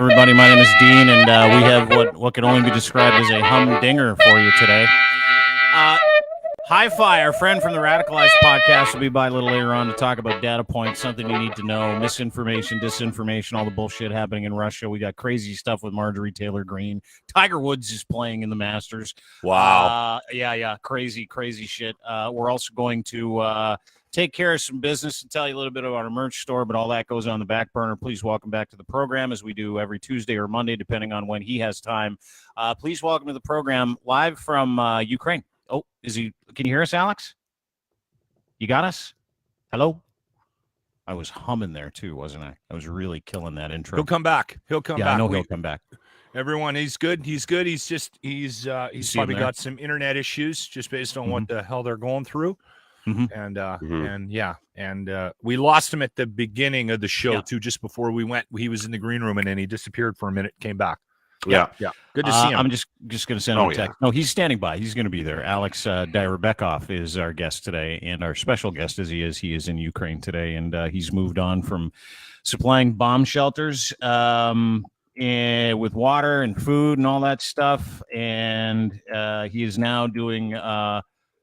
Everybody, my name is Dean, and we have what can only be described as a humdinger for you today. Hi-Fi, our friend from the Radicalized podcast, will be by a little later on to talk about data points, something you need to know, misinformation, disinformation, all the bullshit happening in Russia. We got crazy stuff with Marjorie Taylor Greene. Tiger Woods is playing in the Masters. Wow. Yeah, crazy shit. We're also going to take care of some business and tell you a little bit about our merch store, but all that goes on the back burner. Please welcome back to the program, as we do every Tuesday or Monday, depending on when he has time. Please welcome to the program, live from Ukraine. Oh, is he? Can you hear us, Alex? You got us? Hello? I was humming there too, wasn't I? I was really killing that intro. He'll come back. He'll come back. I know he'll come back. Everyone, he's good. He's probably got some internet issues just based on what the hell they're going through. And we lost him at the beginning of the show too, just before we went. He was in the green room and then he disappeared for a minute, came back. Yeah. Good to see him. I'm just going to send him a text. No, he's standing by. He's going to be there. Alex Dyrebekov is our guest today, and our special guest as he is in Ukraine today, and he's moved on from supplying bomb shelters with water and food and all that stuff, and he is now doing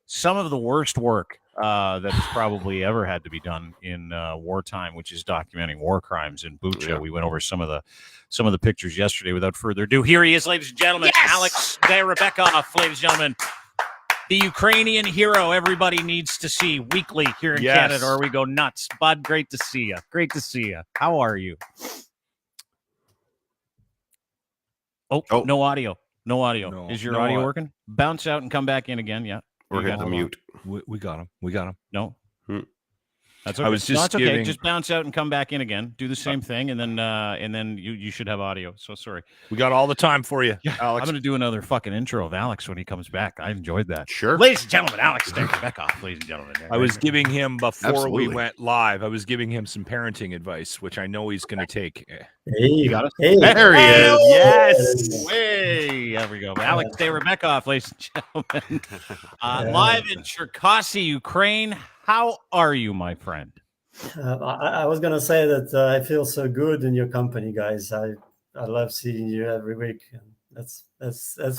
some of the worst work that has probably ever had to be done in wartime, which is documenting war crimes in Bucha. Yeah. We went over some of the pictures yesterday. Without further ado, here he is, ladies and gentlemen. Yes! Alex Dyrebekov, ladies and gentlemen. The Ukrainian hero everybody needs to see weekly here in Canada, or we go nuts. Bud, great to see you. Great to see you. How are you? Oh. No audio. No. Is your audio working? Bounce out and come back in again. Yeah. Or hit the mute. We got him. No. That's okay. It's okay. Just bounce out and come back in again. Do the same thing, and then you should have audio. So sorry. We got all the time for you, Alex. I'm going to do another fucking intro of Alex when he comes back. I enjoyed that. Sure. Ladies and gentlemen, Alex Dyrebekov. Ladies and gentlemen. I was giving him before we went live. I was giving him some parenting advice, which I know he's going to take. Hey, you got it. Hey, there he is. Yes. Way. There we go. Alex Dyrebekov, ladies and gentlemen. Live in Cherkasy, Ukraine. How are you, my friend? I was going to say that I feel so good in your company, guys. I love seeing you every week. And that's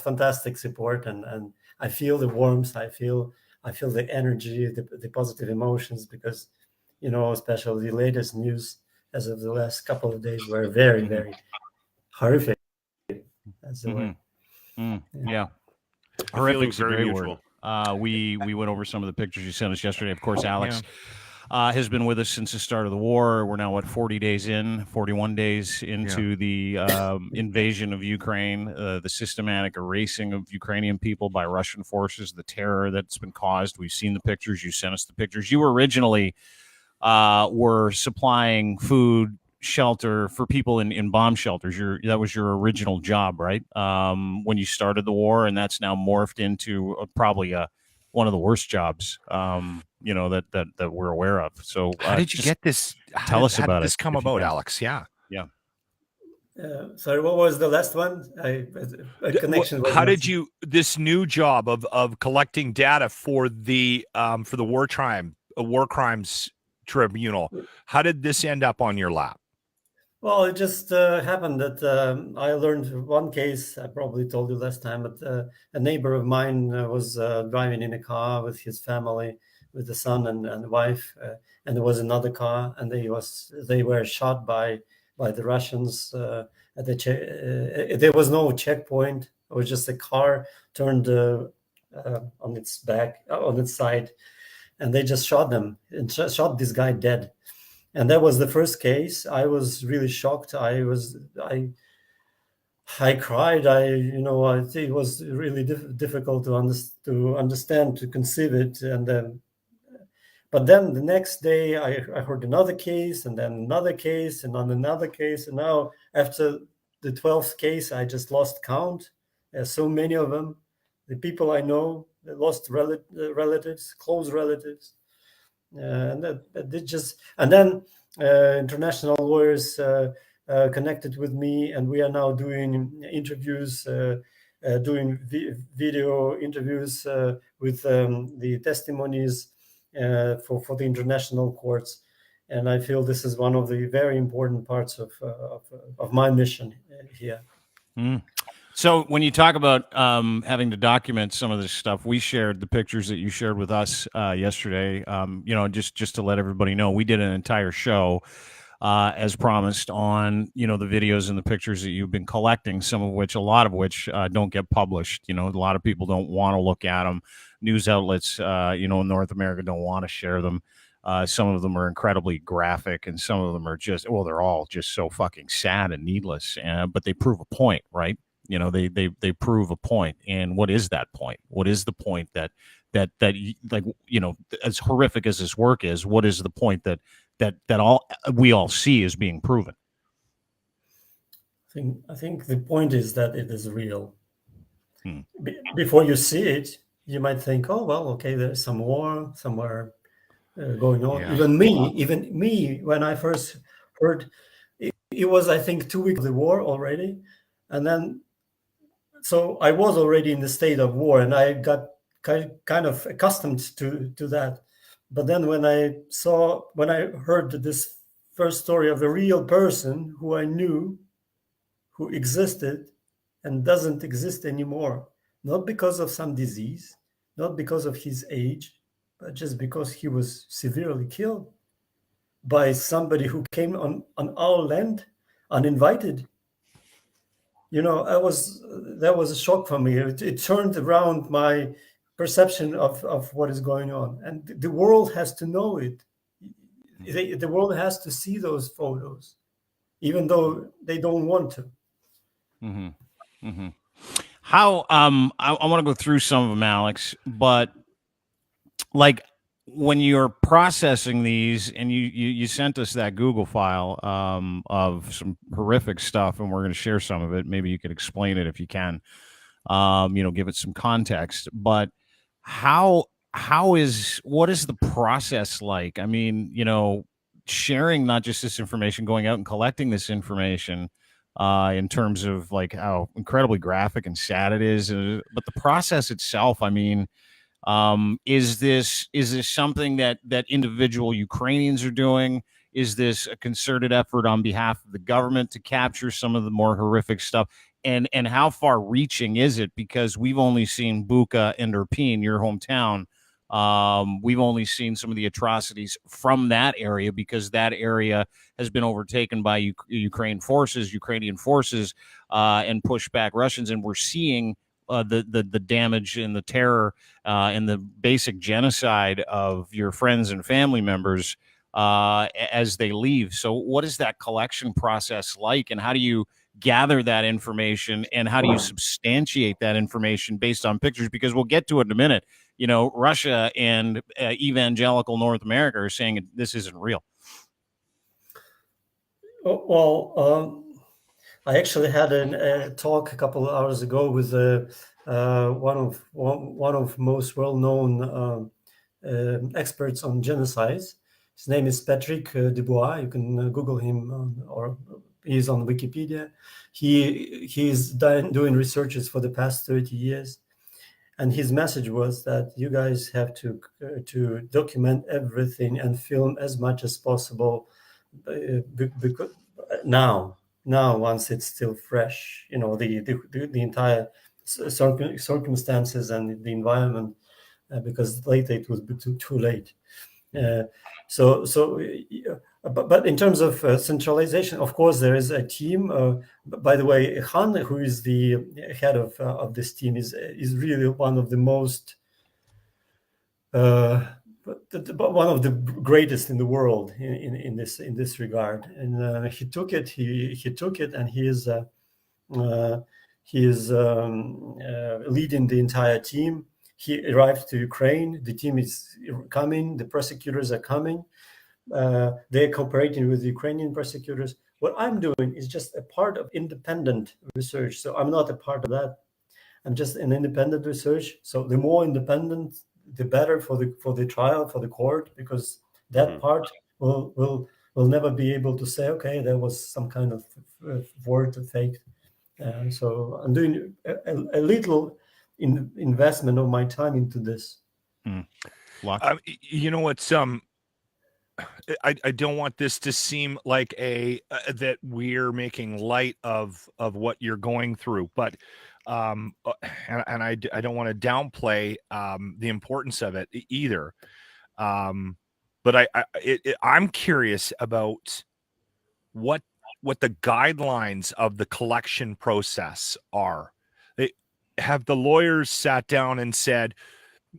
fantastic support, and I feel the warmth. I feel the energy, the positive emotions, because especially the latest news as of the last couple of days were very, very horrific. That's the word. Yeah. Horrific is a great word. We went over some of the pictures you sent us yesterday. Of course, Alex has been with us since the start of the war. We're now, 41 days into the invasion of Ukraine, the systematic erasing of Ukrainian people by Russian forces, the terror that's been caused. We've seen the pictures. You sent us the pictures. You originally were supplying food, shelter for people in bomb shelters. That was your original job, right? When you started the war, and that's now morphed into probably one of the worst jobs, that we're aware of. So how did you get this? Tell us about it. How did this come about, Alex? Yeah. Sorry, what was the last one? Connection. How did you this new job of collecting data for the war crimes tribunal? How did this end up on your lap? Well, it just happened that I learned one case. I probably told you last time, but a neighbor of mine was driving in a car with his family, with the son and wife, and there was another car, and they were shot by the Russians. There was no checkpoint. It was just a car turned on its side, and they just shot them and shot this guy dead. And that was the first case. I was really shocked. I cried. I think it was really difficult to understand, to conceive it. And but then the next day, I heard another case, and then another case, and on another case. And now, after the 12th case, I just lost count. There's so many of them. The people I know, they lost relatives, close relatives. And then international lawyers connected with me, and we are now doing interviews, doing video interviews with the testimonies for the international courts. And I feel this is one of the very important parts of my mission here. Mm. So when you talk about having to document some of this stuff, we shared the pictures that you shared with us yesterday. Just to let everybody know, we did an entire show as promised on the videos and the pictures that you've been collecting, a lot of which don't get published. A lot of people don't want to look at them. News outlets in North America don't want to share them. Some of them are incredibly graphic, and some of them are they're all just so fucking sad and needless, but they prove a point, right? They prove a point. And what is that point? What is the point that as horrific as this work is, what is the point that we all see is being proven? I think the point is that it is real. Before you see it, you might think, oh, well, okay, there's some war somewhere going on. Yeah. Even me, when I first heard, it was, I think, 2 weeks of the war already. And then, so I was already in the state of war, and I got kind of accustomed to that. But then when I heard this first story of a real person who I knew, who existed and doesn't exist anymore, not because of some disease, not because of his age, but just because he was severely killed by somebody who came on our land uninvited. That was a shock for me. It turned around my perception of what is going on. And the world has to know it. The world has to see those photos, even though they don't want to. Mm-hmm. Mm-hmm. How, I want to go through some of them, Alex, but like when you're processing these, and you sent us that Google file of some horrific stuff, and we're going to share some of it. Maybe you could explain it if you can, give it some context. But what is the process like? I mean, sharing not just this information, going out and collecting this information in terms of like how incredibly graphic and sad it is, but the process itself, I mean, is this something that individual Ukrainians are doing? Is this a concerted effort on behalf of the government to capture some of the more horrific stuff? And how far reaching is it? Because we've only seen Bucha and Irpin, your hometown. We've only seen some of the atrocities from that area, because that area has been overtaken by Ukrainian forces, and pushed back Russians. And we're seeing the damage and the terror and the basic genocide of your friends and family members as they leave. So what is that collection process like, and how do you gather that information, and how do you substantiate that information based on pictures? Because we'll get to it in a minute. Russia and evangelical North America are saying this isn't real. Well, I actually had a talk a couple of hours ago with one of most well-known experts on genocides. His name is Patrick Dubois. You can Google him, or he's on Wikipedia. He's doing researches for the past 30 years. And his message was that you guys have to document everything and film as much as possible, because now once it's still fresh, the entire circumstances and the environment, because later it was too late. But in terms of centralization, of course, there is a team. By the way, Han, who is the head of this team, is really one of the most, one of the greatest in the world in this regard. And he took it, and he is leading the entire team. He arrived to Ukraine. The team is coming. The prosecutors are coming. They're cooperating with the Ukrainian prosecutors. What I'm doing is just a part of independent research. So I'm not a part of that. I'm just an independent research. So the more independent, the better for the trial, for the court, because that part will never be able to say, okay, there was some kind of word fake. So I'm doing a little investment of my time into this. You know what's I don't want this to seem like that we're making light of what you're going through, but and I don't want to downplay the importance of it either. But I'm curious about what the guidelines of the collection process are. Have the lawyers sat down and said,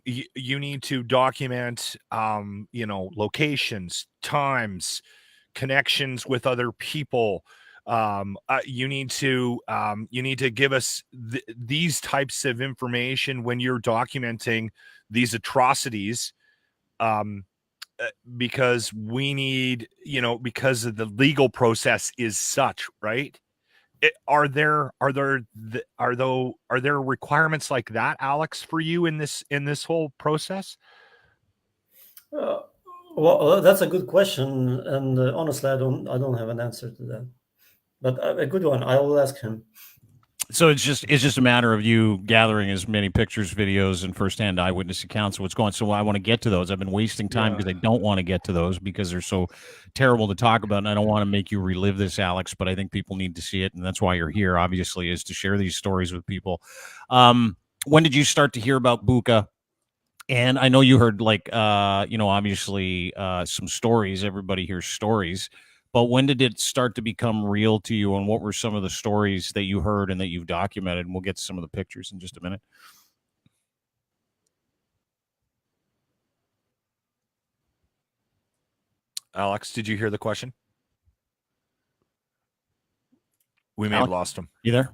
you need to document, locations, times, connections with other people. You need to give us these types of information when you're documenting these atrocities, because we need, because of the legal process is such, right? Are there requirements like that, Alex, for you in this whole process? Well, that's a good question, and honestly, I don't have an answer to that, but a good one. I will ask him. So it's just a matter of you gathering as many pictures, videos, and firsthand eyewitness accounts of what's going on. So I want to get to those. I've been wasting time because I don't want to get to those because they're so terrible to talk about, and I don't want to make you relive this, Alex. But I think people need to see it, and that's why you're here. Obviously, is to share these stories with people. When did you start to hear about Bucha? And I know you heard obviously some stories. Everybody hears stories. But when did it start to become real to you, and what were some of the stories that you heard and that you've documented? And we'll get to some of the pictures in just a minute. Alex, did you hear the question? We may have lost him. You there?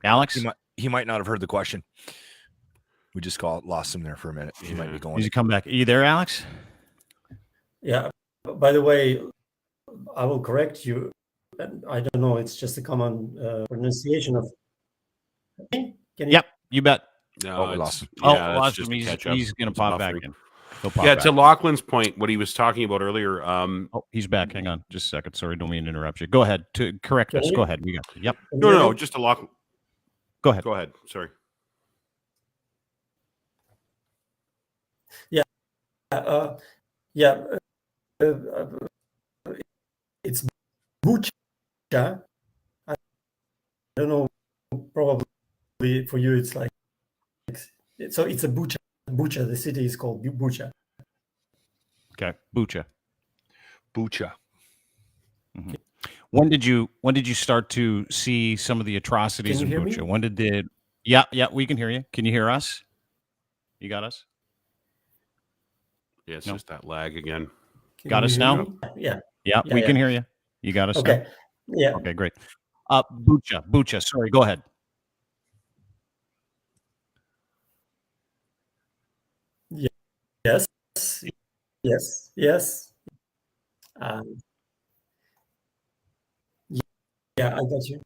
Alex? He might not have heard the question. We just lost him there for a minute. He might be going. Did he come back? Are you there, Alex? Yeah. By the way, I will correct you. I don't know. It's just a common pronunciation of. Yep, you bet. No, we lost him. Lost him. He's going to pop back in. To Lachlan's point, what he was talking about earlier. He's back. Hang on, just a second. Sorry, don't mean to interrupt you. Go ahead. To correct us. Go ahead. We got. Yep. No. Just to Lachlan. Go ahead. Go ahead. Sorry. Yeah. It's Bucha. I don't know. Probably for you, it's like so. It's a Bucha. Bucha. The city is called Bucha. Okay, Bucha. Mm-hmm. When did you start to see some of the atrocities in Bucha? Me? When did? Yeah, we can hear you. Can you hear us? You got us? Yeah, it's just that lag again. Got us now? Yeah, we can hear you. You got us. Okay. Now? Yeah. Okay, great. Bucha. Sorry, go ahead. Yes. Yeah, I got you.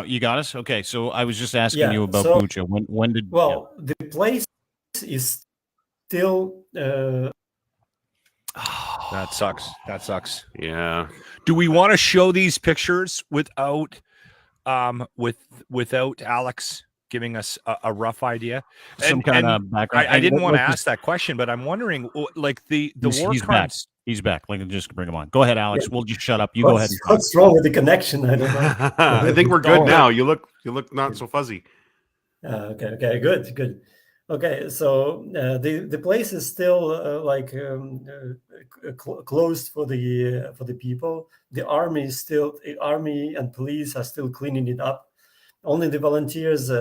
You got us? Okay, so I was just asking you about Bucha. When did? Well, the place is still. That sucks. Yeah. Do we want to show these pictures without Alex giving us a rough idea? Some kind of background. I didn't want to ask that question, but I'm wondering, like the war crimes. He's back. Like, just bring him on. Go ahead, Alex. We'll just shut up. You go ahead. What's wrong with the connection? I don't know. I think we're good now. You look not so fuzzy. Okay. Good. Okay, so the place is still closed for the people. The army and police are still cleaning it up. Only the volunteers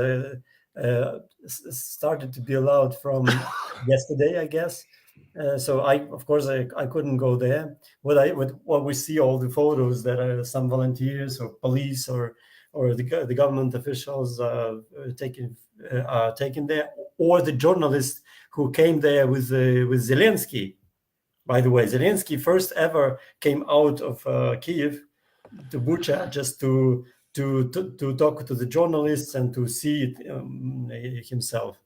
started to be allowed from yesterday, I guess. So I couldn't go there. What we see, all the photos that are some volunteers or police or the government officials taken there, or the journalist who came there with Zelensky. By the way, Zelensky first ever came out of Kyiv to Bucha just to talk to the journalists and to see it himself.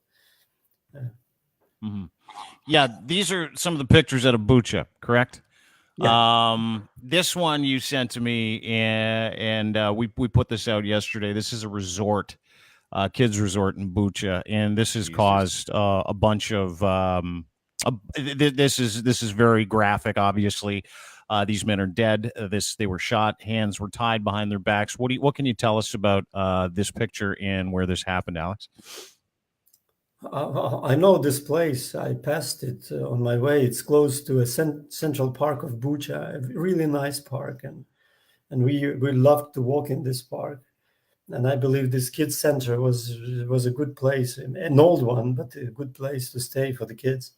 Mm-hmm. Yeah, these are some of the pictures out of Bucha, correct? Yeah. This one you sent to me, and we put this out yesterday. This is a resort, kids resort in Bucha, and this has caused a bunch of This is very graphic. Obviously, these men are dead. They were shot. Hands were tied behind their backs. What can you tell us about this picture and where this happened, Alex? I know this place. I passed it on my way. It's close to a central park of Bucha, a really nice park, and we loved to walk in this park. And I believe this kids center was a good place, an old one, but a good place to stay for the kids.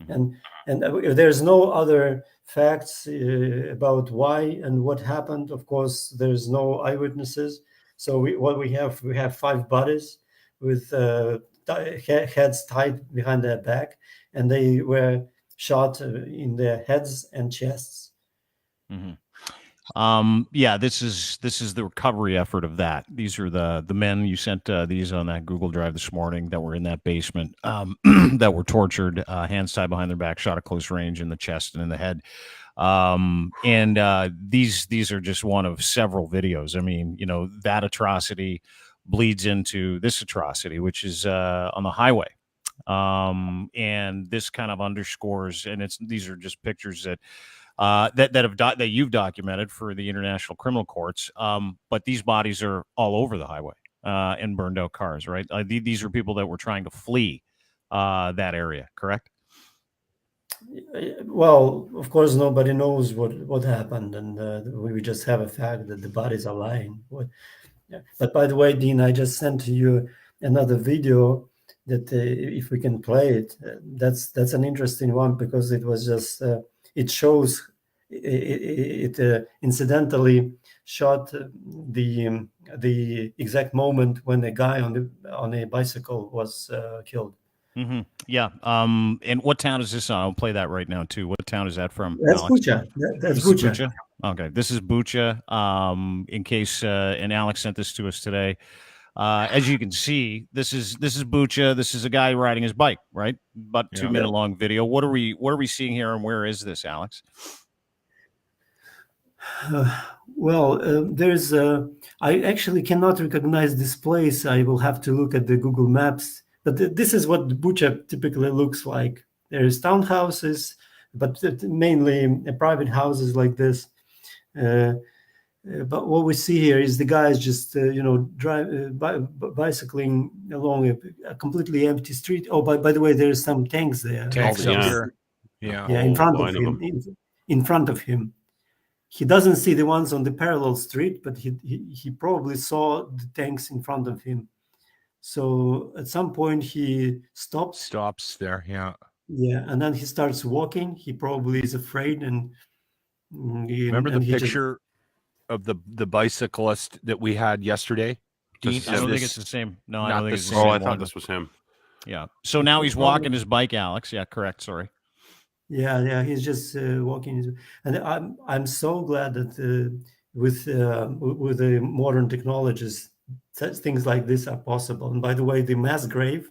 Mm-hmm. And there's no other facts about why and what happened. Of course, there's no eyewitnesses. So we have 5 bodies with heads tied behind their back, and they were shot in their heads and chests. Mm-hmm. This is the recovery effort of that. These are the men you sent these on that Google Drive this morning that were in that basement that were tortured, hands tied behind their back, shot at close range in the chest and in the head. These are just one of several videos. I mean, that atrocity bleeds into this atrocity, which is on the highway. And this kind of underscores, and these are just pictures that that you've documented for the international criminal courts. But these bodies are all over the highway in burned out cars, right? These are people that were trying to flee that area, correct? Well, of course, nobody knows what happened, and we just have a fact that the bodies are lying. But by the way, Dean, I just sent to you another video that if we can play it, that's an interesting one, because it was just it shows it incidentally shot the exact moment when a guy on a bicycle was killed. Mm-hmm. Yeah. And what town is this on? I'll play that right now too. What town is that from? That's Bucha. That's Bucha. Okay, this is Bucha. In case, and Alex sent this to us today. As you can see, this is Bucha. This is a guy riding his bike, right? About 2 minute long video. What are we seeing here, and where is this, Alex? There's. I actually cannot recognize this place. I will have to look at the Google Maps. But this is what Bucha typically looks like. There's townhouses, but mainly private houses like this. But what we see here is the guys just bicycling along a completely empty street. Oh, by the way, there's some tanks there. Tanks up here. Yeah, in front of him. In front of him. He doesn't see the ones on the parallel street, but he probably saw the tanks in front of him. So at some point he stops there. Yeah, and then he starts walking. He probably is afraid, and remember the picture of the bicyclist that we had yesterday? Dean, I don't think it's the same. No, I don't think it's the same. Oh, I thought this was him. Yeah. So now he's walking his bike, Alex. Yeah, correct. Sorry. Yeah. He's just walking, and I'm so glad that with the modern technologies, things like this are possible. And by the way, the mass grave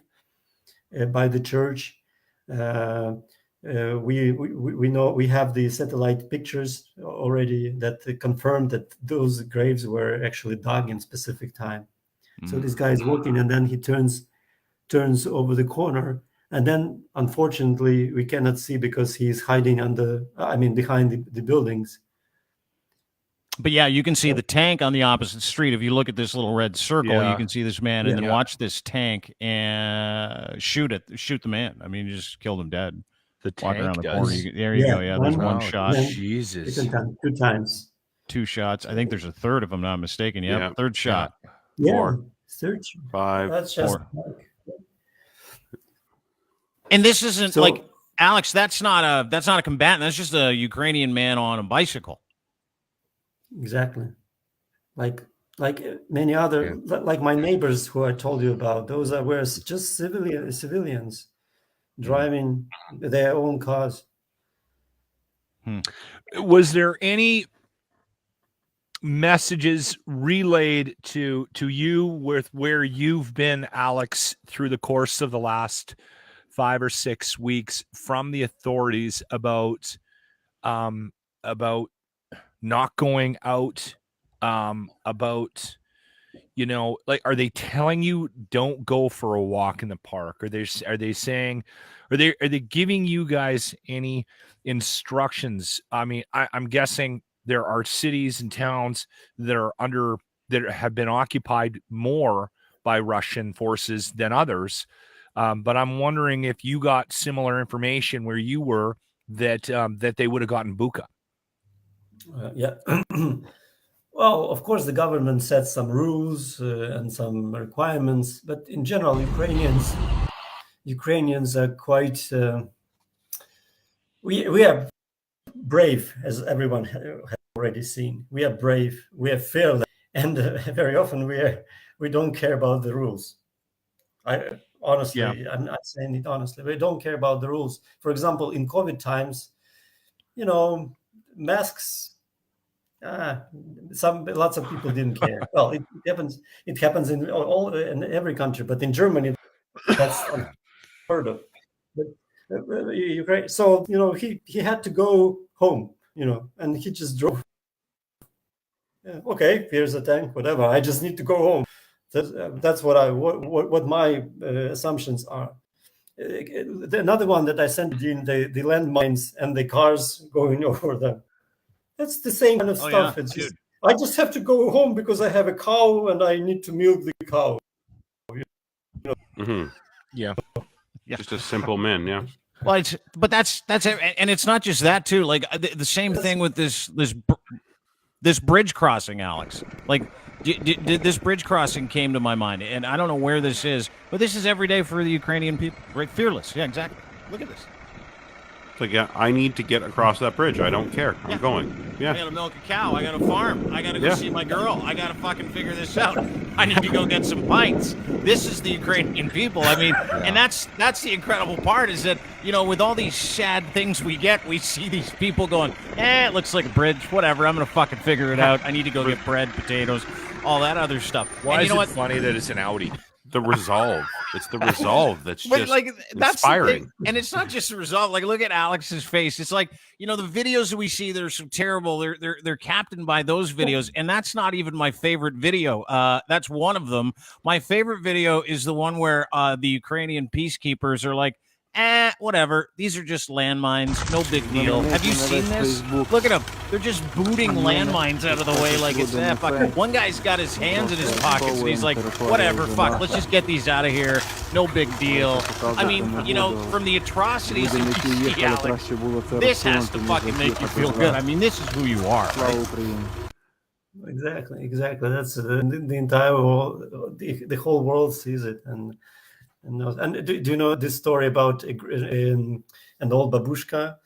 by the church, we know, we have the satellite pictures already that confirm that those graves were actually dug in specific time. So this guy is walking, and then he turns over the corner, and then unfortunately we cannot see because he's hiding behind the buildings. But yeah, you can see the tank on the opposite street. If you look at this little red circle, you can see this man, and then watch this tank and shoot the man. I mean, you just killed him dead. The tank around the corner. There you go. Yeah, there's one shot. Jesus. 2 times. 2 shots. I think there's a third, if I'm not mistaken. Yeah. Third shot. Yeah. 4. Third. 5. That's just 4. And this isn't like, Alex, that's not a combatant. That's just a Ukrainian man on a bicycle. Exactly. Like many other, like my neighbors who I told you about, those were just civilians driving their own cars. Was there any messages relayed to you with where you've been, Alex, through the course of the last 5 or 6 weeks from the authorities about not going out, about you know, like, are they telling you don't go for a walk in the park? Are they saying, are they giving you guys any instructions? I mean, I'm guessing there are cities and towns that have been occupied more by Russian forces than others. But I'm wondering if you got similar information where you were that they would have gotten Bucha. Yeah. Well, of course, the government sets some rules and some requirements, but in general, Ukrainians are quite. We are brave, as everyone has already seen. We are brave. We are fearless, and very often we don't care about the rules. Honestly, I'm not saying it honestly. We don't care about the rules. For example, in COVID times, you know, masks. Lots of people didn't care. Well, it happens. It happens in every country, but in Germany, that's unheard of. But Ukraine. So he had to go home. And he just drove. Okay, here's a tank. Whatever. I just need to go home. That's what my assumptions are. Another one that I sent in the landmines and the cars going over them. That's the same kind of stuff. Yeah, it's just, I just have to go home because I have a cow and I need to milk the cow. Yeah. Just a simple men. Yeah. Well, but that's it, and it's not just that too. Like the same thing with this bridge crossing, Alex. Like did this bridge crossing came to my mind, and I don't know where this is, but this is every day for the Ukrainian people. Right, fearless. Yeah, exactly. Look at this. Like, yeah, I need to get across that bridge. I don't care. I'm going. Yeah. I gotta milk a cow. I gotta farm. I gotta go see my girl. I gotta fucking figure this out. I need to go get some pints. This is the Ukrainian people. I mean, and that's the incredible part is that, with all these sad things we get, we see these people going, it looks like a bridge. Whatever. I'm gonna fucking figure it out. I need to go get bread, potatoes, all that other stuff. Why is it funny that it's an Audi? The resolve. It's the resolve that's just that's inspiring. And it's not just the resolve. Like, look at Alex's face. It's like, the videos that we see that are so terrible, they're captained by those videos. And that's not even my favorite video. That's one of them. My favorite video is the one where the Ukrainian peacekeepers are like, whatever. These are just landmines. No big deal. Have you seen this? Look at them. They're just booting landmines out of the way like it's fuck. One guy's got his hands in his pockets and he's like, whatever, fuck. Let's just get these out of here. No big deal. I mean, from the atrocities that you see, Alex, this has to fucking make you feel good. I mean, this is who you are, right? Exactly. That's the entire world. The whole world sees it, and do you know this story about an old babushka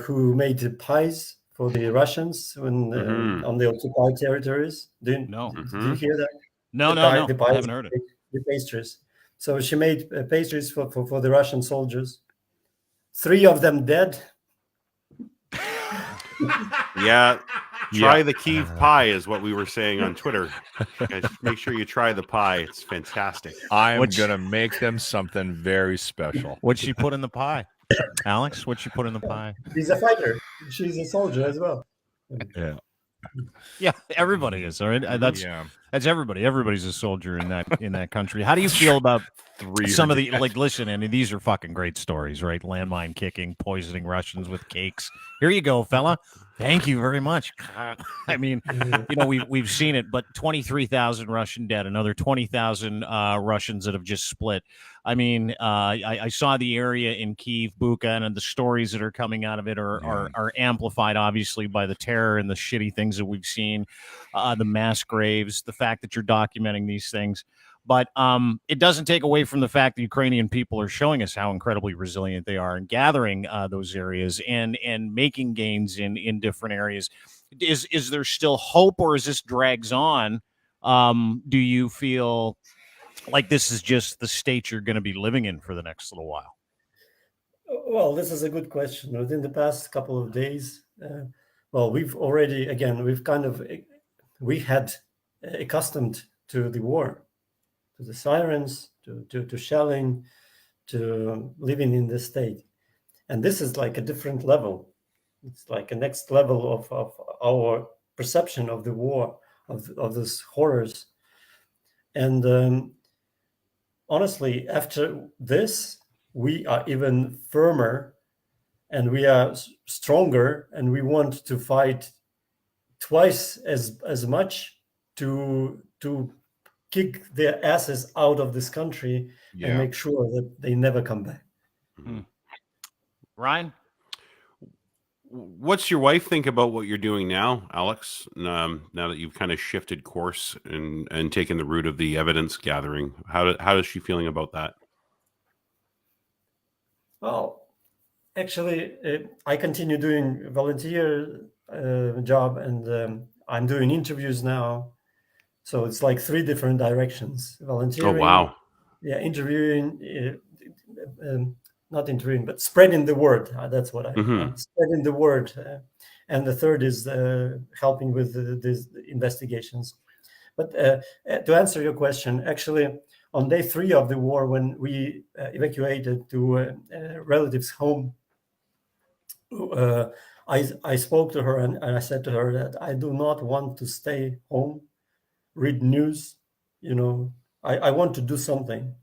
who made pies for the Russians when on the occupied territories? Did you hear that? No, I haven't heard it. The pastries. So she made pastries for the Russian soldiers. 3 of them dead. Yeah. Try the Kyiv pie is what we were saying on Twitter. Guys, make sure you try the pie. It's fantastic. I'm going to make them something very special. What'd she put in the pie? Alex, what'd she put in the pie? She's a fighter. She's a soldier as well. Yeah, everybody is. All right. That's everybody. Everybody's a soldier in that country. How do you feel about some of the listen, and these are fucking great stories, right? Landmine kicking, poisoning Russians with cakes. Here you go, fella. Thank you very much. I mean, we've seen it, but 23,000 Russian dead, another 20,000 Russians that have just split. I mean, I saw the area in Kyiv, Bucha, and the stories that are coming out of it are amplified, obviously, by the terror and the shitty things that we've seen, the mass graves, the fact that you're documenting these things. But it doesn't take away from the fact that Ukrainian people are showing us how incredibly resilient they are in gathering those areas and making gains in different areas. Is there still hope, or as this drags on, do you feel like this is just the state you're going to be living in for the next little while? Well, this is a good question. Within the past couple of days, we had accustomed to the war, to the sirens, to shelling, to living in this state. And this is like a different level. It's like a next level of our perception of the war, of those horrors. And honestly, after this, we are even firmer and we are stronger, and we want to fight twice as much to kick their asses out of this country and make sure that they never come back. Ryan, what's your wife think about what you're doing now, Alex? Now that you've kind of shifted course and taken the route of the evidence gathering, how is she feeling about that? Well, actually, I continue doing volunteer job, and I'm doing interviews now. So it's like 3 different directions: volunteering. Oh wow! Yeah, interviewing, not interviewing, but spreading the word. That's what spreading the word. And the third is helping with these investigations. But to answer your question, actually, on day 3 of the war, when we evacuated to relatives' home, I spoke to her and I said to her that I do not want to stay home, read news. I want to do something.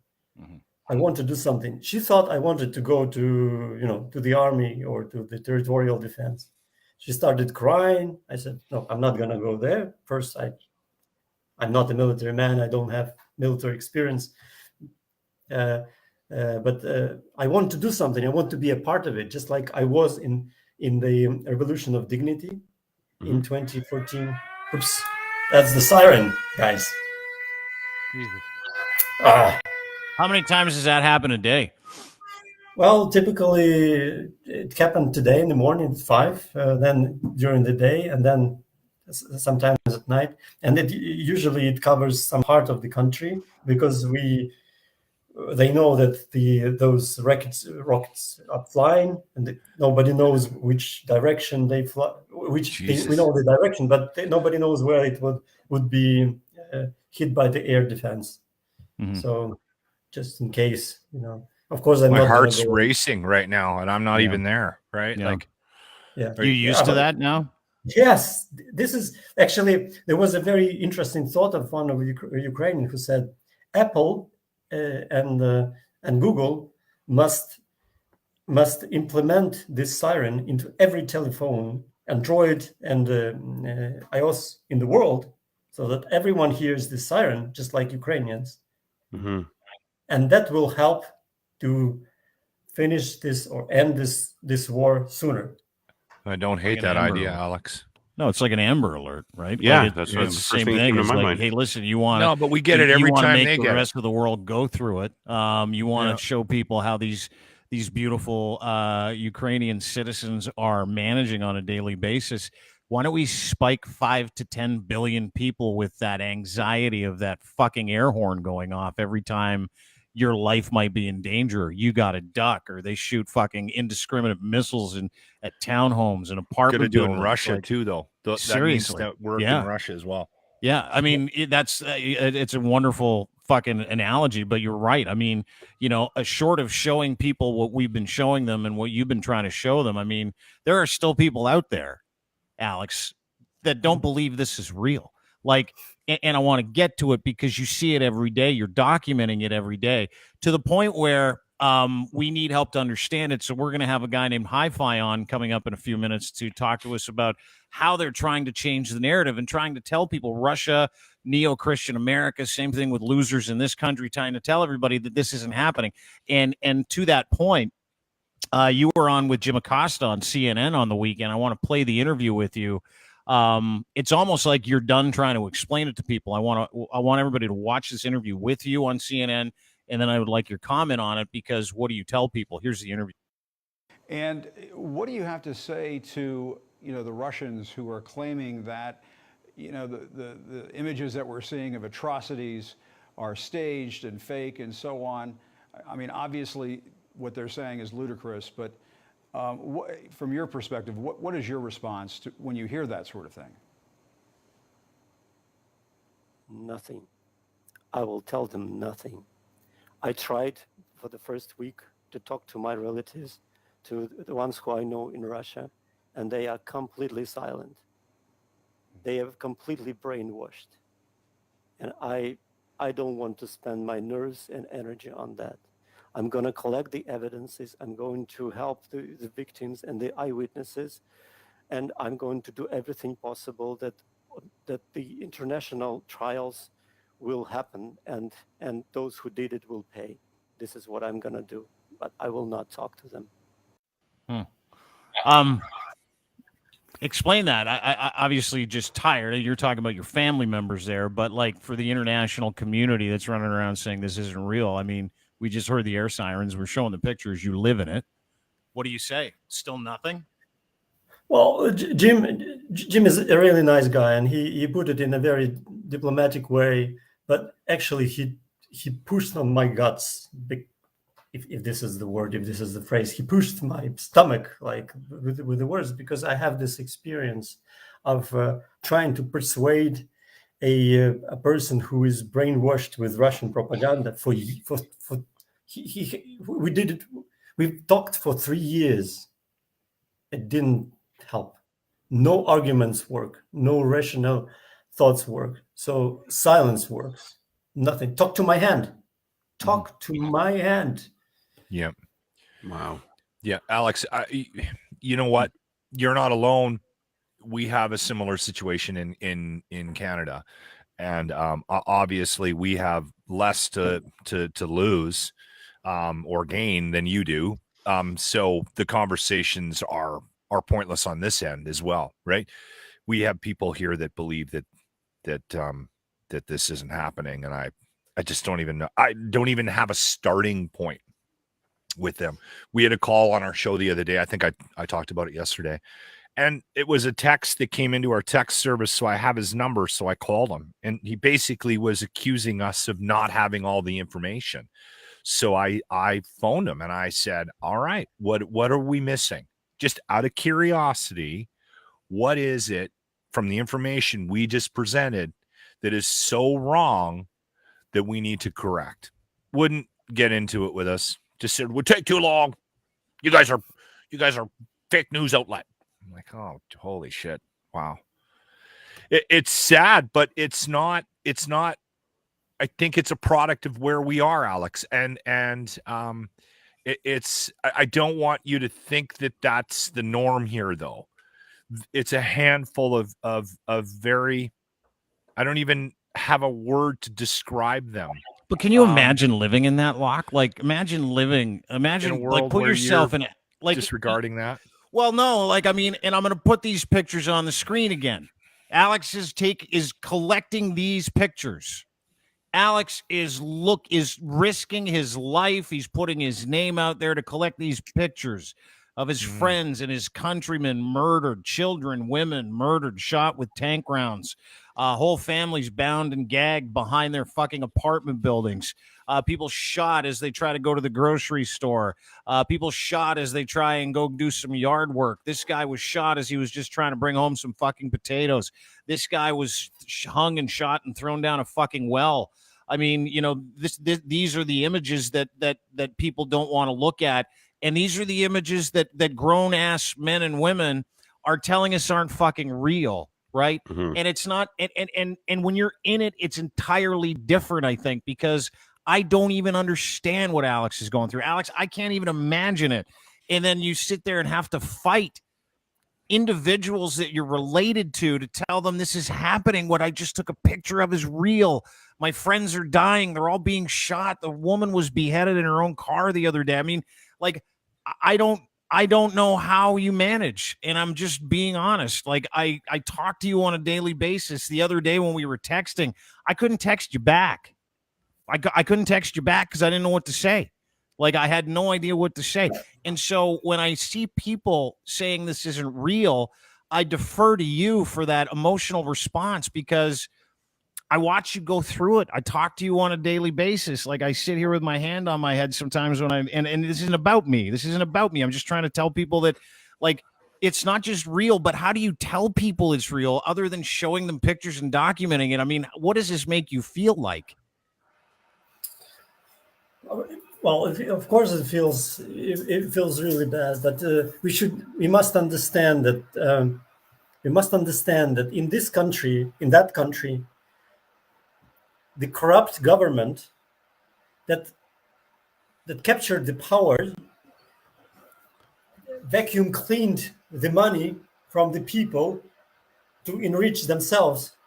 I want to do something. She thought I wanted to go to the army or to the territorial defense. She started crying. I said, no, I'm not going to go there. First, I'm not a military man. I don't have military experience. But I want to do something. I want to be a part of it, just like I was in the Revolution of Dignity in 2014. Oops, that's the siren, guys. How many times does that happen a day? Well, typically it happened today in the morning at 5, then during the day, and then sometimes at night. And usually it covers some part of the country, because they know that those rockets are flying, and nobody knows which direction they fly. We know the direction, but nobody knows where it would be hit by the air defense. So just in case, of course, my heart's racing right now, and I'm not even there. Right? Yeah. Like, are you used to that now? Yes, this is actually, there was a very interesting thought of one of Ukrainian who said Apple and Google must implement this siren into every telephone, Android and iOS in the world, so that everyone hears the siren, just like Ukrainians. And that will help to finish this or end this war sooner. I don't hate that idea, Alex. No, it's like an Amber Alert, right? Yeah, like that's it's the same thing. It's like, hey, listen, you want no, but we get it every time they get the rest of the world go through it. You want to show people how these beautiful Ukrainian citizens are managing on a daily basis. Why don't we spike 5 to 10 billion people with that anxiety of that fucking air horn going off every time your life might be in danger? You got to duck, or they shoot fucking indiscriminate missiles at townhomes and apartment buildings. Could have do in Russia too, though. Seriously, that worked in Russia as well. Yeah, I mean it's a wonderful fucking analogy, but you're right. I mean, short of showing people what we've been showing them and what you've been trying to show them, I mean, there are still people out there, Alex, that don't believe this is real. Like, and I want to get to it because you see it every day. You're documenting it every day to the point where we need help to understand it. So we're going to have a guy named Hi-Fi on coming up in a few minutes to talk to us about how they're trying to change the narrative and trying to tell people Russia, neo-Christian America, same thing with losers in this country, trying to tell everybody that this isn't happening. And to that point, you were on with Jim Acosta on CNN on the weekend. I want to play the interview with you. It's almost like you're done trying to explain it to people. I want everybody to watch this interview with you on CNN, and then I would like your comment on it, because what do you tell people? Here's the interview. And what do you have to say to the Russians who are claiming that the images that we're seeing of atrocities are staged and fake and so on? I mean, obviously what they're saying is ludicrous, but from your perspective, what is your response to when you hear that sort of thing? Nothing. I will tell them nothing. I tried for the first week to talk to my relatives, to the ones who I know in Russia, and they are completely silent. They have completely brainwashed. And I I don't want to spend my nerves and energy on that. I'm going to collect the evidences. I'm going to help the victims and the eyewitnesses. And I'm going to do everything possible that the international trials will happen and those who did it will pay. This is what I'm going to do. But I will not talk to them. Explain that. I obviously just tired. You're talking about your family members there, but like for the international community that's running around saying this isn't real. I mean, we just heard the air sirens. We're showing the pictures. You live in it. What do you say? Still nothing? Well, Jim is a really nice guy, and he put it in a very diplomatic way. But actually, he pushed on my guts. If this is the word, if this is the phrase, he pushed my stomach like with the words, because I have this experience of trying to persuade a person who is brainwashed with Russian propaganda. We did it. We talked for 3 years. It didn't help. No arguments work. No rational thoughts work. So silence works. Nothing. Talk to my hand. Talk to my hand. Yeah. Wow. Yeah, Alex, you know what? You're not alone. We have a similar situation in Canada, and obviously we have less to lose or gain than you do. So the conversations are pointless on this end as well, right? We have people here that believe that this isn't happening, and I just don't even know. I don't even have a starting point with them. We had a call on our show the other day. I think I talked about it yesterday, and it was a text that came into our text service. So I have his number. So I called him, and he basically was accusing us of not having all the information. So I phoned him and I said, all right, what are we missing? Just out of curiosity, what is it from the information we just presented that is so wrong that we need to correct? Wouldn't get into it with us. Just said, would take too long. You guys are fake news outlet. I'm like, oh, holy shit. Wow. It's sad, but it's not, I think it's a product of where we are, Alex. And I don't want you to think that that's the norm here, though. It's a handful of very, I don't even have a word to describe them. But can you imagine living in that, Locke? Like, imagine like put yourself in it. Like disregarding that. Well, no, like, I mean, and I'm going to put these pictures on the screen again. Alex is collecting these pictures. Alex is risking his life. He's putting his name out there to collect these pictures of his friends and his countrymen murdered, children, women murdered, shot with tank rounds, whole families bound and gagged behind their fucking apartment buildings, people shot as they try to go to the grocery store, people shot as they try and go do some yard work. This guy was shot as he was just trying to bring home some fucking potatoes. This guy was hung and shot and thrown down a fucking well. I mean, you know, these are the images that people don't want to look at. And these are the images that grown ass men and women are telling us aren't fucking real, right? Mm-hmm. And it's not. And when you're in it, it's entirely different, I think, because I don't even understand what Alex is going through. Alex, I can't even imagine it. And then you sit there and have to fight individuals that you're related to tell them this is happening. What I just took a picture of is real. My friends are dying. They're all being shot. The woman was beheaded in her own car the other day. I mean, like, I don't know how you manage. And I'm just being honest. Like, I talk to you on a daily basis. The other day when we were texting, I couldn't text you back. I couldn't text you back because I didn't know what to say. Like, I had no idea what to say. And so when I see people saying this isn't real, I defer to you for that emotional response because I watch you go through it. I talk to you on a daily basis. Like, I sit here with my hand on my head sometimes when and this isn't about me. This isn't about me. I'm just trying to tell people that, like, it's not just real, but how do you tell people it's real other than showing them pictures and documenting it? I mean, what does this make you feel like? Well, of course it feels really bad, but we must understand that in this country, in that country, the corrupt government that captured the power, vacuum cleaned the money from the people to enrich themselves.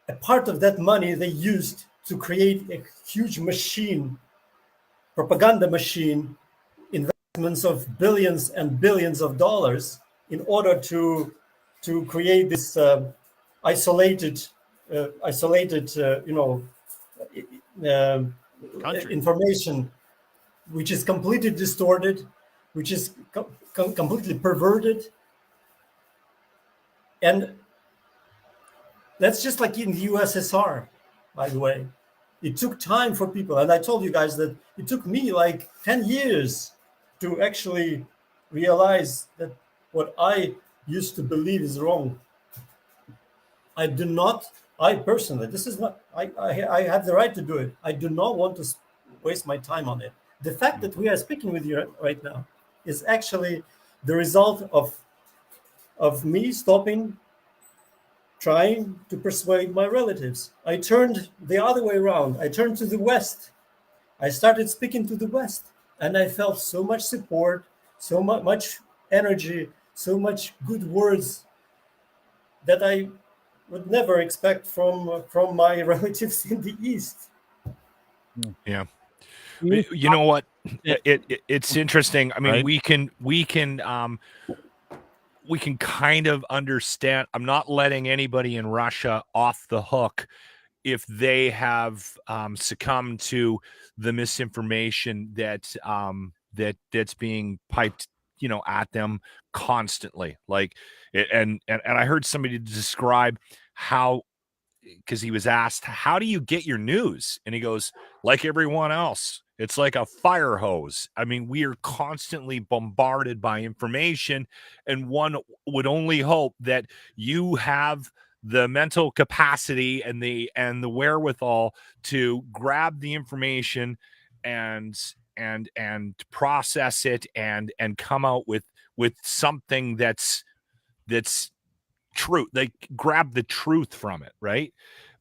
A part of that money they used to create a huge machine, propaganda machine, investments of billions and billions of dollars in order to create this isolated information, which is completely distorted, which is completely perverted. And that's just like in the USSR, by the way. It took time for people, and I told you guys that it took me like 10 years to actually realize that what I used to believe is wrong. I personally, this is not, I have the right to do it. I do not want to waste my time on it. The fact that we are speaking with you right now is actually the result of me stopping trying to persuade my relatives. I turned the other way around. I turned to the West. I started speaking to the West, and I felt so much support, so much energy, so much good words that I would never expect from my relatives in the East. Yeah. You know what? It's interesting. I mean, right? we can kind of understand. I'm not letting anybody in Russia off the hook if they have succumbed to the misinformation that's being piped, at them constantly. Like, and I heard somebody describe how, because he was asked, how do you get your news? And he goes, like everyone else. It's like a fire hose. I mean, we are constantly bombarded by information, and one would only hope that you have the mental capacity and the wherewithal to grab the information and process it and come out with something that's true. They grab the truth from it, right?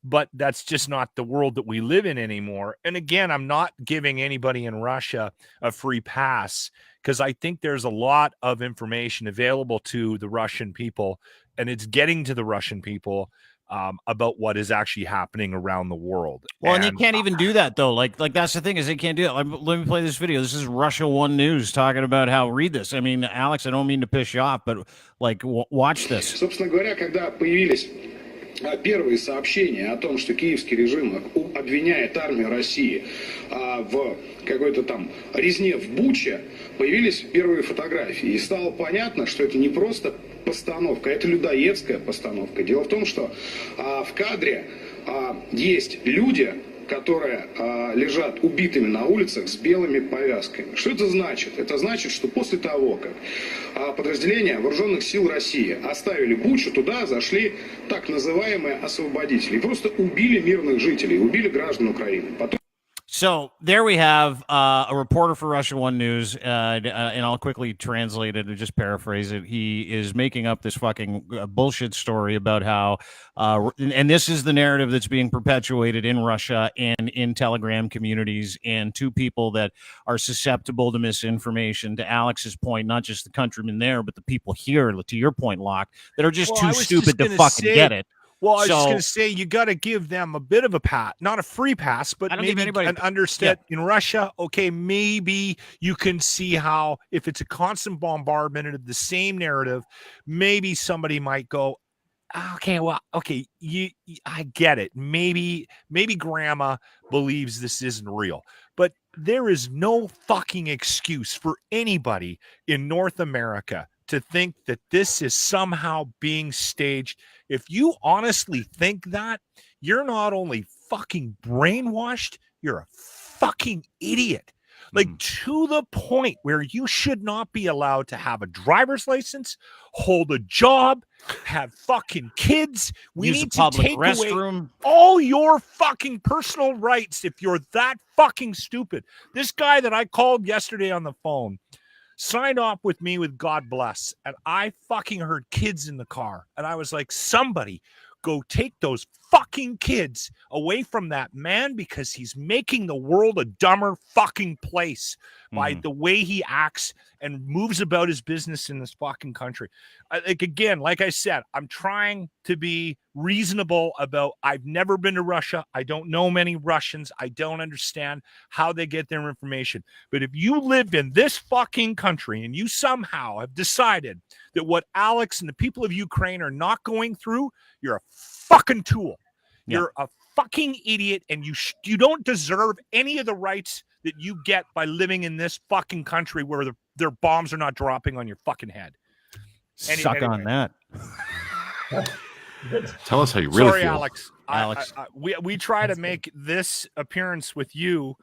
But that's just not the world that we live in anymore. And again, I'm not giving anybody in Russia a free pass, because I think there's a lot of information available to the Russian people, and it's getting to the Russian people about what is actually happening around the world. Well, and they can't even do that, though. Like that's the thing, is they can't do that. Let me play this video. This is Russia One News talking about how, read this. I mean, Alex, I don't mean to piss you off, but like, watch this. Собственно говоря, когда появились первые сообщения о том, что киевский режим обвиняет армию России в какой-то там резне в Буче, появились первые фотографии. И стало понятно, что это не просто постановка, это людоедская постановка. Дело в том, что в кадре есть люди, которые лежат убитыми на улицах с белыми повязками. Что это значит? Это значит, что после того, как подразделения вооруженных сил России оставили Бучу, туда зашли так называемые освободители. И просто убили мирных жителей, убили граждан Украины. Потом... So there we have a reporter for Russia One News, and I'll quickly translate it and just paraphrase it. He is making up this fucking bullshit story about how, and this is the narrative that's being perpetuated in Russia and in Telegram communities, and to people that are susceptible to misinformation. To Alex's point, not just the countrymen there, but the people here, to your point, Locke, that are just too stupid to fucking get it. Well, I was just going to say, you got to give them a bit of a pass, not a free pass, but maybe an understand in Russia. Okay, maybe you can see how, if it's a constant bombardment of the same narrative, maybe somebody might go, okay, well, okay, I get it. Maybe grandma believes this isn't real, but there is no fucking excuse for anybody in North America to think that this is somehow being staged. If you honestly think that, you're not only fucking brainwashed, you're a fucking idiot. Like, to the point where you should not be allowed to have a driver's license, hold a job, have fucking kids. We need to take away all your fucking personal rights if you're that fucking stupid. This guy that I called yesterday on the phone signed off with me with God bless, and I fucking heard kids in the car, and I was like, somebody go take those fucking kids away from that man, because he's making the world a dumber fucking place by the way he acts and moves about his business in this fucking country. Like I said, I'm trying to be reasonable about, I've never been to Russia. I don't know many Russians. I don't understand how they get their information. But if you live in this fucking country and you somehow have decided that what Alex and the people of Ukraine are not going through, you're a fucking tool. Yeah. You're a fucking idiot, and you don't deserve any of the rights that you get by living in this fucking country where their bombs are not dropping on your fucking head. Suck on that. Tell us how you really Sorry, feel. Alex. We try to make this appearance with you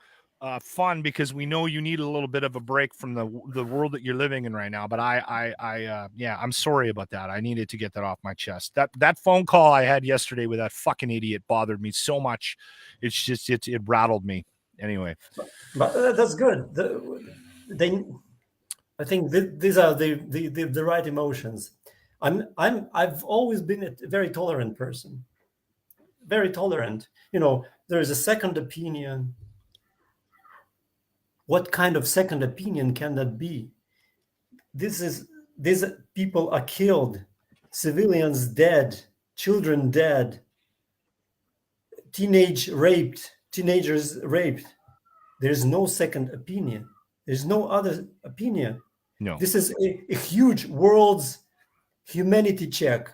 fun, because we know you need a little bit of a break from the world that you're living in right now. But I'm sorry about that. I needed to get that off my chest. That phone call I had yesterday with that fucking idiot bothered me so much. It's just it rattled me. Anyway, but that's good. I think these are the right emotions. I've always been a very tolerant person. Very tolerant. There is a second opinion. What kind of second opinion can that be? These people are killed, civilians dead, children dead, teenagers raped. There's no second opinion. There's no other opinion. No. This is a huge world's humanity check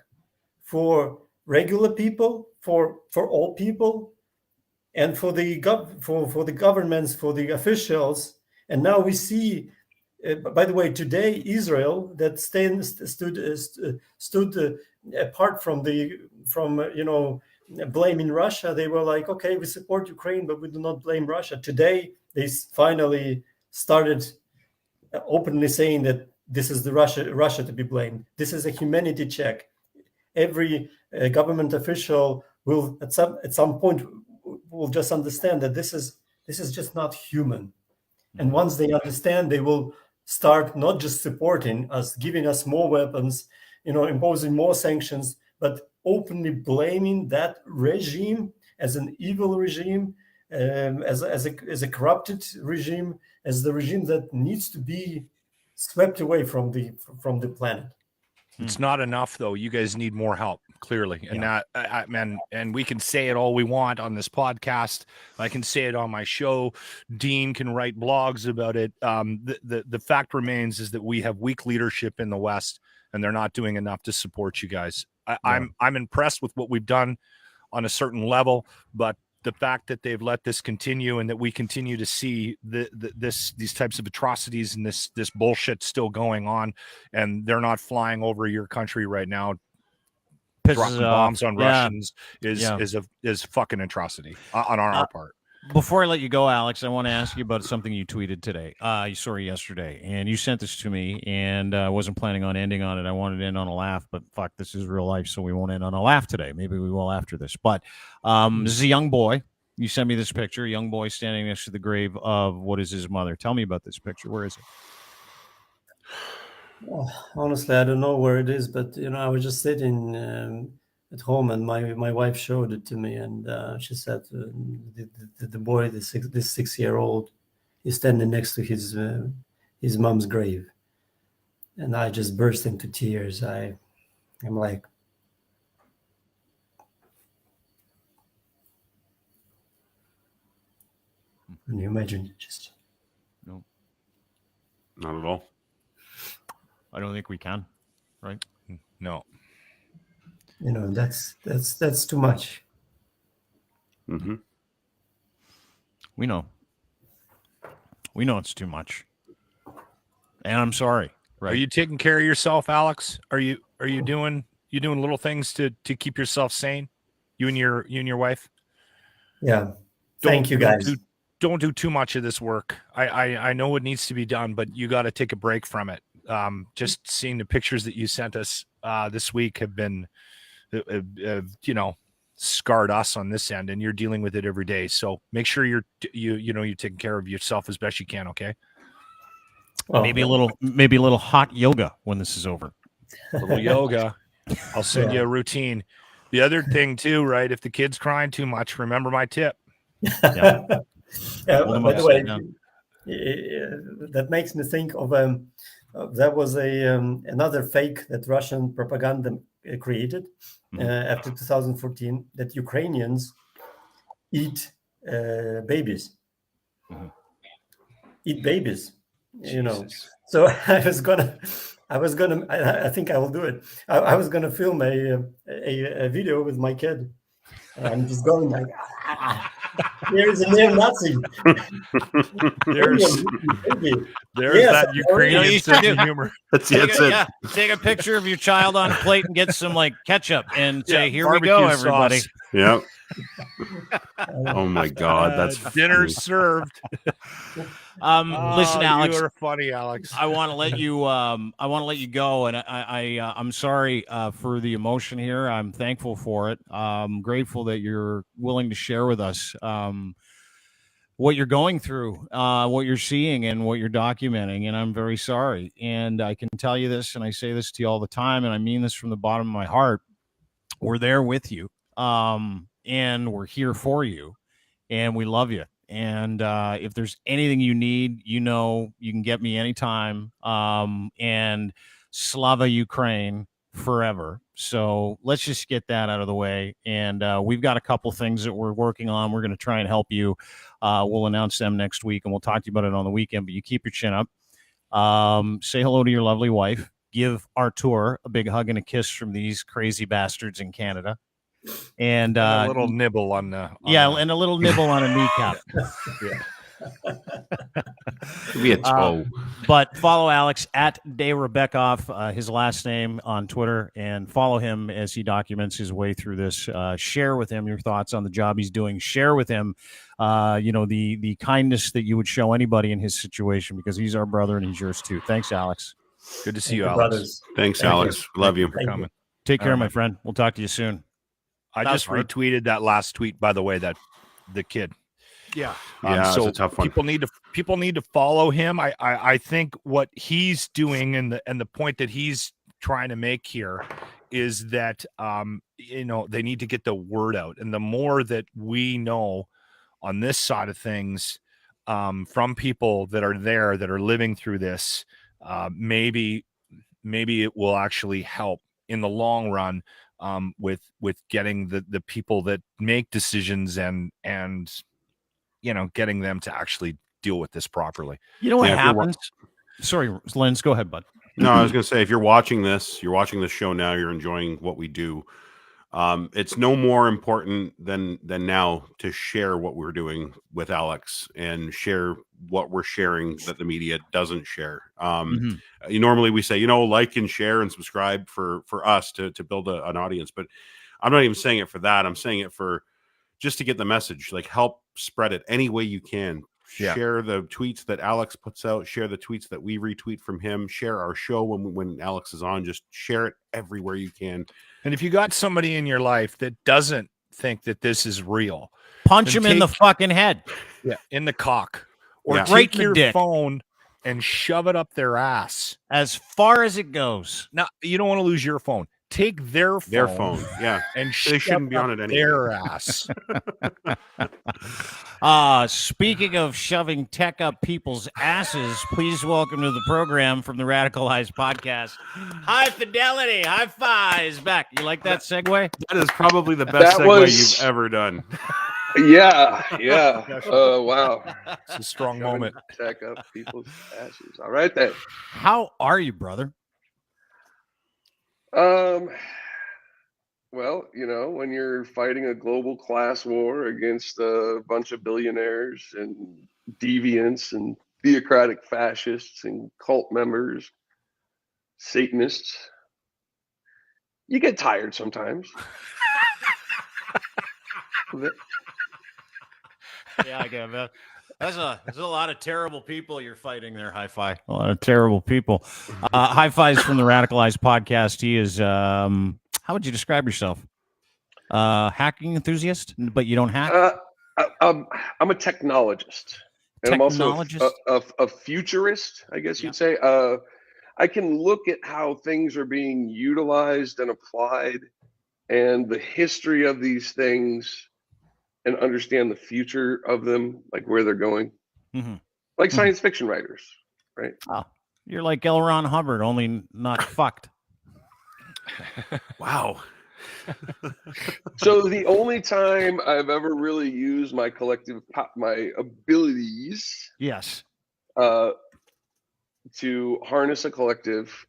for regular people, for all people, and for the governments, for the officials. And now we see, by the way, today Israel that stood apart from blaming Russia. They were like, okay, we support Ukraine, but we do not blame Russia. Today they finally started openly saying that this is the Russia to be blamed. This is a humanity check. Every government official will at some point will just understand that this is just not human. And once they understand, they will start not just supporting us, giving us more weapons, imposing more sanctions, but openly blaming that regime as an evil regime, as a corrupted regime, as the regime that needs to be swept away from the planet. It's not enough, though. You guys need more help, clearly. And and we can say it all we want on this podcast. I can say it on my show. Dean can write blogs about it. The fact remains is that we have weak leadership in the West, and they're not doing enough to support you guys. I'm impressed with what we've done on a certain level, but the fact that they've let this continue and that we continue to see these types of atrocities and this bullshit still going on, and they're not flying over your country right now, dropping bombs on Russians is fucking atrocity on our part. Before I let you go, Alex, I want to ask you about something you tweeted today. Yesterday, and you sent this to me, and I wasn't planning on ending on it. I wanted to end on a laugh, but fuck, this is real life, so we won't end on a laugh today. Maybe we will after this. But this is a young boy. You sent me this picture, a young boy standing next to the grave of what is his mother. Tell me about this picture. Where is it? Well, honestly, I don't know where it is, but I was just sitting at home, and my wife showed it to me, and she said the boy, this 6-year-old, is standing next to his mom's grave, and I just burst into tears. I'm like, can you imagine? Just no, not at all. I don't think we can, right? No. That's too much. Mm-hmm. We know it's too much, and I'm sorry. Right? Are you taking care of yourself, Alex? Are you doing little things to keep yourself sane? You and your wife? Yeah. Thank you, guys. Don't do too much of this work. I know it needs to be done, but you got to take a break from it. Just seeing the pictures that you sent us this week have been, scarred us on this end, and you're dealing with it every day. So make sure you're taking care of yourself as best you can. Okay. Well, maybe a little hot yoga when this is over. A little yoga. I'll send you a routine. The other thing too, right? If the kid's crying too much, remember my tip. Yeah. By the way, that makes me think of there was another fake that Russian propaganda created after 2014, that Ukrainians eat babies. Eat babies, you know. So I think I will do it. I was gonna film a video with my kid. I'm just going like, here's a neo-Nazi. There's that Ukrainian sense of humor. That's it. Take a picture of your child on a plate and get some like ketchup and say, "Here we barbecue go, everybody." sauce. Yeah. Oh my God, that's dinner funny. served. Listen, Alex, you are funny, Alex. I want to let you. I want to let you go, and I'm sorry for the emotion here. I'm thankful for it. I'm grateful that you're willing to share with us what you're going through, what you're seeing, and what you're documenting. And I'm very sorry. And I can tell you this, and I say this to you all the time, and I mean this from the bottom of my heart. We're there with you, and we're here for you, and we love you. And if there's anything you need, you know, you can get me anytime. And Slava Ukraine forever. So let's just get that out of the way. And we've got a couple things that we're working on. We're going to try and help you. We'll announce them next week, and we'll talk to you about it on the weekend. But you keep your chin up. Say hello to your lovely wife. Give Artur a big hug and a kiss from these crazy bastards in Canada. And a little nibble on the and a little nibble on a kneecap. Be a toe. But follow Alex at DayRebekov, his last name, on Twitter, and follow him as he documents his way through this. Share with him your thoughts on the job he's doing. Share with him, the kindness that you would show anybody in his situation, because he's our brother and he's yours too. Thanks, Alex. Good to see you, Alex. Brothers. Thanks, Thank Alex. Love you. for coming. Take care, my friend. We'll talk to you soon. I just retweeted that last tweet, by the way, that the kid. Yeah. So it's a tough one. People need to follow him. I think what he's doing and the point that he's trying to make here is that they need to get the word out. And the more that we know on this side of things from people that are there, that are living through this, maybe it will actually help in the long run. With getting the people that make decisions and getting them to actually deal with this properly. You know what happens? Sorry, Lens, go ahead, bud. No, I was going to say, if you're watching this show now, you're enjoying what we do. It's no more important than now to share what we're doing with Alex and share what we're sharing that the media doesn't share. Normally we say, like and share and subscribe for us to build an audience, but I'm not even saying it for that. I'm saying it for just to get the message, like help spread it any way you can. Yeah. Share the tweets that Alex puts out, share the tweets that we retweet from him, share our show when Alex is on, just share it everywhere you can. And if you got somebody in your life that doesn't think that this is real, punch him in the fucking head. Yeah, in the cock. Or break take your dick. phone and shove it up their ass. As far as it goes. Now, you don't want to lose your phone. Take their phone. Yeah. And they shouldn't be on it anyway. Their ass. Speaking of shoving tech up people's asses, please welcome to the program from the Radicalized Podcast, High Fidelity. High fives back. You like that segue? That is probably the best segue you've ever done. Yeah. Wow. It's a strong moment. Tech up people's asses. All right then. How are you, brother? Well, when you're fighting a global class war against a bunch of billionaires and deviants and theocratic fascists and cult members, Satanists, you get tired sometimes. Yeah, I get that. There's a lot of terrible people you're fighting there, Hi-Fi. A lot of terrible people. Hi-Fi's from the Radicalized Podcast. He is, how would you describe yourself? Hacking enthusiast, but you don't hack? I'm a technologist. And I'm also a futurist, I guess you'd say. I can look at how things are being utilized and applied and the history of these things and understand the future of them, like where they're going, like science fiction writers, right? Oh, you're like L. Ron Hubbard, only not fucked. Wow. So the only time I've ever really used my my abilities, yes, to harness a collective,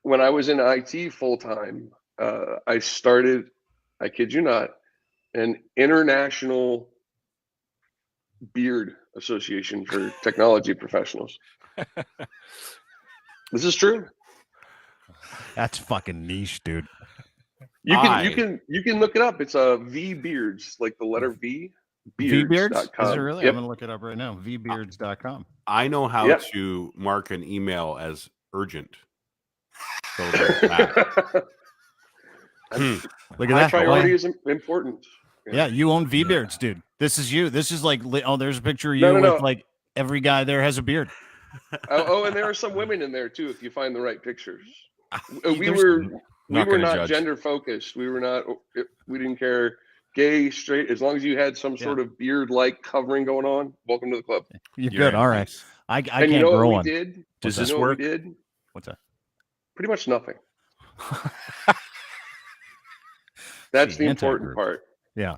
when I was in IT full time, I started, I kid you not, an international beard association for technology professionals. This is true. That's fucking niche, dude. You can look it up. It's V Beards, like the letter V. Beards? Is it really? Yep. I'm gonna look it up right now. vbeards.com. I know how to mark an email as urgent. So there's that. Look at that. Priority is important. Yeah, you own V-Beards, dude. This is you. This is like, oh, there's a picture of you No. with like every guy there has a beard. And there are some women in there too, if you find the right pictures. We were not gender focused. We didn't care, gay, straight, as long as you had some sort of beard like covering going on. Welcome to the club. You're good. All right. I can't you know grow what one. we did? Does this work? What's that? Pretty much nothing. That's the important part. Yeah.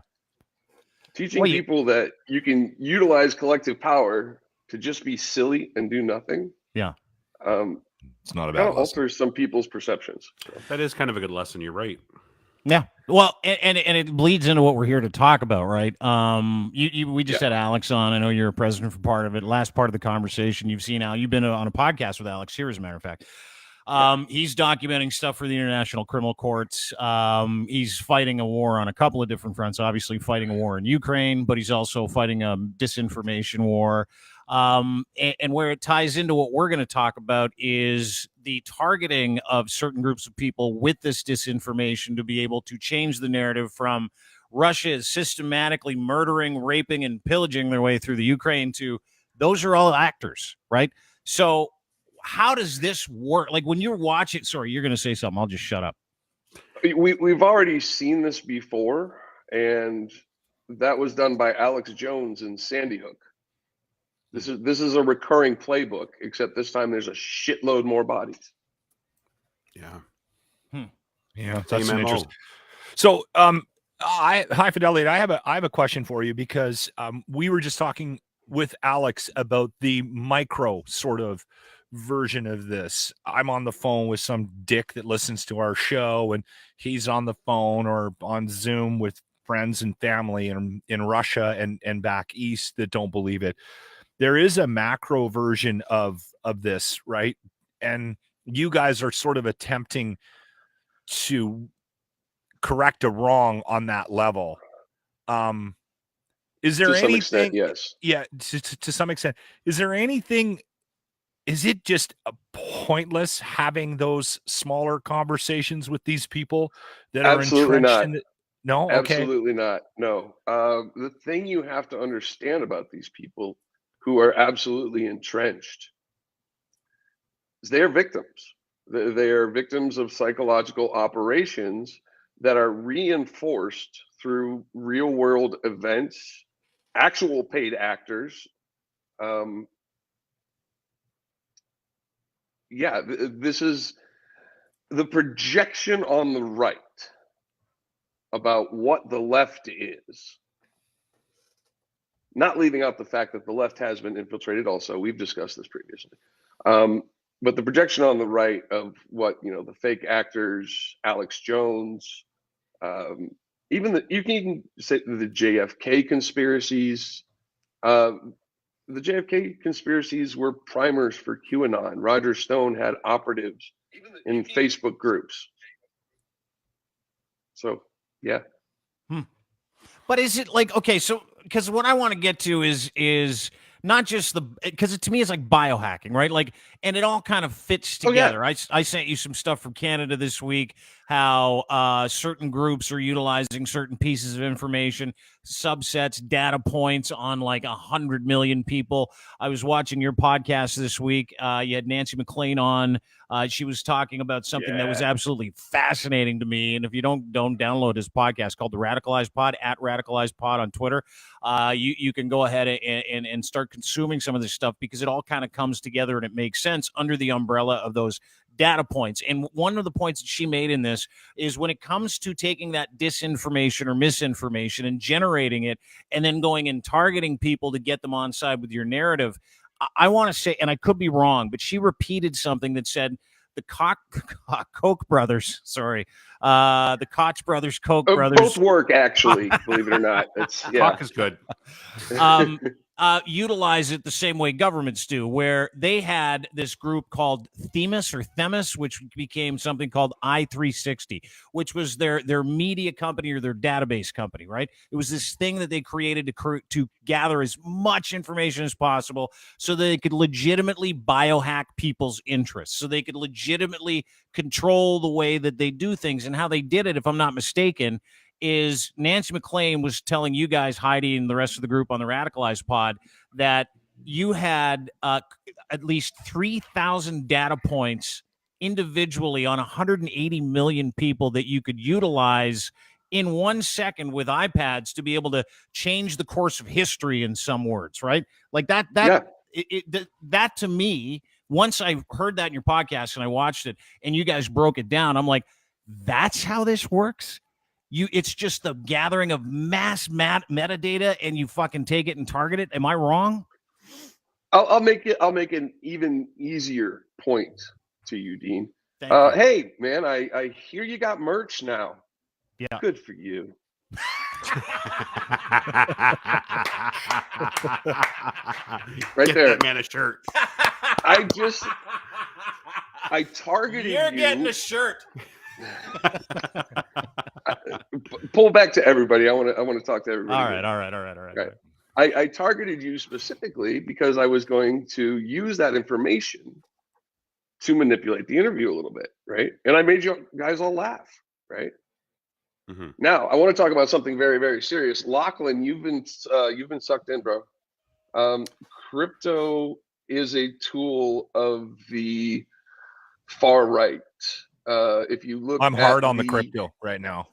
Teaching people that you can utilize collective power to just be silly and do nothing. Yeah. It's not about alters some people's perceptions. So. That is kind of a good lesson. You're right. Yeah. Well, and it bleeds into what we're here to talk about, right? We just had Alex on. I know you're a president for part of it. Last part of the conversation, you've seen you've been on a podcast with Alex here, as a matter of fact. He's documenting stuff for the International Criminal Courts. He's fighting a war on a couple of different fronts, obviously fighting a war in Ukraine, but he's also fighting a disinformation war. And where it ties into what we're going to talk about is the targeting of certain groups of people with this disinformation to be able to change the narrative from Russia is systematically murdering, raping, and pillaging their way through the Ukraine to those are all actors, right? So how does this work? Like when you watch it, sorry, you're going to say something. I'll just shut up. We've already seen this before, and that was done by Alex Jones in Sandy Hook. This is a recurring playbook, except this time there's a shitload more bodies. Yeah. Yeah, that's interesting. So, high fidelity. I have a question for you because we were just talking with Alex about the micro sort of version of this. I'm on the phone with some dick that listens to our show, and he's on the phone or on Zoom with friends and family in Russia and back east that don't believe it. There is a macro version of this, right? And you guys are sort of attempting to correct a wrong on that level. Is there anything? Extent, yes. Yeah, to some extent. Is there anything? Is it just pointless having those smaller conversations with these people that Absolutely are entrenched not. No, okay. Absolutely not. No. The thing you have to understand about these people who are absolutely entrenched is they are victims. They are victims of psychological operations that are reinforced through real world events, actual paid actors. This is the projection on the right about what the left is. Not leaving out the fact that the left has been infiltrated also. We've discussed this previously. But the projection on the right of what, the fake actors, Alex Jones, even you can say the JFK conspiracies. The JFK conspiracies were primers for QAnon. Roger Stone had operatives in Facebook groups. So, yeah. But is it like, okay, so because what I want to get to is not just because to me it's like biohacking, right? Like, and it all kind of fits together. I sent you some stuff from Canada this week, how certain groups are utilizing certain pieces of information, subsets, data points on like 100 million people. I was watching your podcast this week. You had Nancy McLean on She was talking about something that was absolutely fascinating to me. And if you don't download his podcast called The Radicalized Pod, at Radicalized Pod on Twitter, you can go ahead and start consuming some of this stuff, because it all kind of comes together and it makes sense under the umbrella of those data points. And one of the points that she made in this is, when it comes to taking that disinformation or misinformation and generating it and then going and targeting people to get them on side with your narrative, I want to say, and I could be wrong, but she repeated something that said the Koch brothers, the Koch brothers, Koch brothers. Both work, actually, believe it or not. It's, yeah. Koch is good. Utilize it the same way governments do, where they had this group called Themis, which became something called I360, which was their media company or their database company, right? It was this thing that they created to gather as much information as possible so that they could legitimately biohack people's interests, so they could legitimately control the way that they do things. And how they did it, if I'm not mistaken, is Nancy McClain was telling you guys, Heidi and the rest of the group on the Radicalized Pod, that you had at least 3,000 data points individually on 180 million people that you could utilize in 1 second with iPads to be able to change the course of history, in some words, right? Like that to me, once I heard that in your podcast and I watched it and you guys broke it down, I'm like, that's how this works? It's just the gathering of mass metadata, and you fucking take it and target it. Am I wrong? I'll make an even easier point to you, Dean. Hey, man, I hear you got merch now. Yeah, good for you. Right Get there, that man a shirt. I targeted You're you. getting a shirt. Pull back to everybody. I want to talk to everybody. All right. I targeted you specifically because I was going to use that information to manipulate the interview a little bit, right? And I made you guys all laugh, right? Mm-hmm. Now I want to talk about something very, very serious. Lachlan, you've been sucked in, bro. Crypto is a tool of the far right. If you look, I'm hard on the crypto right now.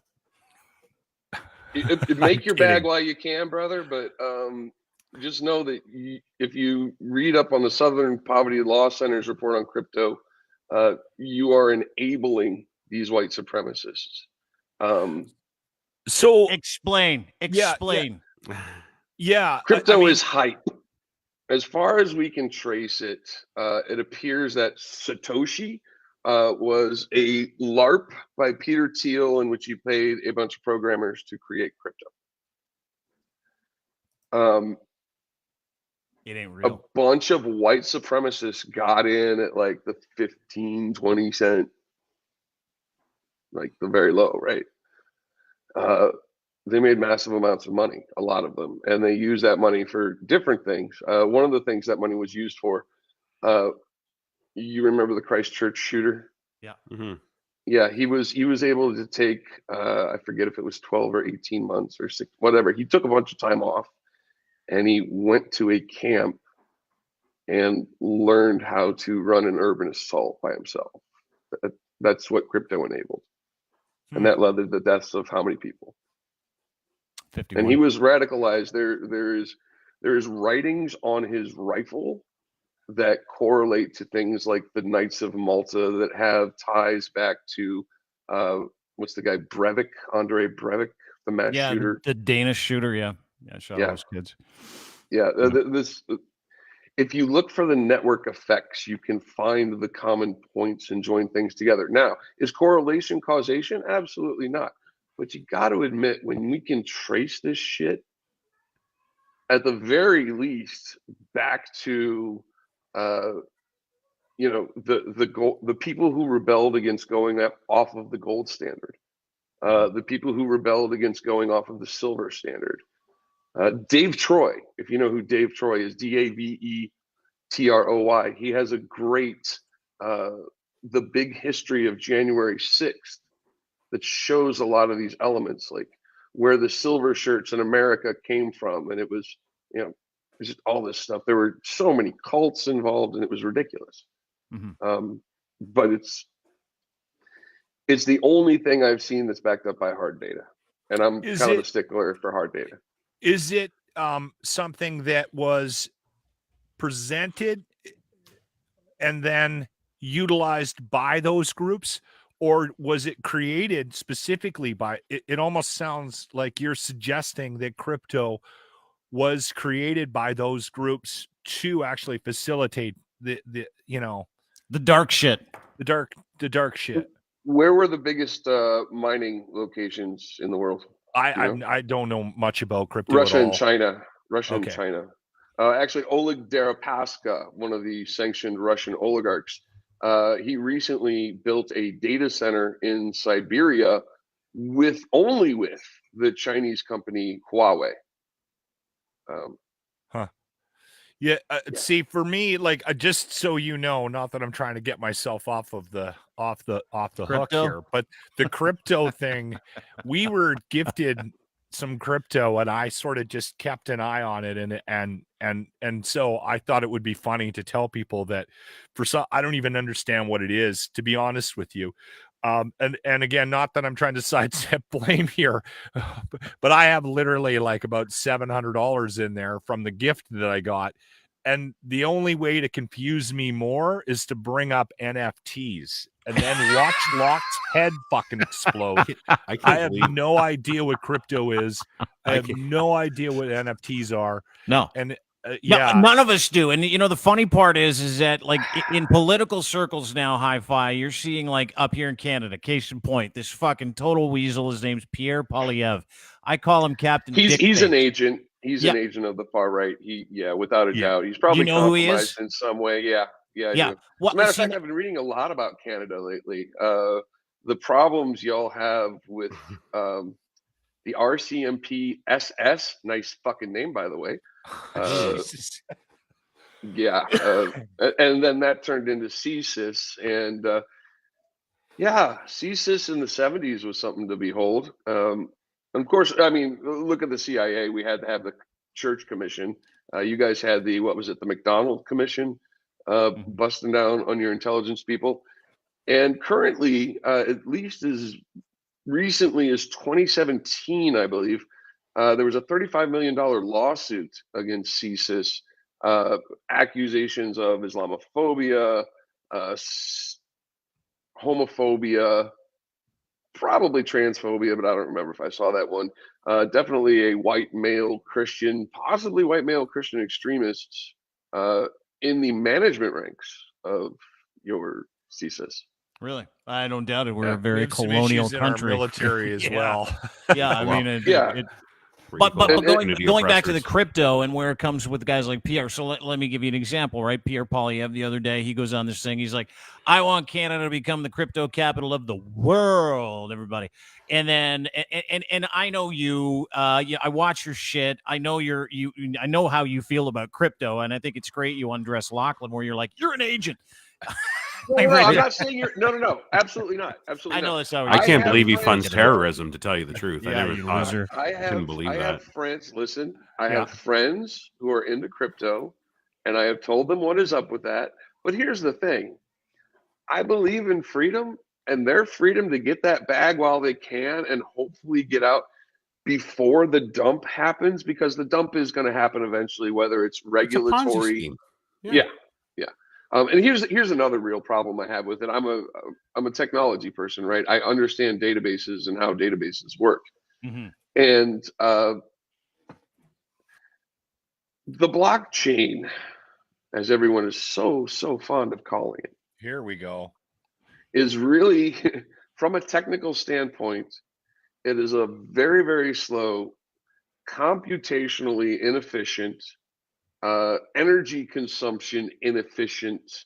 Make your bag while you can, brother. But just know that if you read up on the Southern Poverty Law Center's report on crypto, you are enabling these white supremacists. So explain. Yeah, crypto is hype. As far as we can trace it, it appears that Satoshi was a LARP by Peter Thiel, in which he paid a bunch of programmers to create crypto. It ain't real. A bunch of white supremacists got in at like the 15, 20 cent, like the very low, right? They made massive amounts of money, a lot of them, and they used that money for different things. One of the things that money was used for, you remember the Christchurch shooter? Yeah. Mm-hmm. Yeah, he was able to take, I forget if it was 12 or 18 months or 6, whatever. He took a bunch of time off, and he went to a camp and learned how to run an urban assault by himself. That's what crypto enabled. And that led to the deaths of how many people? 51. And he was radicalized. There is writings on his rifle that correlate to things like the Knights of Malta that have ties back to what's the guy, Breivik, Andrei Breivik, the mass shooter, the Danish shooter. Yeah, shot all those kids. Yeah, this. If you look for the network effects, you can find the common points and join things together. Now, is correlation causation? Absolutely not. But you got to admit, when we can trace this shit, at the very least, back to, the people who rebelled against going off of the gold standard, the people who rebelled against going off of the silver standard. Dave Troy, if you know who Dave Troy is, Davetroy, he has a great, the big history of January 6th that shows a lot of these elements, like where the silver shirts in America came from. And it was, just all this stuff. There were so many cults involved, and it was ridiculous. Mm-hmm. but it's the only thing I've seen that's backed up by hard data, and I'm kind of a stickler for hard data. Is it something that was presented and then utilized by those groups, or was it created specifically by it almost sounds like you're suggesting that crypto was created by those groups to actually facilitate the dark shit. The dark shit. Where were the biggest mining locations in the world? I don't know much about crypto. Russia at all. and China. And China. Actually, Oleg Deripaska, one of the sanctioned Russian oligarchs, he recently built a data center in Siberia with the Chinese company Huawei. Yeah. See, for me, like, just so you know, not that I'm trying to get myself off the hook here, but the crypto thing, we were gifted some crypto, and I sort of just kept an eye on it, and so I thought it would be funny to tell people that I don't even understand what it is, to be honest with you. And again, not that I'm trying to sidestep blame here, but I have literally like about $700 in there from the gift that I got. And the only way to confuse me more is to bring up NFTs and then watch Locke's head fucking explode. I have no idea what crypto is. I have no idea what NFTs are. No. And yeah, none of us do. And the funny part is that like in political circles now, hi-fi, you're seeing like up here in Canada, case in point, this fucking total weasel. His name's Pierre Poilievre. I call him Captain. He's an agent. He's an agent of the far right. Without a doubt, he's probably compromised in some way. Yeah. As a matter of fact, I've been reading a lot about Canada lately. The problems y'all have with the RCMP SS, nice fucking name, by the way. And then that turned into CSIS, and CSIS in the 70s was something to behold. Of course, I mean, look at the CIA. We had to have the Church Commission. You guys had the McDonald Commission, busting down on your intelligence people. And currently, at least as recently as 2017, I believe, there was a $35 million lawsuit against CSIS, accusations of Islamophobia, homophobia, probably transphobia, but I don't remember if I saw that one. Definitely a white male Christian, possibly white male Christian extremists in the management ranks of your CSIS. Really? I don't doubt it. We're a very colonial country. In our military as well. Yeah, I mean, But going back to the crypto and where it comes with guys like Pierre. So let me give you an example, right? Pierre Poilievre, the other day, he goes on this thing. He's like, I want Canada to become the crypto capital of the world, everybody. And then, and I know you, I watch your shit. I know I know how you feel about crypto. And I think it's great you undress Lachlan where you're like, you're an agent. No, I'm not saying you're. No, absolutely not. Absolutely. I know that's how. I can't believe he funds terrorism. To tell you the truth, yeah, I never couldn't believe that. I have friends. Listen, I have friends who are into crypto, and I have told them what is up with that. But here's the thing: I believe in freedom, and their freedom to get that bag while they can, and hopefully get out before the dump happens, because the dump is going to happen eventually, whether it's regulatory. Yeah. And here's another real problem I have with it. I'm a technology person, right? I understand databases and how databases work. Mm-hmm. And the blockchain, as everyone is so fond of calling it, here we go, is really, from a technical standpoint, it is a very, very slow, computationally inefficient, energy consumption inefficient,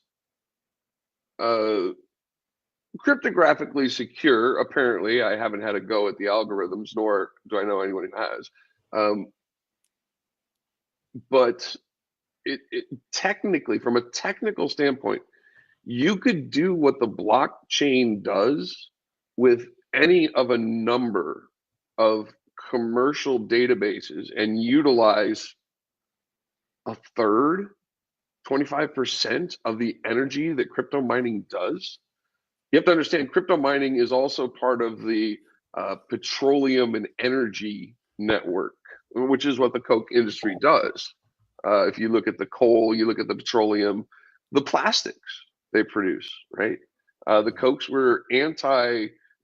cryptographically secure. Apparently, I haven't had a go at the algorithms, nor do I know anyone who has. But it technically, from a technical standpoint, you could do what the blockchain does with any of a number of commercial databases and utilize a third 25% of the energy that crypto mining does. You have to understand, crypto mining is also part of the petroleum and energy network, which is what the coke industry does. If you look at the coal, you look at the petroleum, the plastics they produce, right? The Kochs were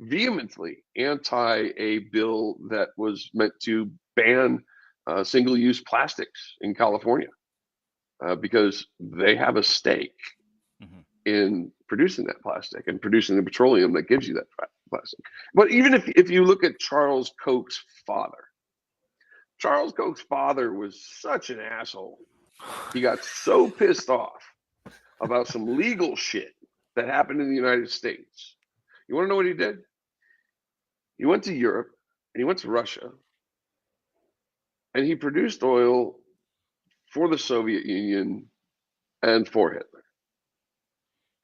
vehemently anti a bill that was meant to ban single-use plastics in California because they have a stake in producing that plastic and producing the petroleum that gives you that plastic. But even if you look at Charles Koch's father, Charles Koch's father was such an asshole. He got so pissed off about some legal shit that happened in the United States. You want to know what he did? He went to Europe and he went to Russia and he produced oil for the Soviet Union and for Hitler.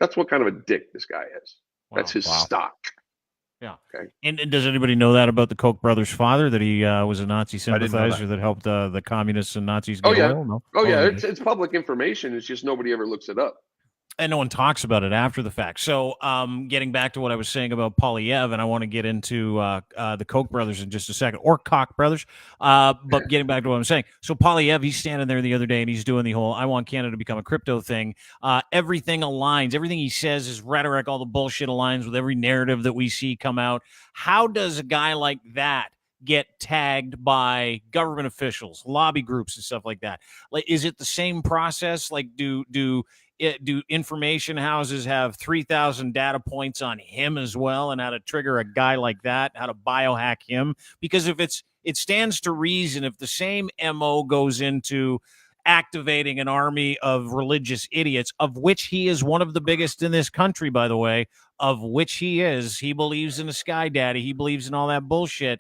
That's what kind of a dick this guy is. That's his stock. Yeah. Okay. And does anybody know that about the Koch brothers' father, that he was a Nazi sympathizer that helped the communists and Nazis get oil? No? It's public information. It's just nobody ever looks it up. And no one talks about it after the fact. So getting back to what I was saying about Poilievre, and I want to get into the Koch brothers in just a second, or Koch brothers, but getting back to what I'm saying. So Poilievre, he's standing there the other day and he's doing the whole I want Canada to become a crypto thing. Everything aligns. Everything he says is rhetoric. All the bullshit aligns with every narrative that we see come out. How does a guy like that get tagged by government officials, lobby groups, and stuff like that? Like, is it the same process? Like, do information houses have 3,000 data points on him as well, and how to trigger a guy like that, how to biohack him? Because if it stands to reason, if the same MO goes into activating an army of religious idiots, of which he is one of the biggest in this country, by the way, of which he believes in a sky daddy, he believes in all that bullshit.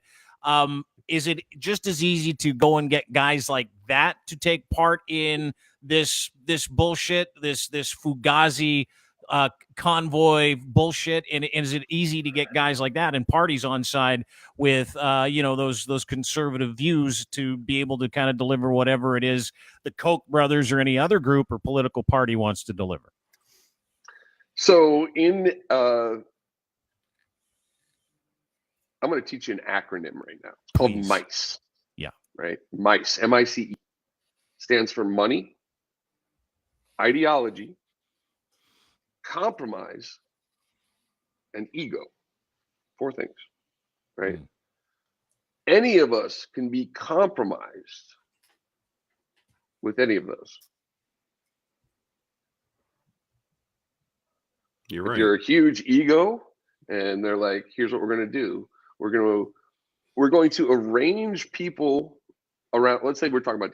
Is it just as easy to go and get guys like that to take part in this bullshit, this Fugazi convoy bullshit? And is it easy to get guys like that and parties on side with those conservative views to be able to kind of deliver whatever it is the Koch brothers or any other group or political party wants to deliver? So I'm going to teach you an acronym right now. It's called MICE. Yeah. Right? MICE. MICE stands for money, ideology, compromise, and ego. 4 things. Right? Any of us can be compromised with any of those. You're right. If you're a huge ego and they're like, here's what we're going to do. We're going to arrange people around. Let's say we're talking about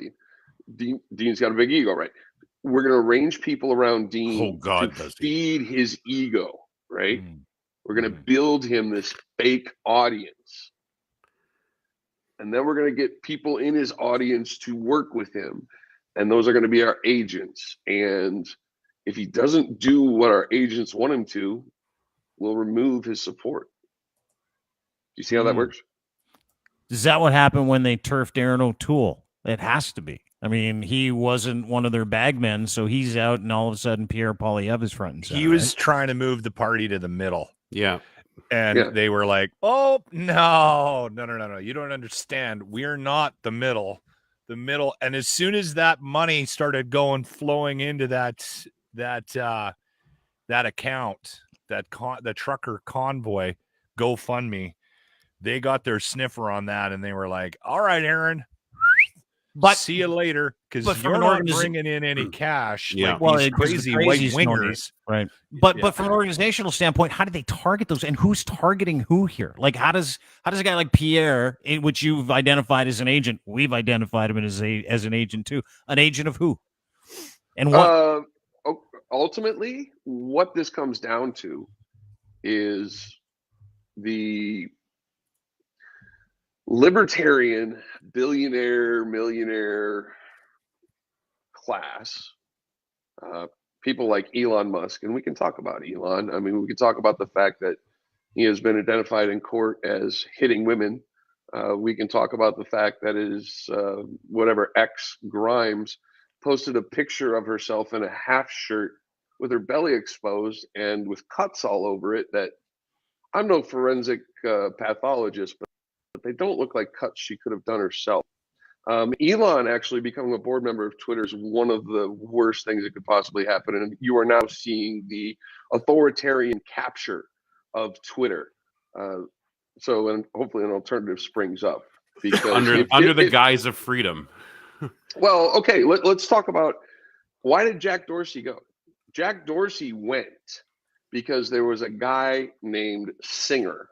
Dean. Dean's got a big ego, right? We're going to arrange people around Dean to feed his ego, right? We're going to build him this fake audience. And then we're going to get people in his audience to work with him. And those are going to be our agents. And if he doesn't do what our agents want him to, we'll remove his support. You see how that works? Is that what happened when they turfed Aaron O'Toole? It has to be. I mean, he wasn't one of their bagmen, so he's out, and all of a sudden Pierre Poilievre is front and center. He was trying to move the party to the middle. Yeah. And they were like, oh, no. You don't understand. We're not the middle. The middle. And as soon as that money started flowing into that account, the trucker convoy, GoFundMe, they got their sniffer on that, and they were like, all right, Aaron, but see you later, because you're not bringing in any cash. Yeah. Like these crazy white wingers. Right. But from an organizational standpoint, how do they target those, and who's targeting who here? Like, how does a guy like Pierre, which you've identified as an agent, we've identified him as an agent too, an agent of who? And what? Ultimately, what this comes down to is the libertarian billionaire millionaire class, people like Elon Musk, and we can talk about Elon. I mean, we can talk about the fact that he has been identified in court as hitting women. We can talk about the fact that his whatever ex Grimes posted a picture of herself in a half shirt with her belly exposed and with cuts all over it that I'm no forensic pathologist, but they don't look like cuts she could have done herself. Elon actually becoming a board member of Twitter is one of the worst things that could possibly happen. And you are now seeing the authoritarian capture of Twitter. And hopefully an alternative springs up. Because under the guise of freedom. Well, okay, let's talk about, why did Jack Dorsey go? Jack Dorsey went because there was a guy named Singer.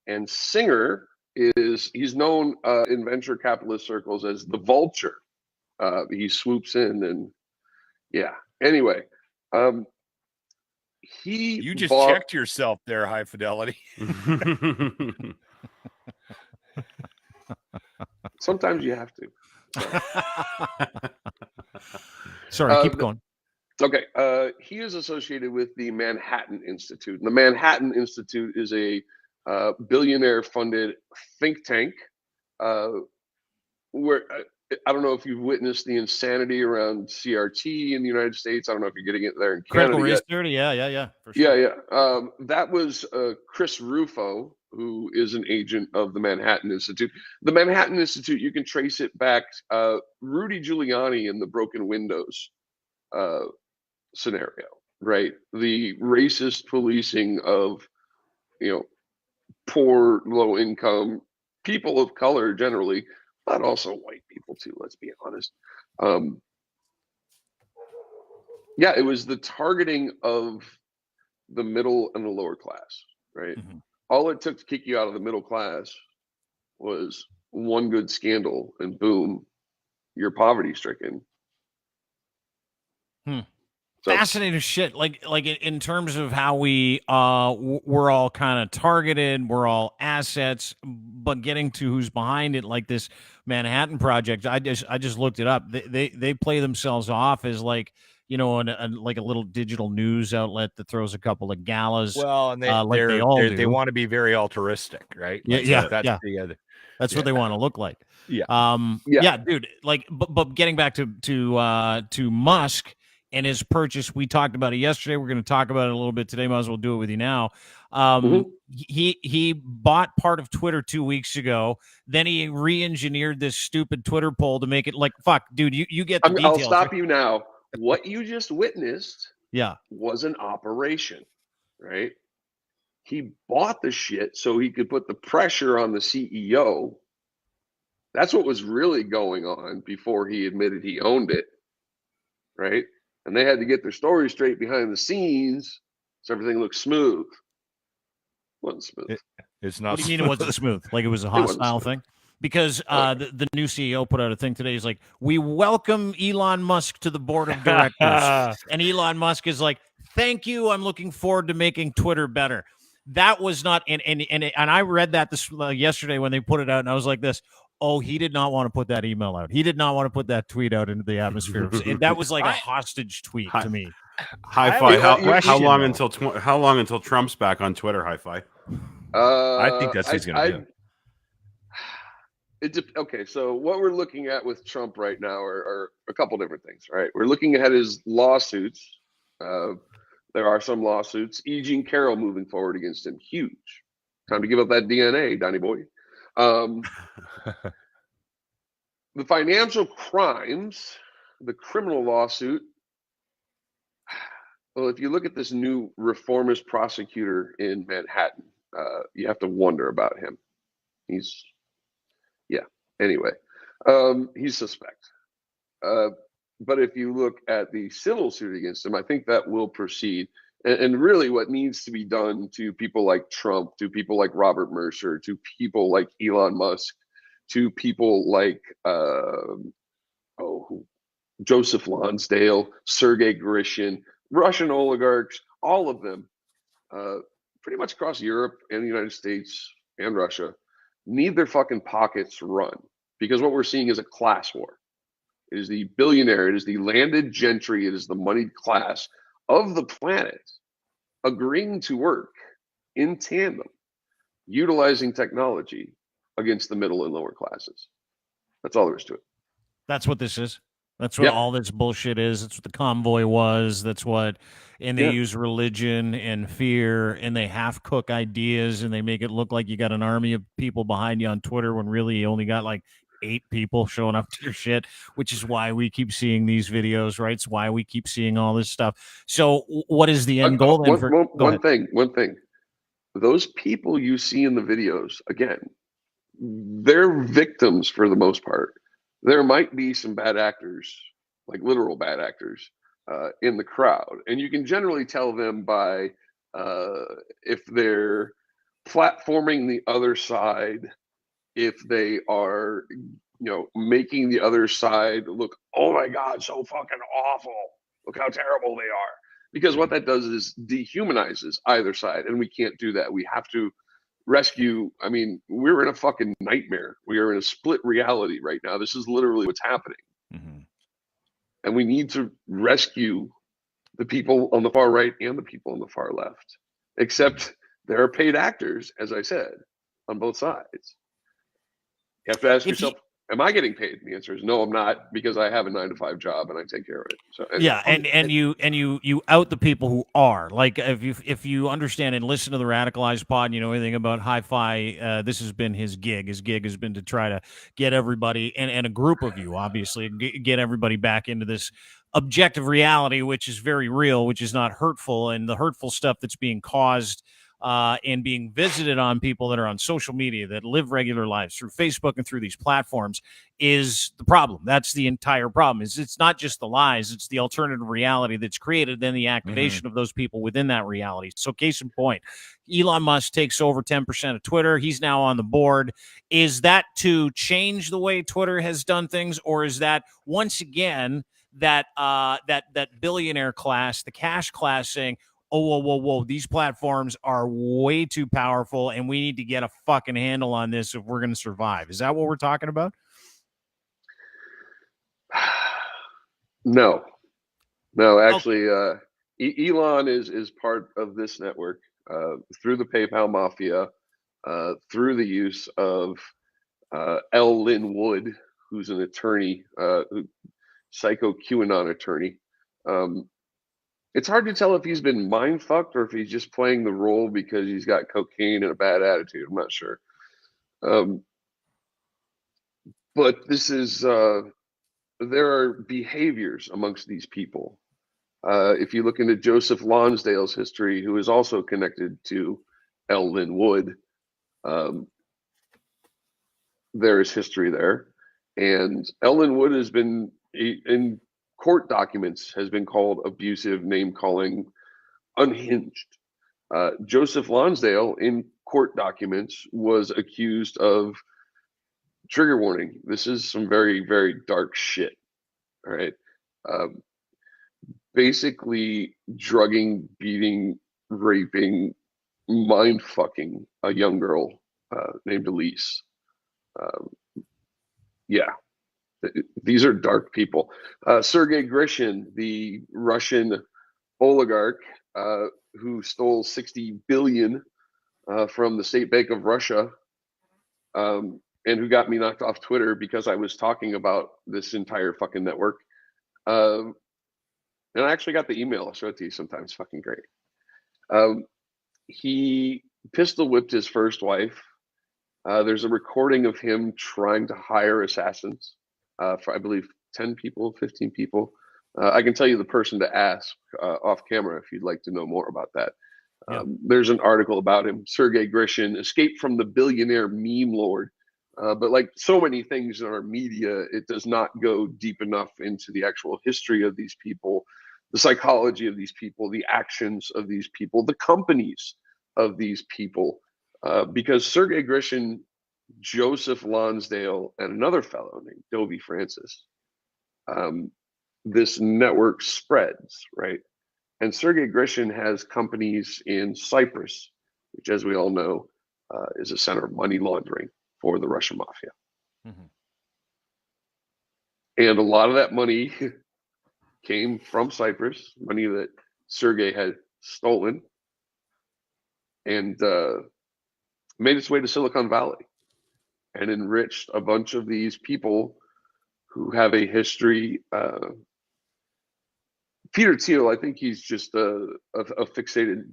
And Singer he's known in venture capitalist circles as the vulture. He swoops in and anyway, you just checked yourself there, High Fidelity. Sometimes you have to. Sorry, keep going. Okay, he is associated with the Manhattan Institute. And the Manhattan Institute is a billionaire-funded think tank where I don't know if you've witnessed the insanity around CRT in the United States. I don't know if you're getting it there in Canada. Critical race theory, yeah. For sure. Yeah. That was Chris Rufo, who is an agent of the Manhattan Institute. The Manhattan Institute, you can trace it back. Rudy Giuliani in the broken windows scenario, right? The racist policing of, poor, low income people of color generally, but also white people too, let's be honest. It was the targeting of the middle and the lower class, right? Mm-hmm. All it took to kick you out of the middle class was one good scandal, and boom, you're poverty stricken. So, fascinating shit. Like in terms of how we're all kind of targeted, we're all assets, but getting to who's behind it, like this Manhattan Project. I just looked it up. They play themselves off as like, like a little digital news outlet that throws a couple of galas. Well, and they want to be very altruistic, right? That's what they want to look like. Dude. Like, but getting back to Musk and his purchase, we talked about it yesterday. We're going to talk about it a little bit today. Might as well do it with you now. He bought part of Twitter 2 weeks ago. Then he re-engineered this stupid Twitter poll to make it like, fuck, dude, you get the details. I'll stop you now. What you just witnessed was an operation, right? He bought the shit so he could put the pressure on the CEO. That's what was really going on before he admitted he owned it, right? And they had to get their story straight behind the scenes so everything looked smooth. Wasn't smooth. It's not. What do you mean it wasn't smooth? Like it was a hostile thing? Because the new CEO put out a thing today. He's like, we welcome Elon Musk to the board of directors. And Elon Musk is like, thank you. I'm looking forward to making Twitter better. That was not, and I read that this yesterday when they put it out, and I was like this. Oh, he did not want to put that email out. He did not want to put that tweet out into the atmosphere. That was like a hostage tweet to me. Hi-Fi. How long until Trump's back on Twitter? Hi-Fi. I think that's what's going to be. Okay, so what we're looking at with Trump right now are a couple different things, right? We're looking at his lawsuits. There are some lawsuits. E. Jean Carroll moving forward against him. Huge. Time to give up that DNA, Donnie boy. The financial crimes, the criminal lawsuit. Well, if you look at this new reformist prosecutor in Manhattan, you have to wonder about him. He's suspect. But if you look at the civil suit against him, I think that will proceed. And really what needs to be done to people like Trump, to people like Robert Mercer, to people like Elon Musk, to people like Joseph Lonsdale, Sergey Grishin, Russian oligarchs, all of them, pretty much across Europe and the United States and Russia, need their fucking pockets run. Because what we're seeing is a class war. It is the billionaire, it is the landed gentry, it is the moneyed class of the planet agreeing to work in tandem, utilizing technology against the middle and lower classes. That's all there is to it. That's what this is. That's what all this bullshit is. That's what the convoy was. That's what, and they use religion and fear, and they half cook ideas, and they make it look like you got an army of people behind you on Twitter when really you only got like 8 people showing up to your shit, which is why we keep seeing these videos, right? It's why we keep seeing all this stuff. So what is the end goal then? One thing. Those people you see in the videos, again, they're victims for the most part. There might be some bad actors, like literal bad actors, in the crowd. And you can generally tell them by if they're platforming the other side, if they are, making the other side look, oh my God, so fucking awful. Look how terrible they are. Because what that does is dehumanizes either side. And we can't do that. We have to rescue. I mean, we're in a fucking nightmare. We are in a split reality right now. This is literally what's happening. Mm-hmm. And we need to rescue the people on the far right and the people on the far left. Except there are paid actors, as I said, on both sides. You have to ask yourself, am I getting paid? And the answer is no, I'm not, because I have a 9-to-5 job and I take care of it. So yeah, and you out the people who are, like, if you understand and listen to the Radicalized Pod, you know anything about Hi-Fi, this has been his gig. His gig has been to try to get everybody, and a group of you, obviously, get everybody back into this objective reality, which is very real, which is not hurtful, and the hurtful stuff that's being caused and being visited on people that are on social media that live regular lives through Facebook and through these platforms is the problem. That's the entire problem. It's not just the lies, it's the alternative reality that's created, then the activation of those people within that reality. So case in point, Elon Musk takes over 10% of Twitter. He's now on the board. Is that to change the way Twitter has done things, or is that once again that billionaire class, the cash class, saying, oh, whoa, these platforms are way too powerful and we need to get a fucking handle on this if we're going to survive? Is that what we're talking about? No, actually, Elon is part of this network through the PayPal mafia, through the use of L. Lynn Wood, who's an attorney, psycho QAnon attorney. It's hard to tell if he's been mind fucked or if he's just playing the role because he's got cocaine and a bad attitude. I'm not sure. But this is, there are behaviors amongst these people. If you look into Joseph Lonsdale's history, who is also connected to L. Lynn Wood, there is history there. And L. Lynn Wood has been in court documents has been called abusive, name calling, unhinged. Joseph Lonsdale in court documents was accused of, trigger warning, this is some very, very dark shit. All right. Basically drugging, beating, raping, mind fucking a young girl named Elise. Yeah. These are dark people. Sergei Grishin, the Russian oligarch who stole 60 billion from the State Bank of Russia, and who got me knocked off Twitter because I was talking about this entire fucking network. And I actually got the email. I'll show it to you sometime. It's fucking great. He pistol whipped his first wife. There's a recording of him trying to hire assassins. For I believe 10 people, 15 people. I can tell you the person to ask off camera if you'd like to know more about that. There's an article about him. Sergei Grishin escaped from the billionaire meme lord. But like so many things in our media, it does not go deep enough into the actual history of these people, the psychology of these people, the actions of these people, the companies of these people. Because Sergei Grishin, Joseph Lonsdale, and another fellow named Dovey Francis, this network spreads, right? And Sergei Grishin has companies in Cyprus, which, as we all know, is a center of money laundering for the Russian mafia. Mm-hmm. And a lot of that money came from Cyprus, money that Sergei had stolen, and made its way to Silicon Valley and enriched a bunch of these people who have a history. Peter Thiel, I think he's just a fixated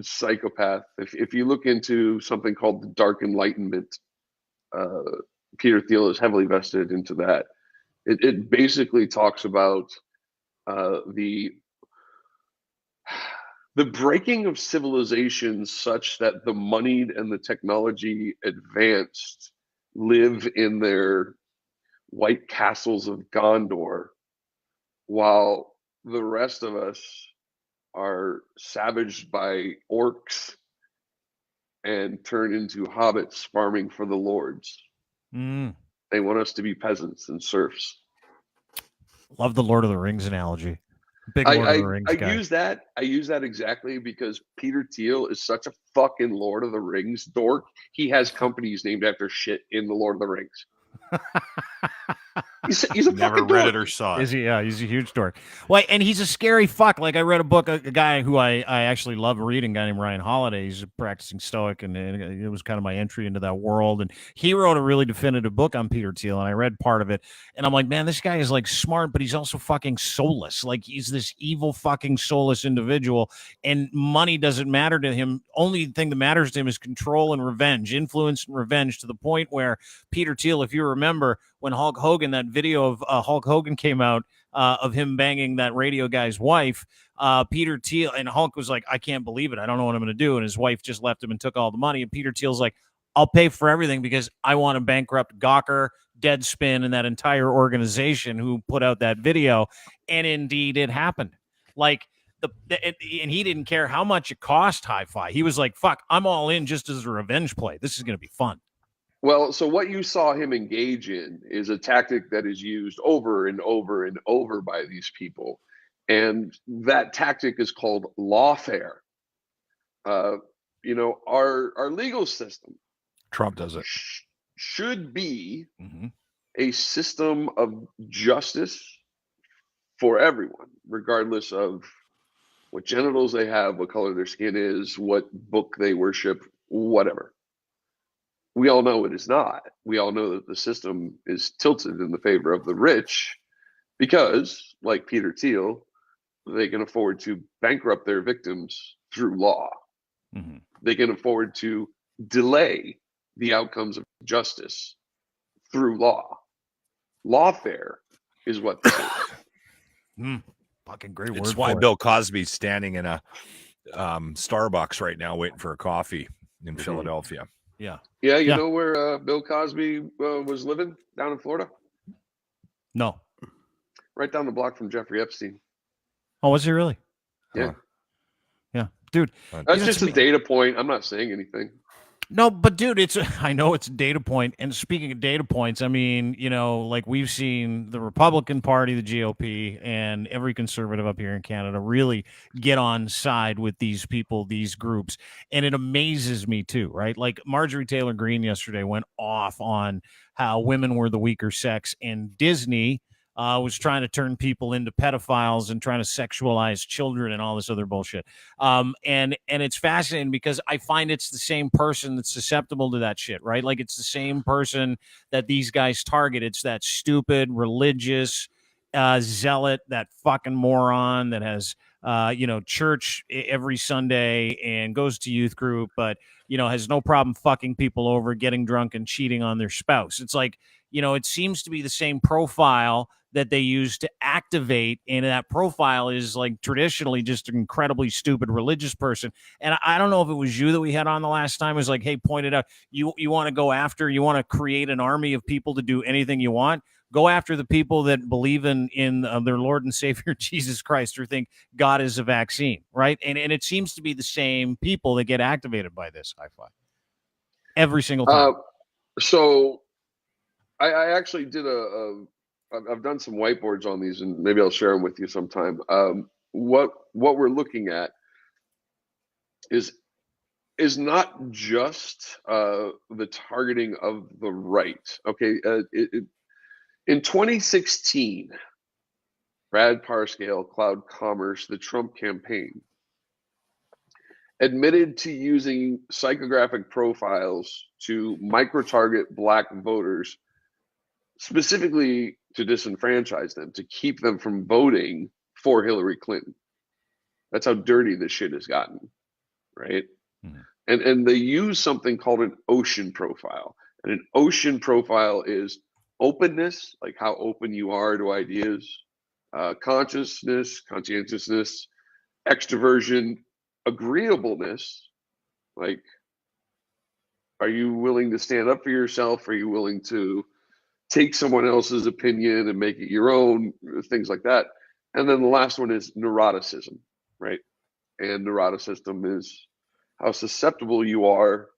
psychopath. If you look into something called the Dark Enlightenment, Peter Thiel is heavily vested into that. It basically talks about the breaking of civilizations such that the moneyed and the technology advanced live in their white castles of Gondor, while the rest of us are savaged by orcs and turned into hobbits farming for the lords. They want us to be peasants and serfs. Love the Lord of the Rings analogy. Big Lord of the Rings guy. I use that exactly because Peter Thiel is such a fucking Lord of the Rings dork. He has companies named after shit in the Lord of the Rings. He's a Never fucking read dork. it or saw it. Is he? Yeah, he's a huge dork. Well, and he's a scary fuck. Like, I read a book, a guy who I actually love reading, a guy named Ryan Holiday. He's a practicing Stoic, and it was kind of my entry into that world. And he wrote a really definitive book on Peter Thiel, and I read part of it. And I'm like, man, this guy is like smart, but he's also fucking soulless. Like, he's this evil fucking soulless individual, and money doesn't matter to him. Only thing that matters to him is control and revenge, influence and revenge, to the point where Peter Thiel, if you remember, when Hulk Hogan, that video of Hulk Hogan came out of him banging that radio guy's wife, Peter Thiel, and Hulk was like, I can't believe it. I don't know what I'm going to do. And his wife just left him and took all the money. And Peter Thiel's like, I'll pay for everything because I want to bankrupt Gawker, Deadspin, and that entire organization who put out that video. And indeed, it happened. Like, and he didn't care how much it cost Hi-Fi. He was like, fuck, I'm all in just as a revenge play. This is going to be fun. Well, so what you saw him engage in is a tactic that is used over and over and over by these people. And that tactic is called lawfare. Our legal system, Trump does it, should be a system of justice for everyone, regardless of what genitals they have, what color their skin is, what book they worship, whatever. We all know it is not. We all know that the system is tilted in the favor of the rich because, like Peter Thiel, they can afford to bankrupt their victims through law. They can afford to delay the outcomes of justice through law. Lawfare is what this is. Fucking great word. It's why Bill Cosby's standing in a Starbucks right now waiting for a coffee in Philadelphia. Yeah. Yeah, you know where Bill Cosby was living? Down in Florida? No. Right down the block from Jeffrey Epstein. Oh, was he really? Yeah. Yeah. Dude. That's just a data point. I'm not saying anything. No, but dude, I know it's a data point. And speaking of data points, I mean, like we've seen the Republican Party, the GOP, and every conservative up here in Canada really get on side with these people, these groups. And it amazes me too, right? Like Marjorie Taylor Greene yesterday went off on how women were the weaker sex, and Disney was trying to turn people into pedophiles and trying to sexualize children and all this other bullshit. And it's fascinating because I find it's the same person that's susceptible to that shit, right? Like it's the same person that these guys target. It's that stupid religious zealot, that fucking moron that has church every Sunday and goes to youth group, but has no problem fucking people over, getting drunk and cheating on their spouse. It's like, it seems to be the same profile that they use to activate, and that profile is like traditionally just an incredibly stupid religious person. And I don't know if it was you that we had on the last time. It was like, hey, pointed out, you want to go after, you want to create an army of people to do anything you want. Go after the people that believe in their Lord and Savior Jesus Christ, or think God is a vaccine, right? And it seems to be the same people that get activated by this Hi-Fi every single time. So I actually did I've done some whiteboards on these, and maybe I'll share them with you sometime. What we're looking at is not just the targeting of the right. Okay, in 2016, Brad Parscale, Cloud Commerce, the Trump campaign, admitted to using psychographic profiles to micro-target Black voters, specifically to disenfranchise them, to keep them from voting for Hillary Clinton. That's how dirty this shit has gotten, right? And they use something called an ocean profile. And an ocean profile is openness, like how open you are to ideas, consciousness, conscientiousness, extroversion, agreeableness, like, are you willing to stand up for yourself? Are you willing to take someone else's opinion and make it your own? Things like that. And then the last one is neuroticism, right? And neuroticism is how susceptible you are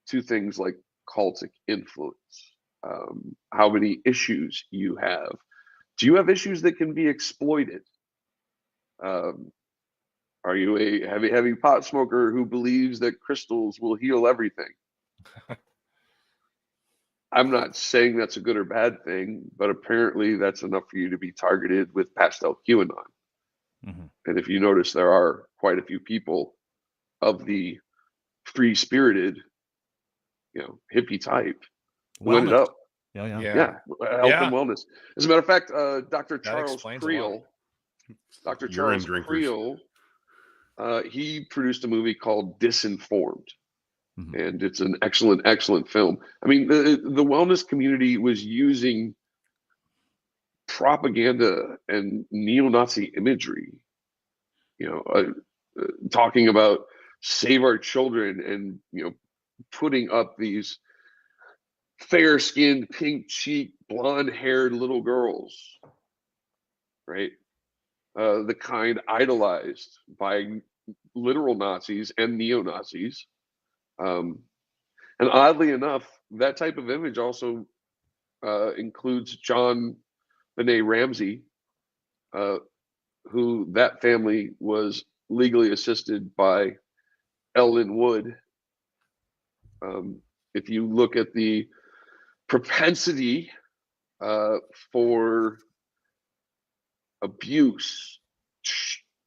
to things like cultic influence, how many issues you have. Do you have issues that can be exploited? Are you a heavy pot smoker who believes that crystals will heal everything? I'm not saying that's a good or bad thing, but apparently that's enough for you to be targeted with pastel QAnon. And if you notice, there are quite a few people of the free-spirited, hippie type who ended up, health and wellness. As a matter of fact, Dr. Charles Creel, he produced a movie called Disinformed. And it's an excellent film. I mean, the wellness community was using propaganda and neo-Nazi imagery, talking about save our children and, putting up these fair-skinned, pink-cheeked, blonde-haired little girls, right? The kind idolized by literal Nazis and neo-Nazis. And oddly enough, that type of image also includes John Benet Ramsey, who that family was legally assisted by Ellen Wood. If you look at the propensity for abuse,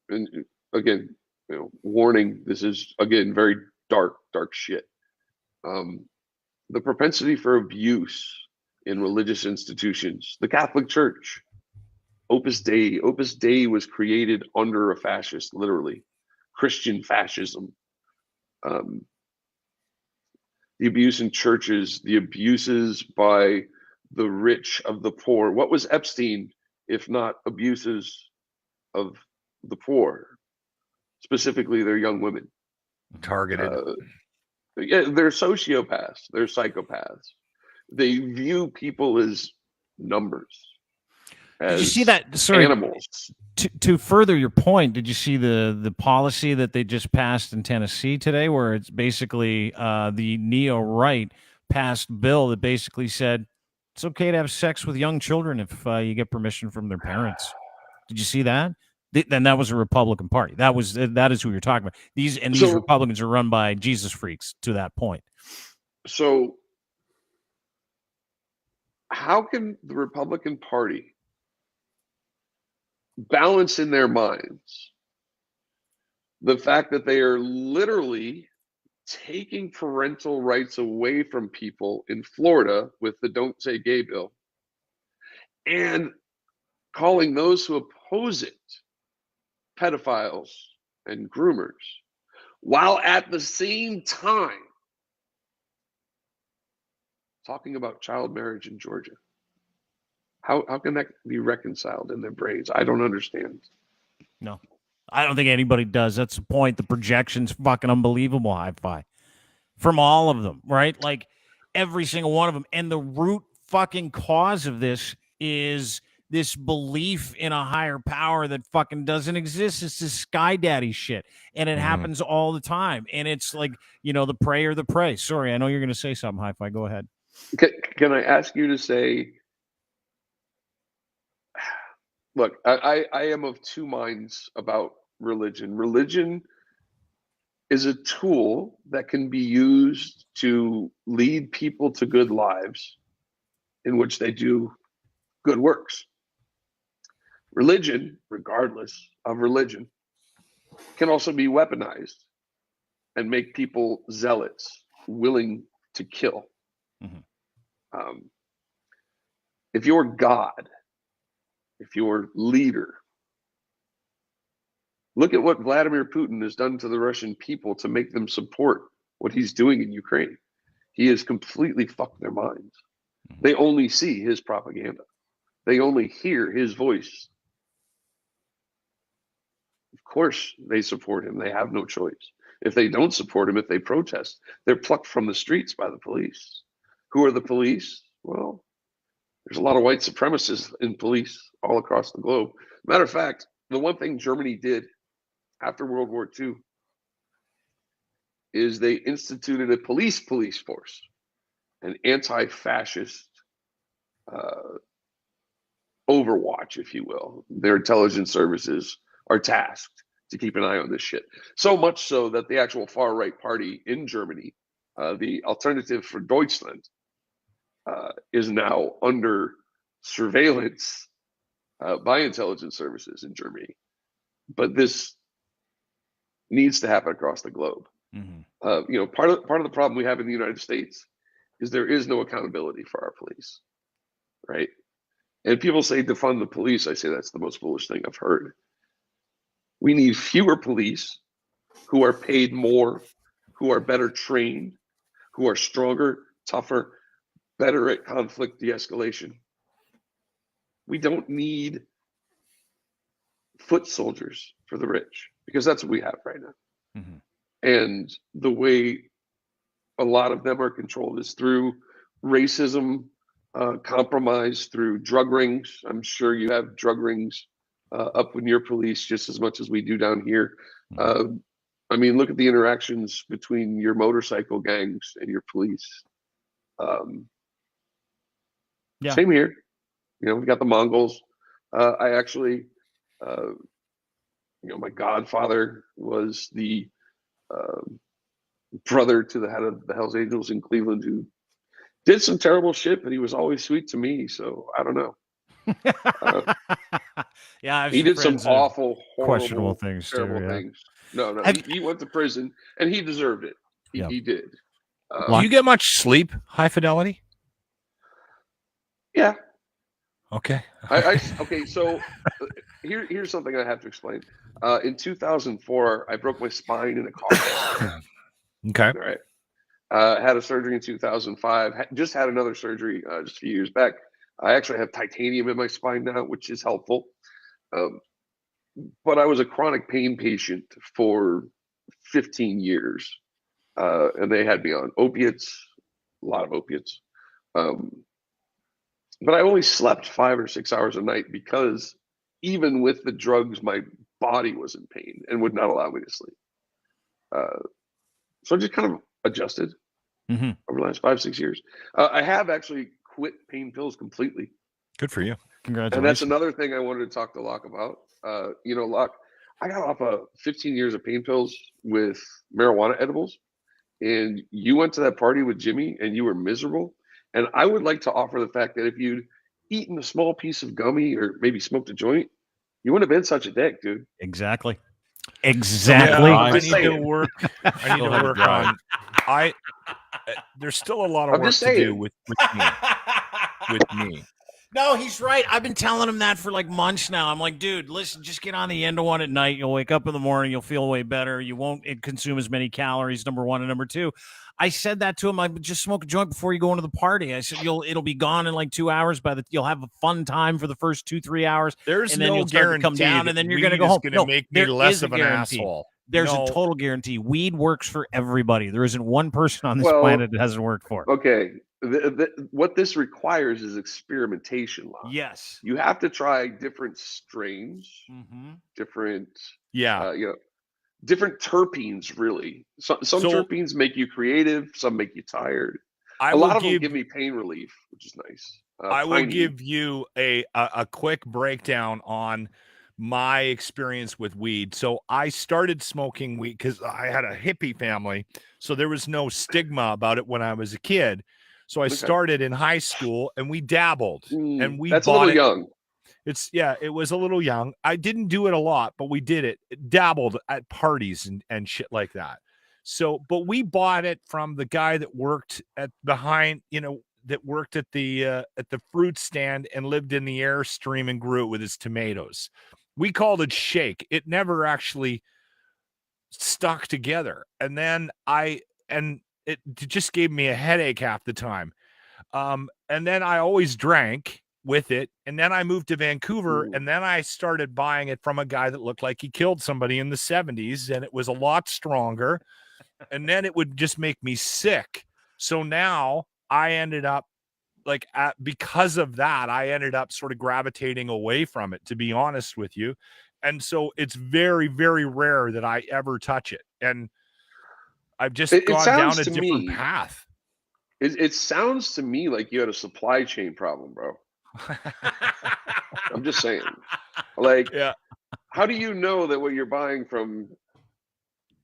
and again, warning, this is again very dark shit. The propensity for abuse in religious institutions, the Catholic Church, Opus Dei was created under a fascist, literally, Christian fascism. The abuse in churches, the abuses by the rich of the poor. What was Epstein, if not abuses of the poor, specifically their young women? Targeted. They're sociopaths. They're psychopaths. They view people as numbers. Did you see that? Sorry, animals. To further your point, did you see the policy that they just passed in Tennessee today, where it's basically the neo-right passed bill that basically said it's okay to have sex with young children if you get permission from their parents. Did you see that? Then that was a Republican Party. That is who you're talking about. These Republicans are run by Jesus freaks to that point. So how can the Republican Party balance in their minds the fact that they are literally taking parental rights away from people in Florida with the Don't Say Gay bill and calling those who oppose it pedophiles and groomers, while at the same time talking about child marriage in Georgia? How can that be reconciled in their brains? I don't understand. No, I don't think anybody does. That's the point. The projection's fucking unbelievable, Hi-Fi, from all of them, right? Like every single one of them. And the root fucking cause of this is this belief in a higher power that fucking doesn't exist. It's this sky daddy shit. And it happens all the time. And it's like, the pray or the pray. Sorry, I know you're going to say something, Hi-Fi. Go ahead. Can I ask you to say, look, I am of two minds about religion. Religion is a tool that can be used to lead people to good lives in which they do good works. Religion, regardless of religion, can also be weaponized and make people zealots, willing to kill. If you're God if your leader. Look at what Vladimir Putin has done to the Russian people to make them support what he's doing in Ukraine. He has completely fucked their minds. They only see his propaganda. They only hear his voice. Of course, they support him. They have no choice. If they don't support him, if they protest, they're plucked from the streets by the police. Who are the police? Well, there's a lot of white supremacists in police all across the globe. Matter of fact, the one thing Germany did after World War II is they instituted a police force, an anti-fascist overwatch, if you will. Their intelligence services are tasked to keep an eye on this shit. So much so that the actual far-right party in Germany, the Alternative for Deutschland, is now under surveillance by intelligence services in Germany. But this needs to happen across the globe. You know, part of the problem we have in the United States is there is no accountability for our police, right? And people say defund the police. I say that's the most foolish thing I've heard. We need fewer police who are paid more, who are better trained, who are stronger, tougher, better at conflict de-escalation. We don't need foot soldiers for the rich, because that's what we have right now. And the way a lot of them are controlled is through racism, compromise, through drug rings. I'm sure you have drug rings up in your police just as much as we do down here. I mean, look at the interactions between your motorcycle gangs and your police. Same here. You know, we got the Mongols. I actually, you know, my godfather was the brother to the head of the Hells Angels in Cleveland, who did some terrible shit, but he was always sweet to me. So I don't know. Yeah, he did some awful, horrible, questionable things, terrible things. No, he went to prison, and he deserved it. He did. Do you get much sleep, High Fidelity? Yeah. Okay. Okay. So here's something I have to explain. In 2004, I broke my spine in a car. Okay. All right. Had a surgery in 2005. Just had another surgery just a few years back. I actually have titanium in my spine now, which is helpful. But I was a chronic pain patient for 15 years. And they had me on opiates, a lot of opiates. But I only slept 5 or 6 hours a night because even with the drugs, my body was in pain and would not allow me to sleep. So I just kind of adjusted over the last 5-6 years. I have actually quit pain pills completely. Good for you. Congratulations. And that's another thing I wanted to talk to Locke about. You know, Locke, I got off of 15 years of pain pills with marijuana edibles. And you went to that party with Jimmy and you were miserable. And I would like to offer the fact that if you'd eaten a small piece of gummy or maybe smoked a joint, you wouldn't have been such a dick, dude. Exactly. Yeah, I need to work. I need to work on. There's still a lot of work to do with me. With me. No, he's right. I've been telling him that for like months now. I'm like, dude, listen, just get on the end of one at night. You'll wake up in the morning. You'll feel way better. You won't consume as many calories, number one. And number two, I said that to him. I just smoke a joint before you go into the party. I said, it'll be gone in like 2 hours. You'll have a fun time for the first 2-3 hours. There's and then no you'll start guarantee to come down, and then you're going to go home. Going to make me less of an asshole. There's a total guarantee. Weed works for everybody. There isn't one person on this planet it hasn't worked for. Okay. What this requires is experimentation. Locke. Yes. You have to try different strains, different, you know, different terpenes, really. Some terpenes make you creative, some make you tired. A lot of them give me pain relief, which is nice. I will give you a quick breakdown on my experience with weed. So I started smoking weed because I had a hippie family, so there was no stigma about it when I was a kid. So I started in high school, and we dabbled, and we that's a little young. It was a little young. I didn't do it a lot, but we did it. Dabbled at parties and shit like that. So, but we bought it from the guy that worked behind, you know, that worked at the fruit stand and lived in the Airstream and grew it with his tomatoes. We called it shake. It never actually stuck together. And then it just gave me a headache half the time. And then I always drank with it. And then I moved to Vancouver, and then I started buying it from a guy that looked like he killed somebody in the 70s, and it was a lot stronger. And then it would just make me sick. So now I ended up because of that, I ended up sort of gravitating away from it, to be honest with you. And so it's very, very rare that I ever touch it. And I've just gone down a different path. It sounds to me like you had a supply chain problem, bro. I'm just saying. Like, yeah. How do you know that what you're buying from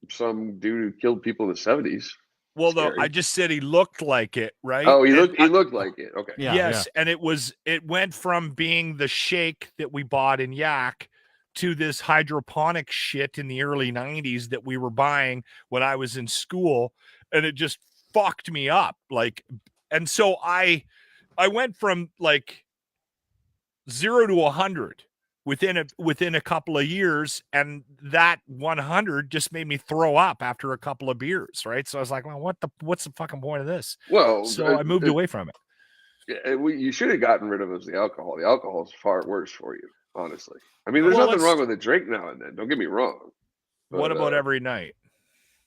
some dude who killed people in the 70s? Well, though, I just said he looked like it, right? Oh, he looked like it. Okay. Yeah, yes, yeah. And it went from being the shake that we bought in Yak to this hydroponic shit in the early 90s that we were buying when I was in school, and it just fucked me up. And so I went from 0 to 100 within a couple of years, and that 100 just made me throw up after a couple of beers, right? So I was like, well, what's the fucking point of this? Well, so I moved away from it. You should have gotten rid of the alcohol. The alcohol is far worse for you, honestly. I mean, there's nothing wrong with a drink now and then. Don't get me wrong. But, what about every night?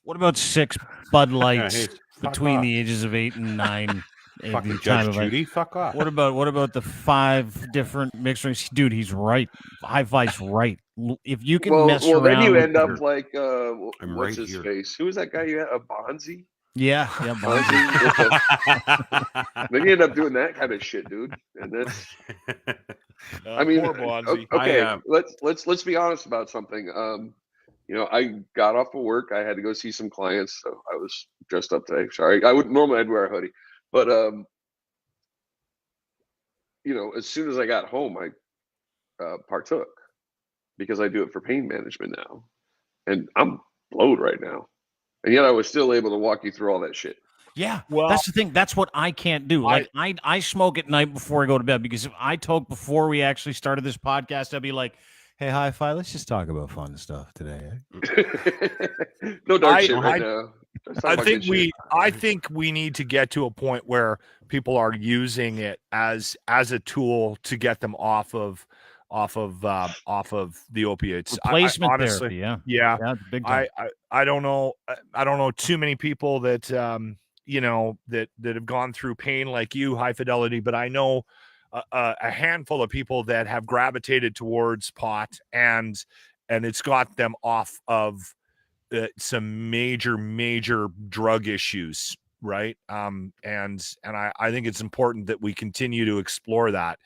What about 6 Bud Lights between the ages of 8 and 9? Fucking Judge Judy, fuck off. What about the 5 different mix drinks? Dude, he's right. Hi-Fi's right. If you can mess around, then you end up like what's his face? Who was that guy you had? A Bonzi? Yeah, Bonzi. Then you end up doing that kind of shit, dude. And that's I mean, poor Bonzi. Okay, let's be honest about something. I got off of work. I had to go see some clients, so I was dressed up today. Sorry, I'd wear a hoodie. But as soon as I got home, I partook because I do it for pain management now, and I'm blowed right now, and yet I was still able to walk you through all that shit. Yeah, well, that's the thing. That's what I can't do. I smoke at night before I go to bed, because if I toke before we actually started this podcast, I'd be like, "Hey, Hi-Fi, let's just talk about fun stuff today." No dark shit right now. I think we need to get to a point where people are using it as a tool to get them off of the opiates. Replacement honestly, therapy, yeah. Big time. I don't know too many people that that have gone through pain like you, High Fidelity, but I know a handful of people that have gravitated towards pot, and it's got them off of some major drug issues, right? And I think it's important that we continue to explore that,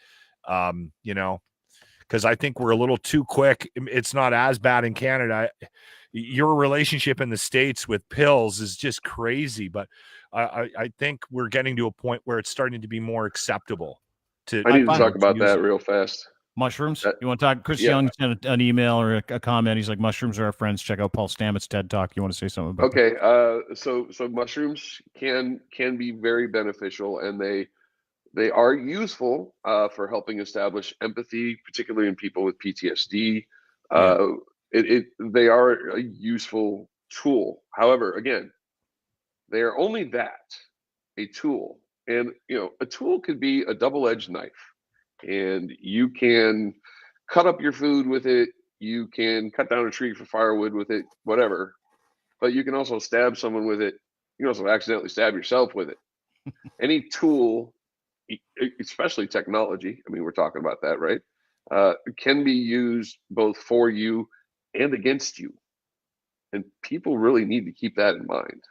because I think we're a little too quick. It's not as bad in Canada. Your relationship in the States with pills is just crazy, but I think we're getting to a point where it's starting to be more acceptable. I need to talk about that real fast. Mushrooms? You want to talk? Chris Young sent an email or a comment. He's like, mushrooms are our friends. Check out Paul Stamets' TED Talk. You want to say something about that? Okay. So mushrooms can be very beneficial, and they are useful for helping establish empathy, particularly in people with PTSD. They are a useful tool. However, again, they are only that, a tool. And, a tool could be a double-edged knife. And you can cut up your food with it. You can cut down a tree for firewood with it, whatever. But you can also stab someone with it. You can also accidentally stab yourself with it. Any tool, especially technology, I mean, we're talking about that, right? Can be used both for you and against you. And people really need to keep that in mind.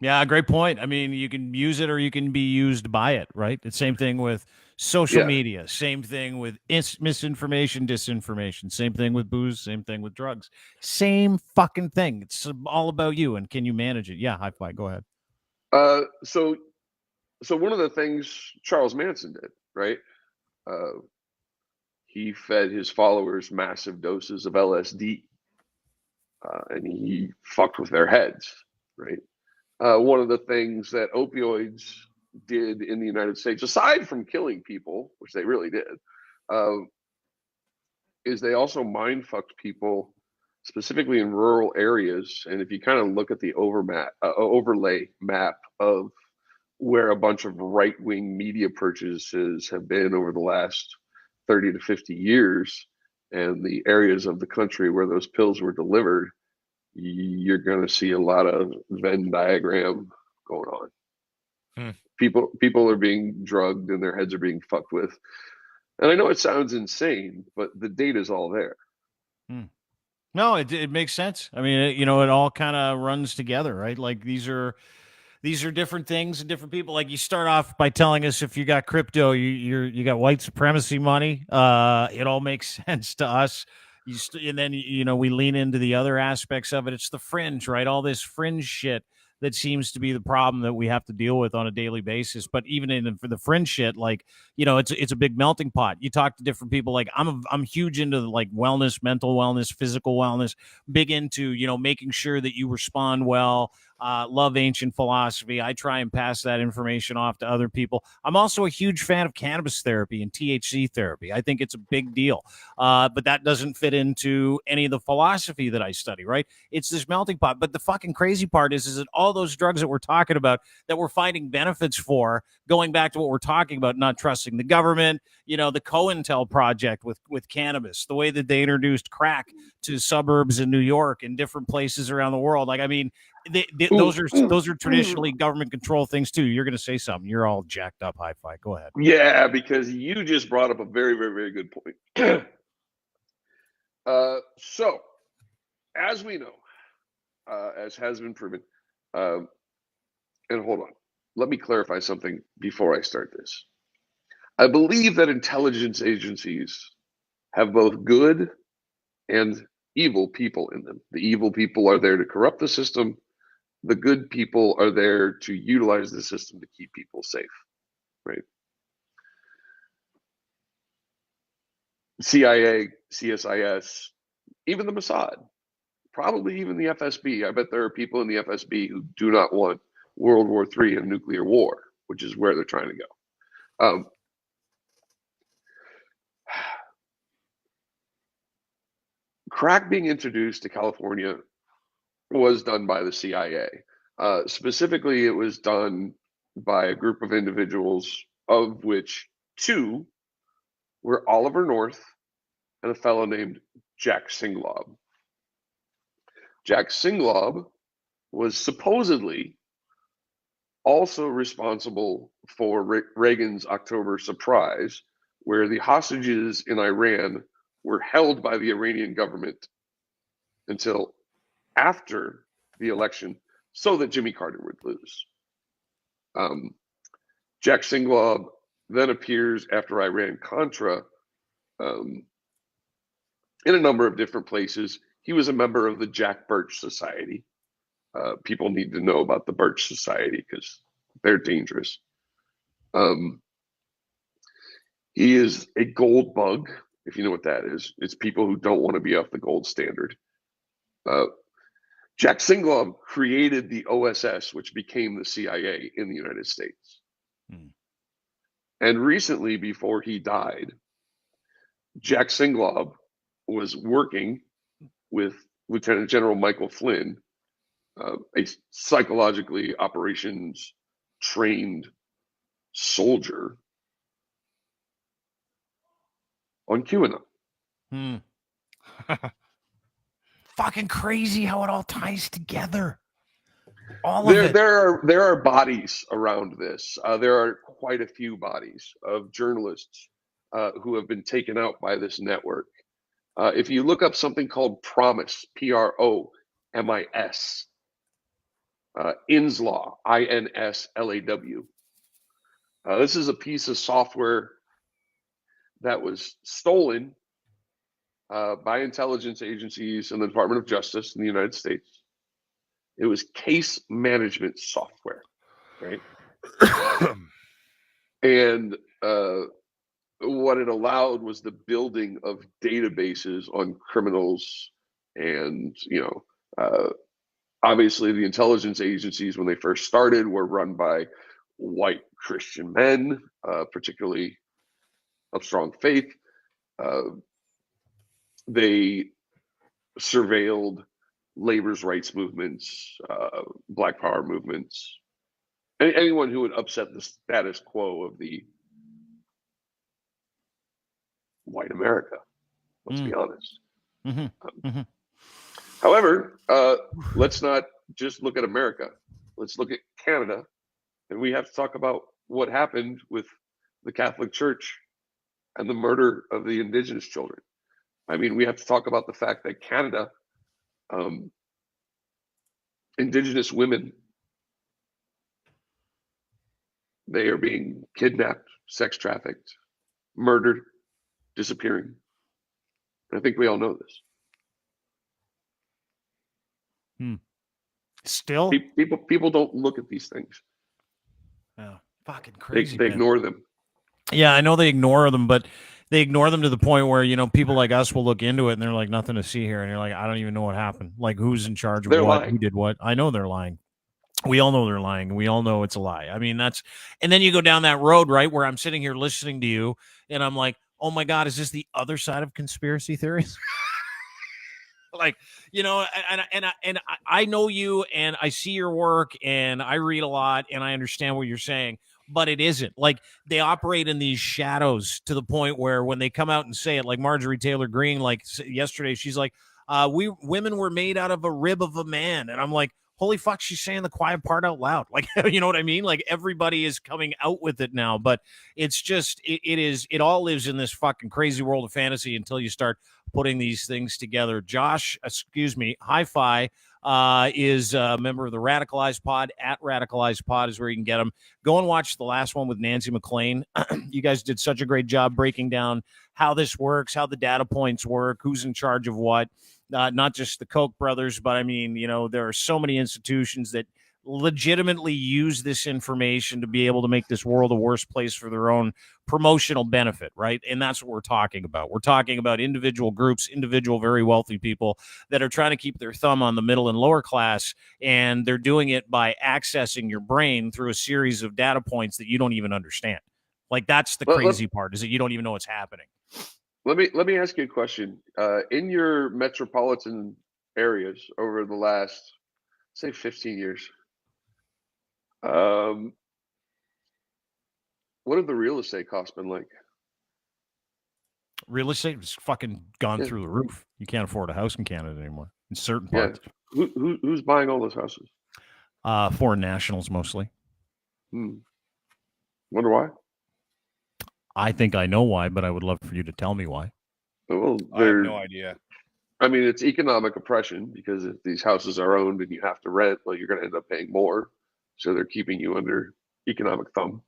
Yeah, great point. I mean, you can use it or you can be used by it, right? It's same thing with social media, same thing with misinformation, disinformation, same thing with booze, same thing with drugs, same fucking thing. It's all about you, and can you manage it? Yeah, Hi-Fi, go ahead. So one of the things Charles Manson did, right? He fed his followers massive doses of LSD, and he fucked with their heads, right? One of the things that opioids did in the United States, aside from killing people, which they really did, is they also mind fucked people, specifically in rural areas. And if you kind of look at the overlay map of where a bunch of right-wing media purchases have been over the last 30 to 50 years, and the areas of the country where those pills were delivered, you're going to see a lot of Venn diagram going on. People are being drugged and their heads are being fucked with. And I know it sounds insane, but the data's all there. No, it makes sense. I mean, you know, it all kind of runs together, right? Like these are different things and different people. Like you start off by telling us if you got crypto, you got white supremacy money. It all makes sense to us. And then, you know, we lean into the other aspects of it. It's the fringe, right? All this fringe shit that seems to be the problem that we have to deal with on a daily basis. But even for the fringe shit, like, you know, it's a big melting pot. You talk to different people. Like I'm huge into like wellness, mental wellness, physical wellness, big into, you know, making sure that you respond well. Love ancient philosophy. I try and pass that information off to other people. I'm also a huge fan of cannabis therapy and THC therapy. I think it's a big deal. But that doesn't fit into any of the philosophy that I study, right? It's this melting pot. But the fucking crazy part is that all those drugs that we're talking about that we're finding benefits for, going back to what we're talking about, not trusting the government, you know, the COINTEL project with cannabis, the way that they introduced crack to suburbs in New York and different places around the world. Like, I mean, those are traditionally government control things too. You're going to say something. You're all jacked up. Hi-fi. Go ahead. Yeah, because you just brought up a very, very, very good point. So, as we know, as has been proven, and hold on, let me clarify something before I start this. I believe that intelligence agencies have both good and evil people in them. The evil people are there to corrupt the system. The good people are there to utilize the system to keep people safe, right? CIA, CSIS, even the Mossad, probably even the FSB. I bet there are people in the FSB who do not want World War III and nuclear war, which is where they're trying to go. Crack being introduced to California was done by the CIA. Specifically, it was done by a group of individuals, of which two were Oliver North and a fellow named Jack Singlaub. Jack Singlaub was supposedly also responsible for Reagan's October surprise, where the hostages in Iran were held by the Iranian government until after the election so that Jimmy Carter would lose. Jack Singlaub then appears after Iran-Contra in a number of different places. He was a member of the Jack Birch Society. People need to know about the Birch Society because they're dangerous. He is a gold bug, if you know what that is. It's people who don't want to be off the gold standard. Jack Singlaub created the OSS, which became the CIA in the United States. And recently, before he died, Jack Singlaub was working with Lieutenant General Michael Flynn, a psychologically operations trained soldier, on QAnon. Fucking crazy how it all ties together. There are bodies around this. There are quite a few bodies of journalists who have been taken out by this network. If you look up something called PROMIS, PROMIS, INSLAW, INSLAW. This is a piece of software that was stolen by intelligence agencies and the Department of Justice in the United States. It was case management software, right? And what it allowed was the building of databases on criminals. And, you know, obviously the intelligence agencies, when they first started, were run by white Christian men, particularly of strong faith. They surveilled labor's rights movements, Black Power movements, anyone who would upset the status quo of the white America. Let's be honest. However, let's not just look at America. Let's look at Canada, and we have to talk about what happened with the Catholic Church and the murder of the Indigenous children. I mean, we have to talk about the fact that Canada, Indigenous women, they are being kidnapped, sex trafficked, murdered, disappearing. I think we all know this. Still, people don't look at these things. Fucking crazy. They ignore them. Yeah, I know they ignore them, but they ignore them to the point where, you know, people like us will look into it and they're like, nothing to see here. And you're like, I don't even know what happened. Like, who's in charge of what? Who did what? I know they're lying. We all know they're lying. We all know it's a lie. I mean, and then you go down that road, right, where I'm sitting here listening to you and I'm like, oh my God, is this the other side of conspiracy theories? Like, you know, and I know you and I see your work and I read a lot and I understand what you're saying, but it isn't. Like, they operate in these shadows to the point where when they come out and say it, like Marjorie Taylor Greene, like yesterday, she's like, women were made out of a rib of a man. And I'm like, holy fuck, she's saying the quiet part out loud. Like, you know what I mean? Like, everybody is coming out with it now, but it's just, it all lives in this fucking crazy world of fantasy until you start putting these things together. Josh, Hi-Fi, is a member of the Radicalized Pod. At Radicalized Pod is where you can get them. Go and watch the last one with Nancy McLean. You guys did such a great job breaking down how this works, how the data points work, who's in charge of what. Not just the Koch brothers, but I mean, you know, there are so many institutions that legitimately use this information to be able to make this world a worse place for their own promotional benefit, right? And that's what we're talking about. We're talking about individual groups, individual very wealthy people that are trying to keep their thumb on the middle and lower class, and they're doing it by accessing your brain through a series of data points that you don't even understand. Like, that's the crazy part, is that you don't even know what's happening. Let me ask you a question. In your metropolitan areas over the last, say, 15 years, what have the real estate costs been like? Real estate has fucking gone through the roof. You can't afford a house in Canada anymore in certain parts. Who's buying all those houses? Foreign nationals mostly. Wonder why? I think I know why, but I would love for you to tell me why. Well, I have no idea. I mean, it's economic oppression, because if these houses are owned and you have to rent, well, you're going to end up paying more. So they're keeping you under economic thumb.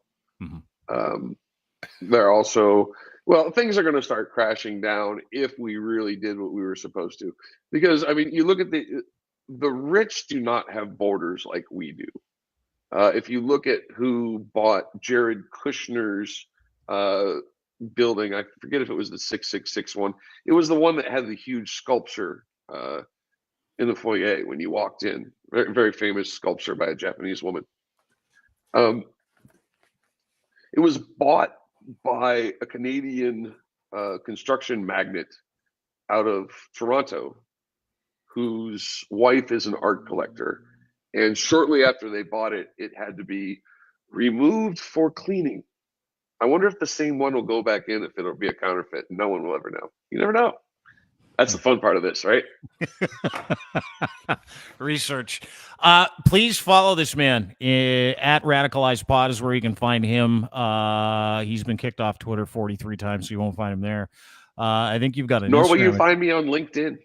They're also, well, things are going to start crashing down if we really did what we were supposed to. Because, I mean, you look at the rich do not have borders like we do. If you look at who bought Jared Kushner's building, I forget if it was the 666 one. It was the one that had the huge sculpture in the foyer when you walked in. Very, very famous sculpture by a Japanese woman. It was bought by a Canadian construction magnate out of Toronto, whose wife is an art collector. And shortly after they bought it, it had to be removed for cleaning. I wonder if the same one will go back in, if it'll be a counterfeit. No one will ever know. You never know. That's the fun part of this, right? Research. Please follow this man at Radicalized Pod is where you can find him. He's been kicked off Twitter 43 times, so you won't find him there. I think you've got an Nor will you find me on LinkedIn.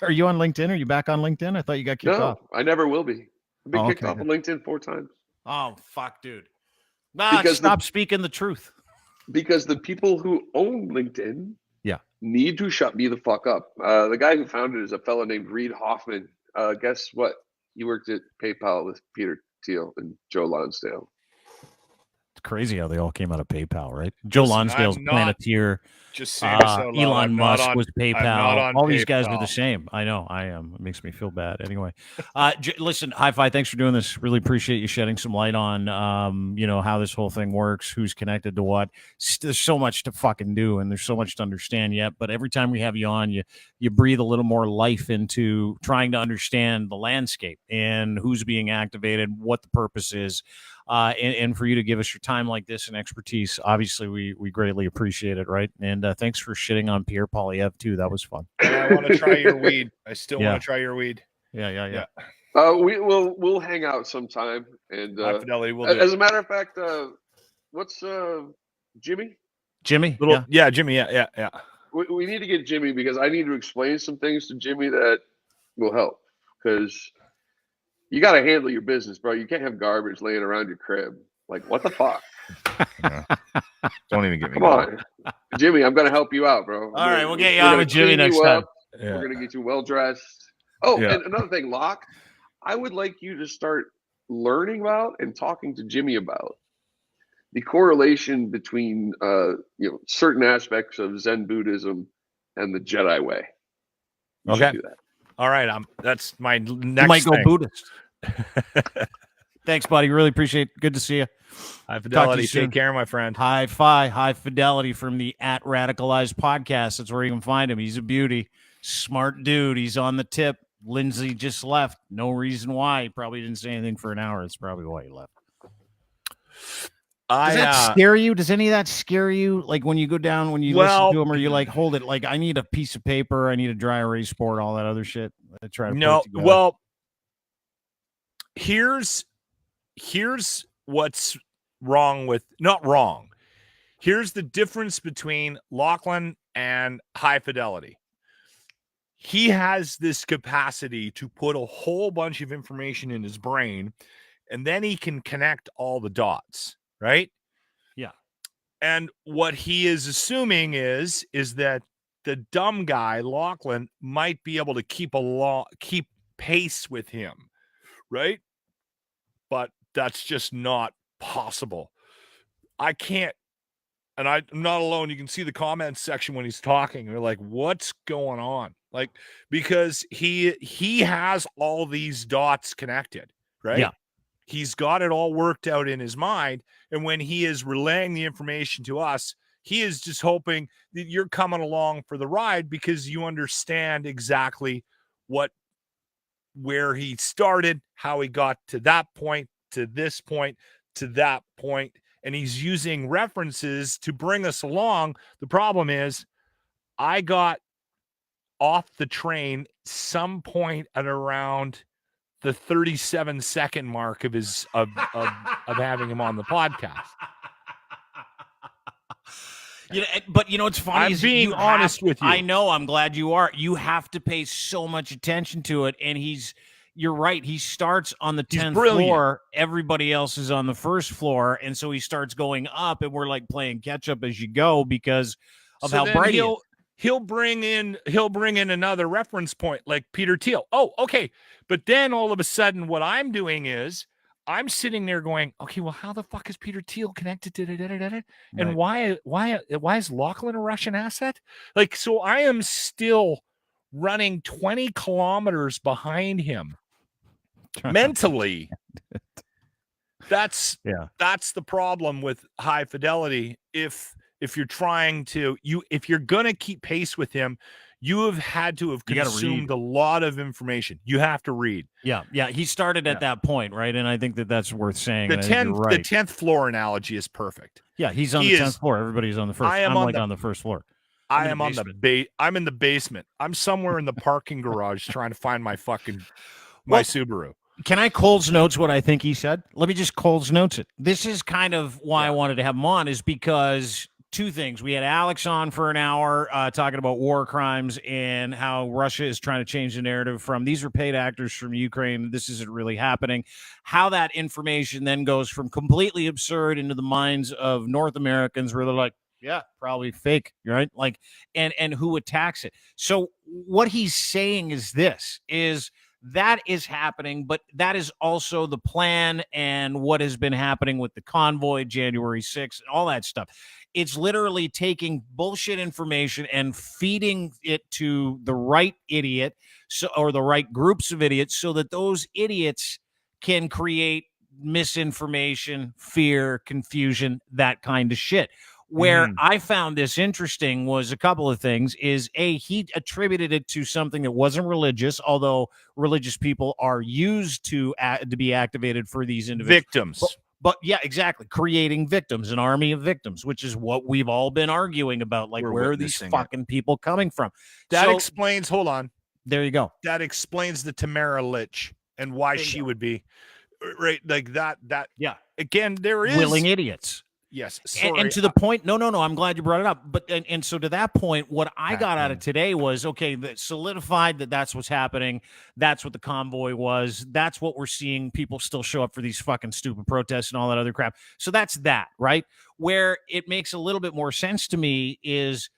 Are you on LinkedIn? Are you back on LinkedIn? I thought you got kicked off. No, I never will be. I've been kicked off on LinkedIn 4 times. Oh, fuck, dude. Because stop speaking the truth. Because the people who own LinkedIn need to shut me the fuck up. The guy who founded it is a fellow named Reid Hoffman. Guess what? He worked at PayPal with Peter Thiel and Joe Lonsdale. It's crazy how they all came out of PayPal, right? Joe Lonsdale's Planeteer. Just saying this out loud, Elon I'm not Musk on- with I'm not PayPal. on All these guys are PayPal. the same. I know. I am. It makes me feel bad. Anyway, listen, Hi-Fi, thanks for doing this. Really appreciate you shedding some light on, how this whole thing works, who's connected to what. There's so much to fucking do, and there's so much to understand yet. But every time we have you on, you breathe a little more life into trying to understand the landscape and who's being activated, what the purpose is. And for you to give us your time like this and expertise, obviously we greatly appreciate it, right? And thanks for shitting on Pierre Poilievre too. That was fun. And I want to try your weed. I still Yeah. want to try your weed. Yeah. We'll hang out sometime, and High Fidelity will do. as a matter of fact, what's Jimmy? Jimmy? Yeah, Jimmy. Yeah. We need to get Jimmy, because I need to explain some things to Jimmy that will help, because you got to handle your business, bro. You can't have garbage laying around your crib. Like, what the fuck? Don't even get me Come on, Jimmy. I'm gonna help you out, bro. All right, we'll get you on with Jimmy next time. We're gonna get you well dressed. Oh, Yeah. and another thing, Locke, I would like you to start learning about and talking to Jimmy about the correlation between certain aspects of Zen Buddhism and the Jedi way. You should Okay. do that. All right. That's my You next might go thing. Buddhist. Thanks, buddy. Really appreciate it. Good to see you. High Talk to Fidelity. you soon. Take care, my friend. Hi-Fi, High Fidelity from the @Radicalized podcast. That's where you can find him. He's a beauty. Smart dude. He's on the tip. Lindsay just left. No reason why. He probably didn't say anything for an hour. That's probably why he left. Does that scare you? Does any of that scare you? Like when you go down, when you listen to him, or you like, hold it, like I need a piece of paper, I need a dry erase board, all that other shit. I try to put it together. Well, here's what's wrong with not wrong. Here's the difference between Lachlan and High Fidelity. He has this capacity to put a whole bunch of information in his brain, and then he can connect all the dots, right? Yeah. And what he is assuming is that the dumb guy, Lachlan, might be able to keep pace with him, right? But that's just not possible. I can't, and I'm not alone. You can see the comments section when he's talking. They're like, what's going on? Like, because he has all these dots connected, right? Yeah. He's got it all worked out in his mind. And when he is relaying the information to us, he is just hoping that you're coming along for the ride because you understand exactly where he started, how he got to that point, to this point, to that point. And he's using references to bring us along. The problem is I got off the train some point at around the 37-second mark of his of having him on the podcast. But it's funny. I'm being honest with you. I know. I'm glad you are. You have to pay so much attention to it, and you're right. He starts on the 10th floor. Everybody else is on the first floor, and so he starts going up, and we're like playing catch up as you go because of how bright he is. He'll bring in another reference point like Peter Thiel. Oh, okay. But then all of a sudden what I'm doing is I'm sitting there going, okay, well, how the fuck is Peter Thiel connected to and why is Lachlan a Russian asset? Like, so I am still running 20 kilometers behind him mentally. That's the problem with High Fidelity. If you're trying to, if you're going to keep pace with him, you have had to have consumed a lot of information. You have to read. Yeah. He started at that point, right? And I think that's worth saying. The 10th floor analogy is perfect. Yeah, he's on the 10th floor. Everybody's on the first. I'm on the first floor. I'm in the basement. I'm somewhere in the parking garage trying to find my Subaru. Can I Cole's notes what I think he said? Let me just Cole's notes it. This is kind of why I wanted to have him on, is because two things. We had Alex on for an hour talking about war crimes and how Russia is trying to change the narrative from these are paid actors from Ukraine. This isn't really happening. How that information then goes from completely absurd into the minds of North Americans where they're like, yeah, probably fake, right? Like, and who attacks it. So what he's saying is that is happening, but that is also the plan and what has been happening with the convoy, January 6th, and all that stuff. It's literally taking bullshit information and feeding it to the right idiot, or the right groups of idiots, so that those idiots can create misinformation, fear, confusion, that kind of shit. Where I found this interesting was a couple of things. Is he attributed it to something that wasn't religious, although religious people are used to be activated for these individuals. Victims. But yeah, exactly. Creating victims, an army of victims, which is what we've all been arguing about. Like, where are these fucking people coming from? That explains, hold on. There you go. That explains the Tamara Lich and why she would be right. Like that, yeah. Again, there is willing idiots. Yes. And to the point, no, I'm glad you brought it up. But and so to that point, what I got out of today was, okay, that solidified that's what's happening. That's what the convoy was. That's what we're seeing. People still show up for these fucking stupid protests and all that other crap. So that's that, right? Where it makes a little bit more sense to me is,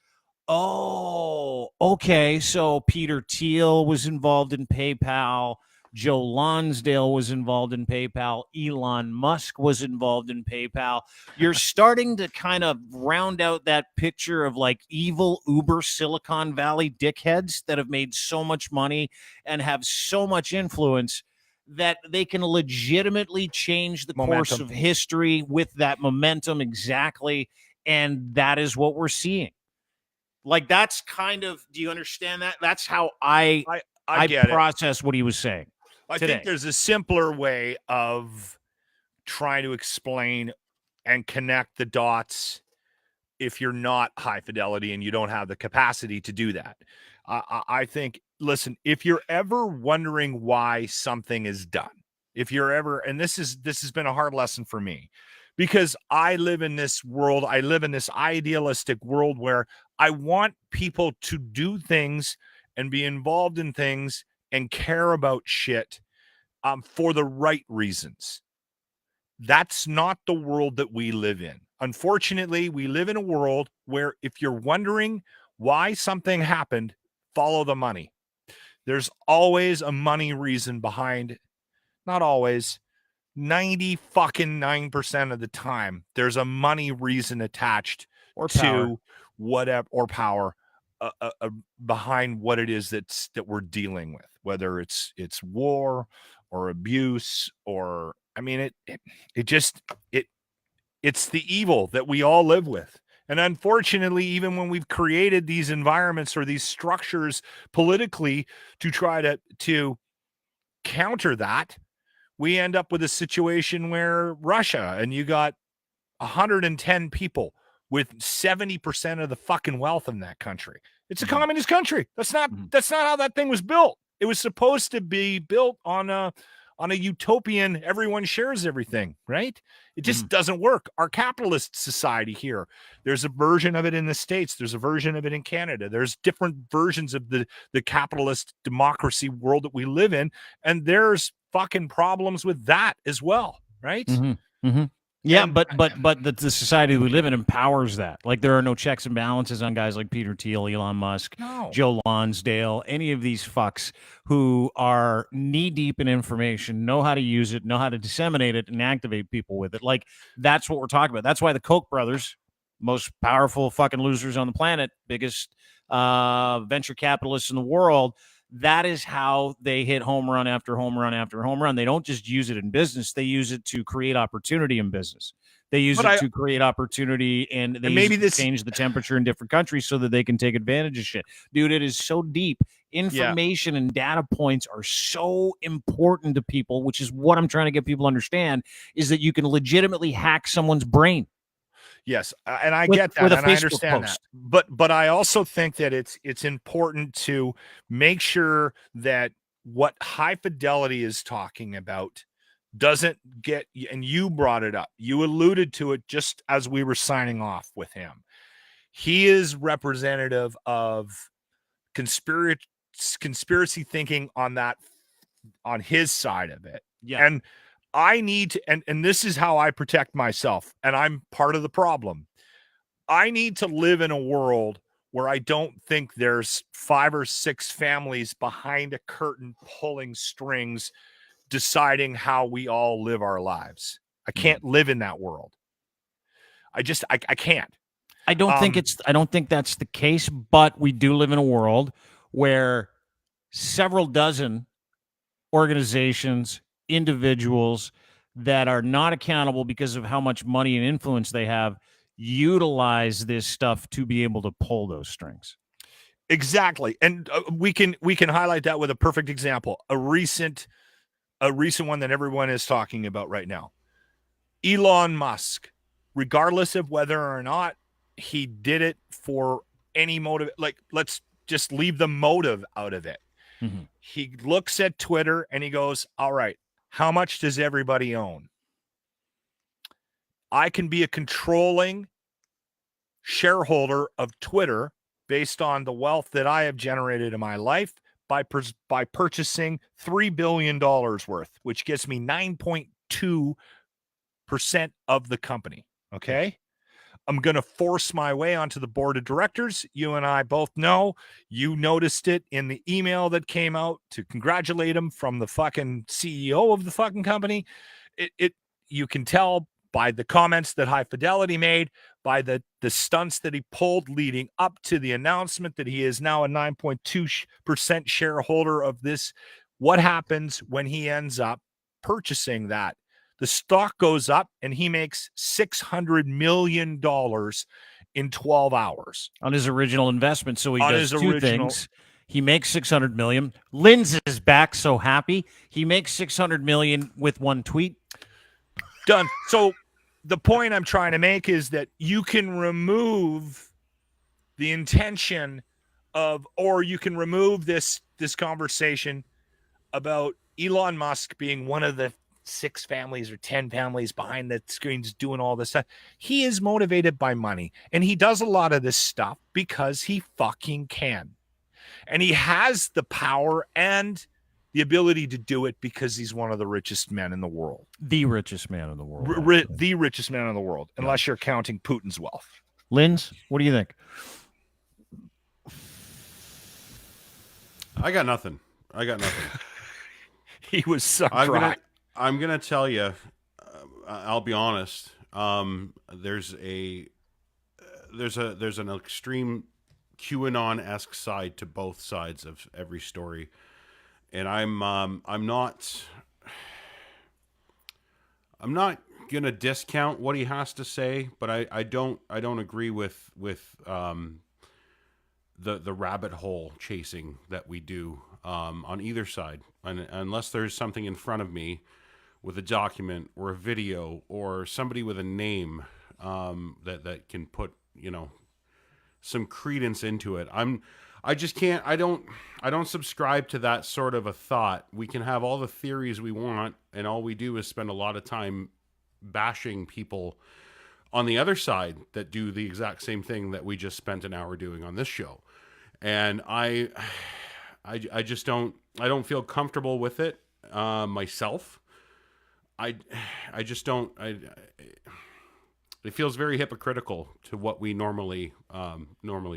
oh, okay, so Peter Thiel was involved in PayPal. Joe Lonsdale was involved in PayPal. Elon Musk was involved in PayPal. You're starting to kind of round out that picture of like evil Uber Silicon Valley dickheads that have made so much money and have so much influence that they can legitimately change the course of history with that momentum. Exactly. And that is what we're seeing. Like, that's kind of, do you understand that? That's how I process what he was saying. I think there's a simpler way of trying to explain and connect the dots if you're not high fidelity and you don't have the capacity to do that. I think, listen, if you're ever wondering why something is done, if you're ever, and this has been a hard lesson for me, because I live in this world, I live in this idealistic world where I want people to do things and be involved in things and care about shit for the right reasons. That's not the world that we live in. Unfortunately, we live in a world where if you're wondering why something happened, follow the money. There's always a money reason behind, not always, 99% of the time, there's a money reason attached to whatever, or power behind what it is that we're dealing with, whether it's war or abuse, or, I mean, it's the evil that we all live with. And unfortunately, even when we've created these environments or these structures politically to try to counter that, we end up with a situation where Russia, and you got 110 people with 70% of the fucking wealth in that country. It's a communist country. That's not how that thing was built. It was supposed to be built on a utopian, everyone shares everything, right? It just doesn't work. Our capitalist society here, there's a version of it in the States. There's a version of it in Canada. There's different versions of the capitalist democracy world that we live in. And there's fucking problems with that as well, right? Yeah, but the society we live in empowers that. Like, there are no checks and balances on guys like Peter Thiel, Elon Musk, Joe Lonsdale, any of these fucks who are knee deep in information, know how to use it, know how to disseminate it, and activate people with it. Like, that's what we're talking about. That's why the Koch brothers, most powerful fucking losers on the planet, biggest venture capitalists in the world, that is how they hit home run after home run after home run. They don't just use it in business. They use it to create opportunity in business. They use it to create opportunity, and they use it to change the temperature in different countries so that they can take advantage of shit. Dude, it is so deep. Information and data points are so important to people, which is what I'm trying to get people to understand, is that you can legitimately hack someone's brain. Yes, and I get that, and I understand that. But I also think that it's important to make sure that what high fidelity is talking about doesn't get, and you brought it up, you alluded to it just as we were signing off with him. He is representative of conspiracy thinking on his side of it. Yeah. And I need to, and this is how I protect myself, and I'm part of the problem. I need to live in a world where I don't think there's 5 or 6 families behind a curtain pulling strings, deciding how we all live our lives. I can't live in that world. I can't. I don't think that's the case, but we do live in a world where several dozen organizations, individuals that are not accountable because of how much money and influence they have utilize this stuff to be able to pull those strings. Exactly. And we can highlight that with a perfect example. A recent one that everyone is talking about right now. Elon Musk, regardless of whether or not he did it for any motive, like let's just leave the motive out of it. Mm-hmm. He looks at Twitter and he goes, all right, how much does everybody own? I can be a controlling shareholder of Twitter based on the wealth that I have generated in my life by purchasing $3 billion worth, which gets me 9.2% of the company. Okay. I'm going to force my way onto the board of directors. You and I both know, you noticed it in the email that came out to congratulate him from the fucking CEO of the fucking company. You can tell by the comments that High Fidelity made, by the stunts that he pulled leading up to the announcement that he is now a 9.2% shareholder of this. What happens when he ends up purchasing that? The stock goes up and he makes $600 million in 12 hours. On his original investment. So he does two things. He makes $600 million. Linz is back, so happy. He makes $600 million with one tweet. Done. So the point I'm trying to make is that you can remove the intention of, or you can remove this conversation about Elon Musk being one of the 6 families or 10 families behind the screens doing all this stuff. He is motivated by money, and he does a lot of this stuff because he fucking can. And he has the power and the ability to do it because he's one of the richest men in the world. The richest man in the world. The richest man in the world, unless you're counting Putin's wealth. Linz, what do you think? I got nothing. He was so dry. I'm gonna tell you. I'll be honest. There's an extreme QAnon-esque side to both sides of every story, and I'm not gonna discount what he has to say, but I don't agree with the rabbit hole chasing that we do on either side, unless there's something in front of me with a document or a video or somebody with a name that can put some credence into it. I just can't. I don't subscribe to that sort of a thought. We can have all the theories we want, and all we do is spend a lot of time bashing people on the other side that do the exact same thing that we just spent an hour doing on this show. And I just don't feel comfortable with it myself. I just don't. It feels very hypocritical to what we normally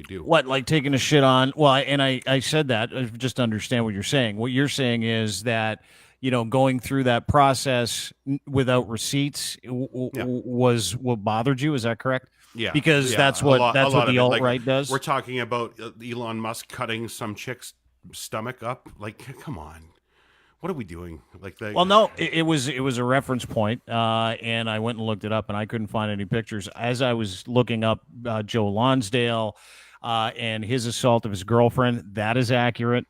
do. What, like taking a shit on? Well, I said that just to understand what you're saying. What you're saying is that going through that process without receipts was what bothered you. Is that correct? Yeah, because that's what the alt-right does. We're talking about Elon Musk cutting some chick's stomach up. Like, come on. What are we doing? Well, no, it was a reference point, and I went and looked it up, and I couldn't find any pictures. As I was looking up Joe Lonsdale and his assault of his girlfriend, that is accurate.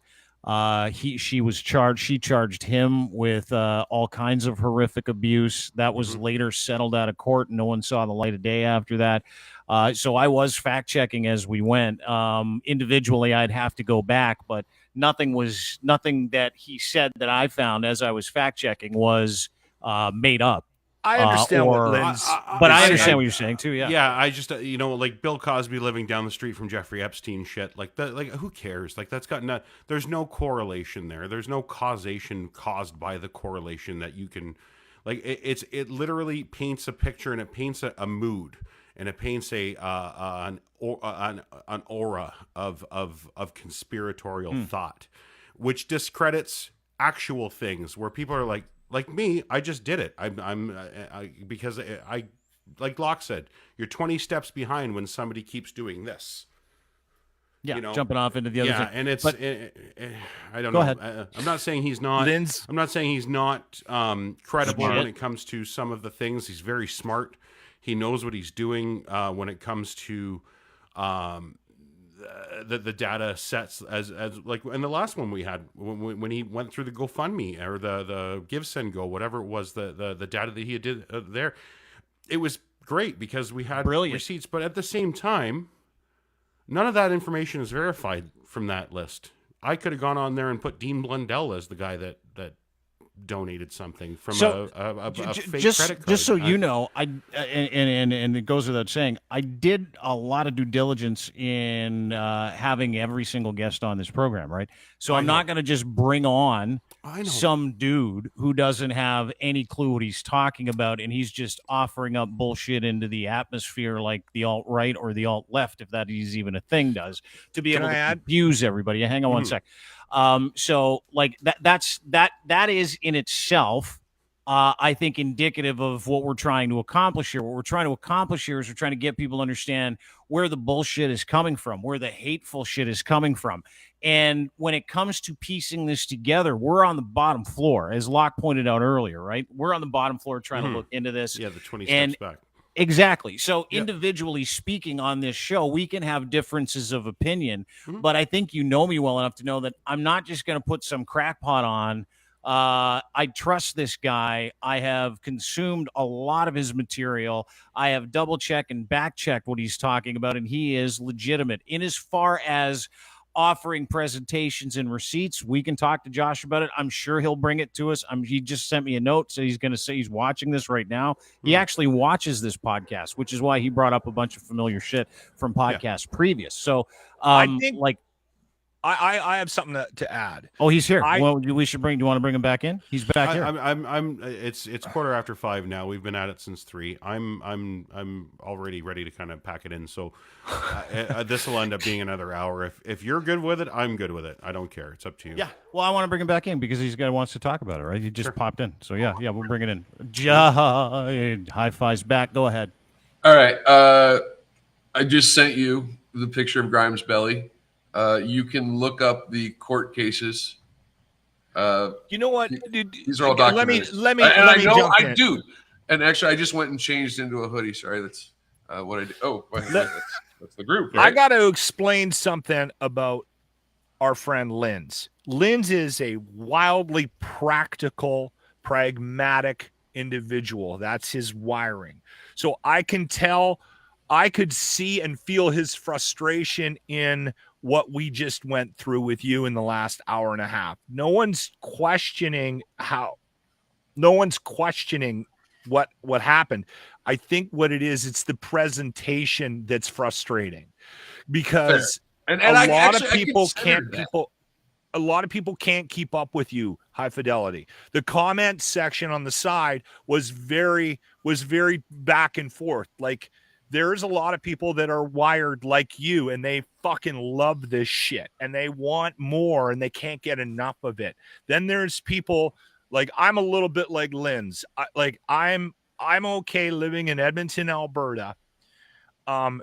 She was charged. She charged him with all kinds of horrific abuse. That was later settled out of court. No one saw the light of day after that. So I was fact checking as we went. Individually, I'd have to go back, but nothing that he said that I found as I was fact checking was made up. I understand what Lynn's, but I understand what you're saying too. Yeah. Yeah. I just, like Bill Cosby living down the street from Jeffrey Epstein shit. Like that, like who cares? Like that's got there's no correlation there. There's no causation caused by the correlation that you can, like it literally paints a picture and it paints a mood and it paints an aura of conspiratorial thought, which discredits actual things where people are like me, I just did it. Because I like Locke said, you're 20 steps behind when somebody keeps doing this. Yeah, you know, jumping off into the other thing. and it's, I don't Go know. ahead. I'm not saying he's not. Linz. I'm not saying he's not credible Smart. when it comes to some of the things. He's very smart. He knows what he's doing when it comes to the data sets as like in the last one we had when he went through the GoFundMe or the GiveSendGo, whatever it was, the data that he did there. It was great because we had receipts, but at the same time, none of that information is verified from that list. I could have gone on there and put Dean Blundell as the guy that donated something from a fake credit card. Just so you know, and it goes without saying, I did a lot of due diligence in having every single guest on this program, right? So I'm not going to just bring on some dude who doesn't have any clue what he's talking about, and he's just offering up bullshit into the atmosphere like the alt-right or the alt-left, if that is even a thing, does, to be able to confuse everybody. Hang on one sec. So like that is in itself, I think, indicative of what we're trying to accomplish here. What we're trying to accomplish here is we're trying to get people to understand where the bullshit is coming from, where the hateful shit is coming from. And when it comes to piecing this together, we're on the bottom floor, as Locke pointed out earlier, right? We're on the bottom floor trying to look into this. Yeah, the 20 steps back. Exactly. So individually speaking on this show, we can have differences of opinion, but I think you know me well enough to know that I'm not just going to put some crackpot on. I trust this guy. I have consumed a lot of his material. I have double checked and back checked what he's talking about, and he is legitimate in as far as offering presentations and receipts. We can talk to Josh about it. I'm sure he'll bring it to us. He just sent me a note, so he's going to say he's watching this right now. He actually watches this podcast, which is why he brought up a bunch of familiar shit from podcasts previous. So I think I have something to add. Oh, he's here. Well, we should bring. Do you want to bring him back in? He's back here. It's 5:15 now. We've been at it since 3. I'm already ready to kind of pack it in. So this will end up being another hour. If you're good with it, I'm good with it. I don't care. It's up to you. Yeah. Well, I want to bring him back in because he's guy wants to talk about it. Right? He just popped in. So yeah, we'll bring it in. High fives back. Go ahead. All right. I just sent you the picture of Grimes' belly. You can look up the court cases. You know what? These are all documented. Let me. And let I me know jump I in. do. And actually, I just went and changed into a hoodie. Sorry, that's what I did. Oh, that's the group. Right? I got to explain something about our friend Linz. Linz is a wildly practical, pragmatic individual. That's his wiring. So I can tell, I could see and feel his frustration in what we just went through with you in the last hour and a half. No one's questioning what happened. I think what it is, it's the presentation that's frustrating because a lot of people can't keep up with you. High Fidelity. The comment section on the side was very back and forth. Like, there's a lot of people that are wired like you, and they fucking love this shit, and they want more, and they can't get enough of it. Then there's people like, I'm a little bit like Linz. I'm okay living in Edmonton, Alberta,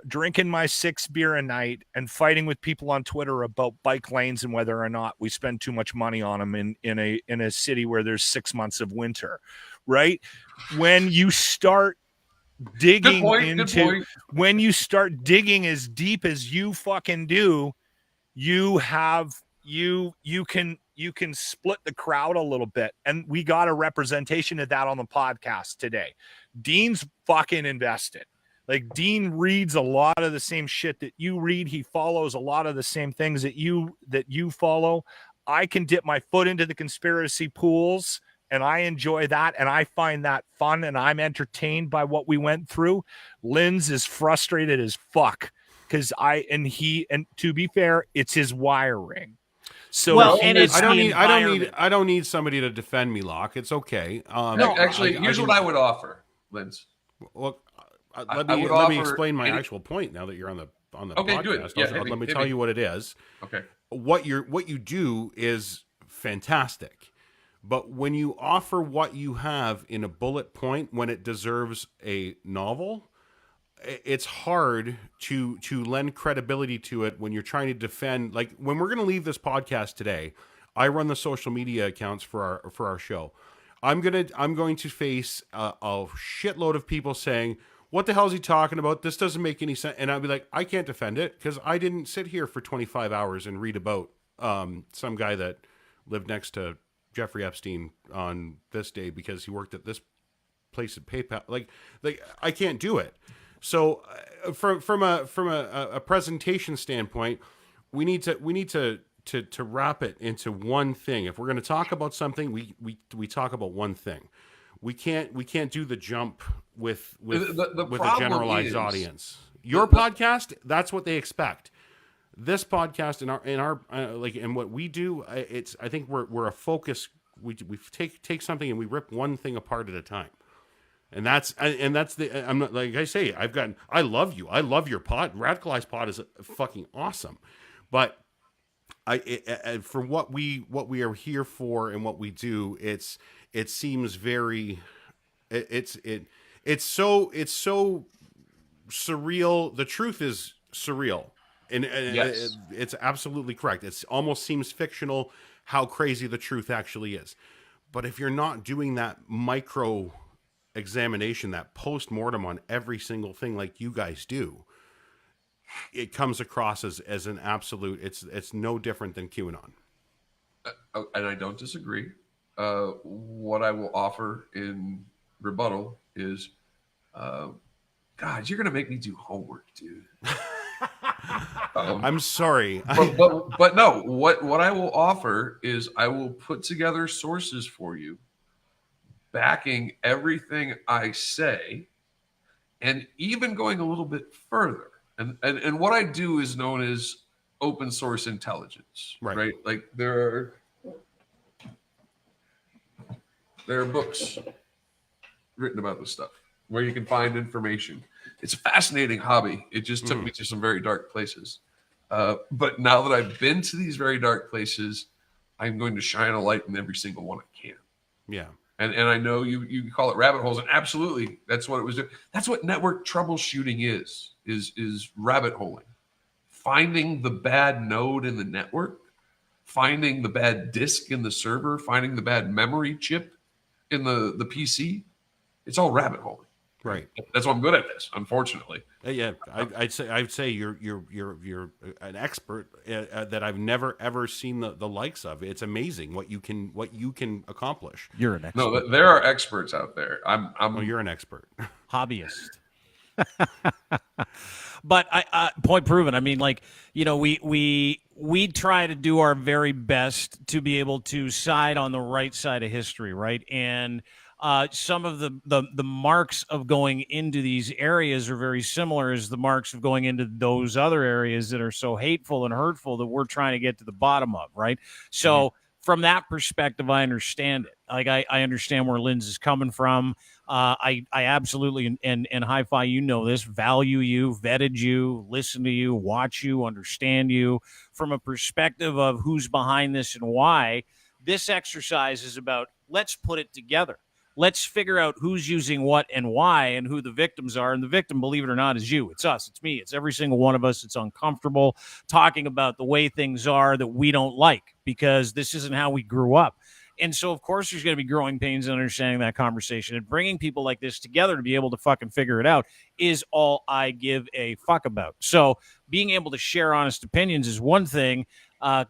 drinking my 6 beer a night and fighting with people on Twitter about bike lanes and whether or not we spend too much money on them in a city where there's 6 months of winter, right? When you start digging when you start digging as deep as you fucking do, you can split the crowd a little bit. And we got a representation of that on the podcast today. Dean's fucking invested. Like, Dean reads a lot of the same shit that you read. He follows a lot of the same things that you follow. I can dip my foot into the conspiracy pools, and I enjoy that, and I find that fun, and I'm entertained by what we went through. Linz is frustrated as fuck because and to be fair, it's his wiring. So well, and it's I don't need somebody to defend me, Locke. It's okay. No, actually, here's what I would offer, Linz. Look, let me explain my actual point now that you're on the podcast. Good. Yeah, let me tell you what it is. Okay. What you do is fantastic. But when you offer what you have in a bullet point when it deserves a novel, it's hard to lend credibility to it when you're trying to defend. Like when we're going to leave this podcast today, I run the social media accounts for our show. I'm going to face a shitload of people saying, "What the hell is he talking about? This doesn't make any sense." And I'll be like, I can't defend it because I didn't sit here for 25 hours and read about some guy that lived next to Jeffrey Epstein on this day because he worked at this place at PayPal. Like I can't do it. So from a presentation standpoint, we need to wrap it into one thing. If we're going to talk about something, we talk about one thing. We can't do the jump with a generalized audience. Your podcast, that's what they expect. This podcast in our and what we do, I think we're a focus. We take something and we rip one thing apart at a time. And that's I'm not, like I say, I love you. I love your pod. Radicalized Pod is fucking awesome. But for what we are here for and what we do, it seems very it's so surreal. The truth is surreal. And yes. It's absolutely correct. It almost seems fictional how crazy the truth actually is. But if you're not doing that micro examination, that post-mortem on every single thing like you guys do, it comes across as an absolute, it's no different than QAnon. And I don't disagree. What I will offer in rebuttal is, God, you're going to make me do homework, dude. I'm sorry. But no, what I will offer is I will put together sources for you backing everything I say, and even going a little bit further. And what I do is known as open source intelligence, right? Like there are books written about this stuff where you can find information. It's a fascinating hobby. It just took me to some very dark places. But now that I've been to these very dark places, I'm going to shine a light in every single one I can. Yeah. And I know you call it rabbit holes, and absolutely that's what it was doing. That's what network troubleshooting is rabbit holing. Finding the bad node in the network, finding the bad disk in the server, finding the bad memory chip in the PC. It's all rabbit holing. Right. That's why I'm good at this, unfortunately. Yeah, I'd say you're an expert that I've never ever seen the likes of. It's amazing what you can accomplish. You're an expert. No, there are experts out there. Well, you're an expert. Hobbyist. But I point proven. I mean, like, you know, we try to do our very best to be able to side on the right side of history, right? And some of the marks of going into these areas are very similar as the marks of going into those other areas that are so hateful and hurtful that we're trying to get to the bottom of, right? So from that perspective, I understand it. Like I understand where Linz is coming from. I absolutely, and Hi-Fi, you know this, value you, vetted you, listen to you, watch you, understand you from a perspective of who's behind this and why. This exercise is about, let's put it together. Let's figure out who's using what and why and who the victims are. And the victim, believe it or not, is you. It's us. It's me. It's every single one of us. It's uncomfortable talking about the way things are that we don't like because this isn't how we grew up. And so, of course, there's going to be growing pains in understanding that conversation. And bringing people like this together to be able to fucking figure it out is all I give a fuck about. So being able to share honest opinions is one thing.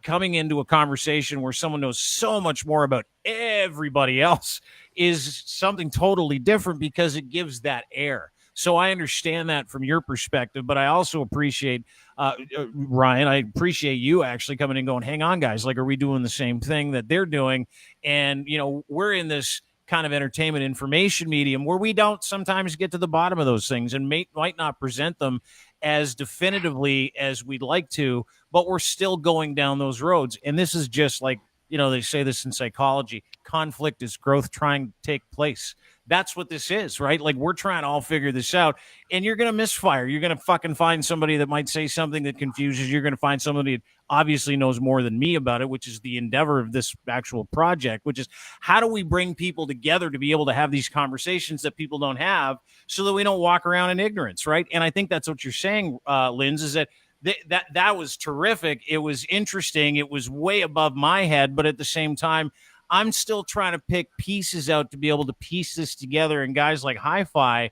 Coming into a conversation where someone knows so much more about everybody else is something totally different because it gives that air. So I understand that from your perspective, but I also appreciate, Ryan, I appreciate you actually coming in and going, hang on, guys, like, are we doing the same thing that they're doing? And, you know, we're in this kind of entertainment information medium where we don't sometimes get to the bottom of those things and might not present them as definitively as we'd like to, but we're still going down those roads. And this is just like, you know, they say this in psychology, conflict is growth trying to take place. That's what this is, right? Like, we're trying to all figure this out, and you're going to misfire. You're going to fucking find somebody that might say something that confuses. You're going to find somebody that obviously knows more than me about it, which is the endeavor of this actual project, which is how do we bring people together to be able to have these conversations that people don't have so that we don't walk around in ignorance, right? And I think that's what you're saying, Linz, is that that was terrific. It was interesting. It was way above my head, but at the same time, I'm still trying to pick pieces out to be able to piece this together. And guys like Hi-Fi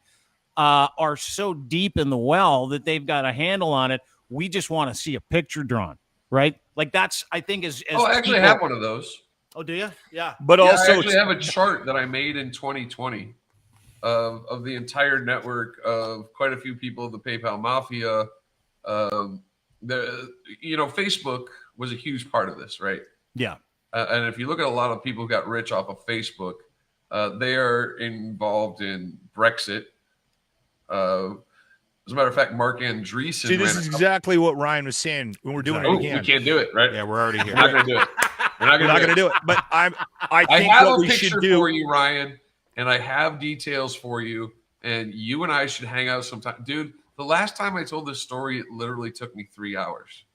are so deep in the well that they've got a handle on it. We just want to see a picture drawn, right? Like that's, I think, as I actually have one of those. Oh, do you? Yeah. But yeah, also, I actually have a chart that I made in 2020 of the entire network of quite a few people, the PayPal Mafia. Facebook was a huge part of this, right? Yeah. And if you look at a lot of people who got rich off of Facebook, they are involved in Brexit. As a matter of fact, Mark Andreessen. See, this is exactly what Ryan was saying when we're doing it again. We can't do it, right? Yeah, we're already here. We're not going to do it. We're not going to do it. But I think have what a we picture should do for you, Ryan, and I have details for you, and you and I should hang out sometime. Dude, the last time I told this story, it literally took me 3 hours,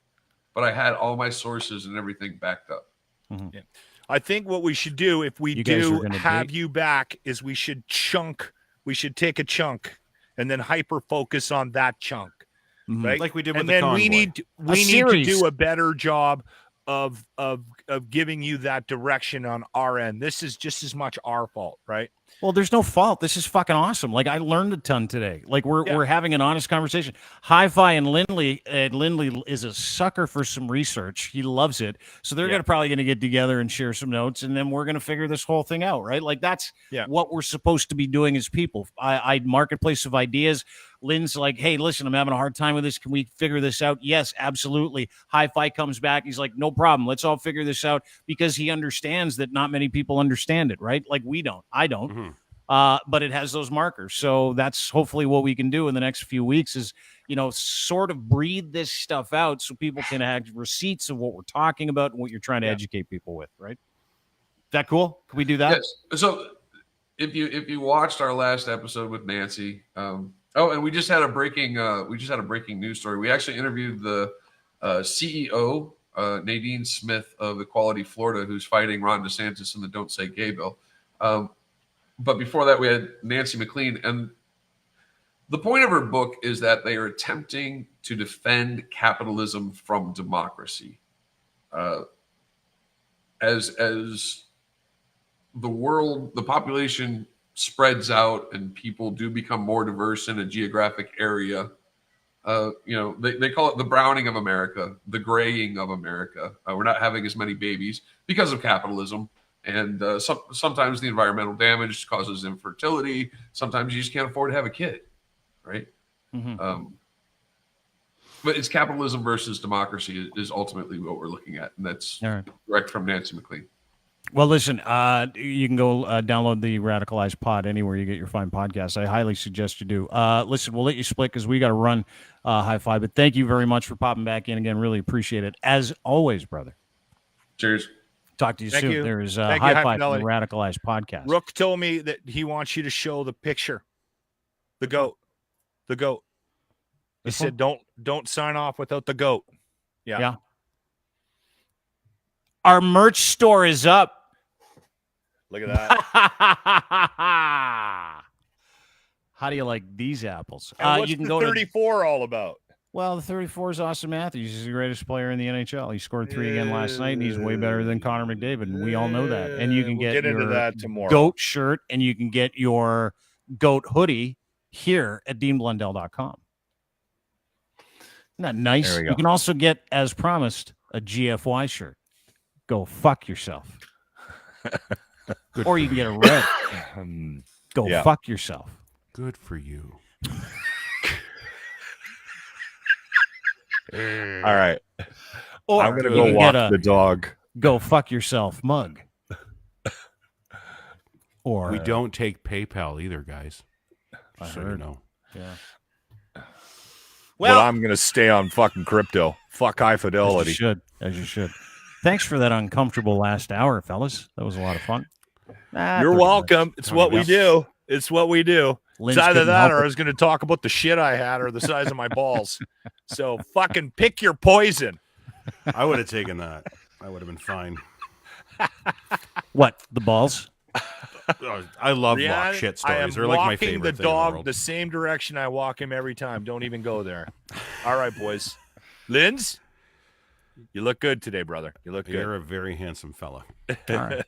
but I had all my sources and everything backed up. Mm-hmm. Yeah. I think what we should do if we do have you back is we should take a chunk and then hyper focus on that chunk, right? Like we did with and the then convoy. we need to do a better job of giving you that direction on our end. This is just as much our fault, right? Well, there's no fault. This is fucking awesome. Like, I learned a ton today. Like, we're having an honest conversation. Hi-Fi and Lindley is a sucker for some research. He loves it. So they're probably going to get together and share some notes, and then we're going to figure this whole thing out, right? Like, that's what we're supposed to be doing as people. I marketplace of ideas. Lynn's like, hey, listen, I'm having a hard time with this. Can we figure this out? Yes, absolutely. Hi-Fi comes back. He's like, no problem. Let's all figure this out, because he understands that not many people understand it, right? Like, we don't. I don't. Mm-hmm. But it has those markers. So that's hopefully what we can do in the next few weeks is, sort of breathe this stuff out so people can have receipts of what we're talking about and what you're trying to educate people with, right? Is that cool? Can we do that? Yes. So if you watched our last episode with Nancy, and we just had a breaking news story. We actually interviewed the CEO, Nadine Smith of Equality Florida, who's fighting Ron DeSantis in the Don't Say Gay bill. But before that, we had Nancy McLean. And the point of her book is that they are attempting to defend capitalism from democracy. As the population spreads out and people do become more diverse in a geographic area, they call it the browning of America, the graying of America. We're not having as many babies because of capitalism. And sometimes the environmental damage causes infertility. Sometimes you just can't afford to have a kid, right? Mm-hmm. But it's capitalism versus democracy is ultimately what we're looking at. And that's direct from Nancy McLean. Well, listen, you can go download the Radicalized Pod anywhere you get your fine podcasts. I highly suggest you do. Listen, we'll let you split because we got to run Hi-Fi. But thank you very much for popping back in again. Really appreciate it. As always, brother. Cheers. Talk to you soon. There is Hi-Fi from the Radicalized Podcast. Rook told me that he wants you to show the picture. The goat. He said, don't sign off without the goat. Yeah. Our merch store is up. Look at that. How do you like these apples? What's you can the go 34 all about? Well, the 34 is Austin Matthews. He's the greatest player in the NHL. He scored 3 again last night, and he's way better than Connor McDavid, and we all know that. And you can get into your that tomorrow. GOAT shirt, and you can get your GOAT hoodie here at DeanBlundell.com. Isn't that nice? You can also get, as promised, a GFY shirt. Go fuck yourself. Or you can get a red. Go fuck yourself. Good for you. All right. Or I'm going to go walk the dog. Go fuck yourself mug. Or we don't take PayPal either, guys. I heard. Yeah. Well, I'm going to stay on fucking crypto. Fuck high fidelity. As you should. Thanks for that uncomfortable last hour, fellas. That was a lot of fun. You're welcome. It's what we do. It's what we do. Lynn's It's either couldn't that help or I it. was going to talk about the shit I had or the size of my balls. So fucking pick your poison. I would have taken that. I would have been fine. What, the balls? I love Rhiannon, lock shit I am stories. They're like my walking favorite the thing in the dog world. the same direction I walk him every time. Don't even go there. All right, boys. Linz, you look good today, brother. You look You're good. a very handsome fella. All right.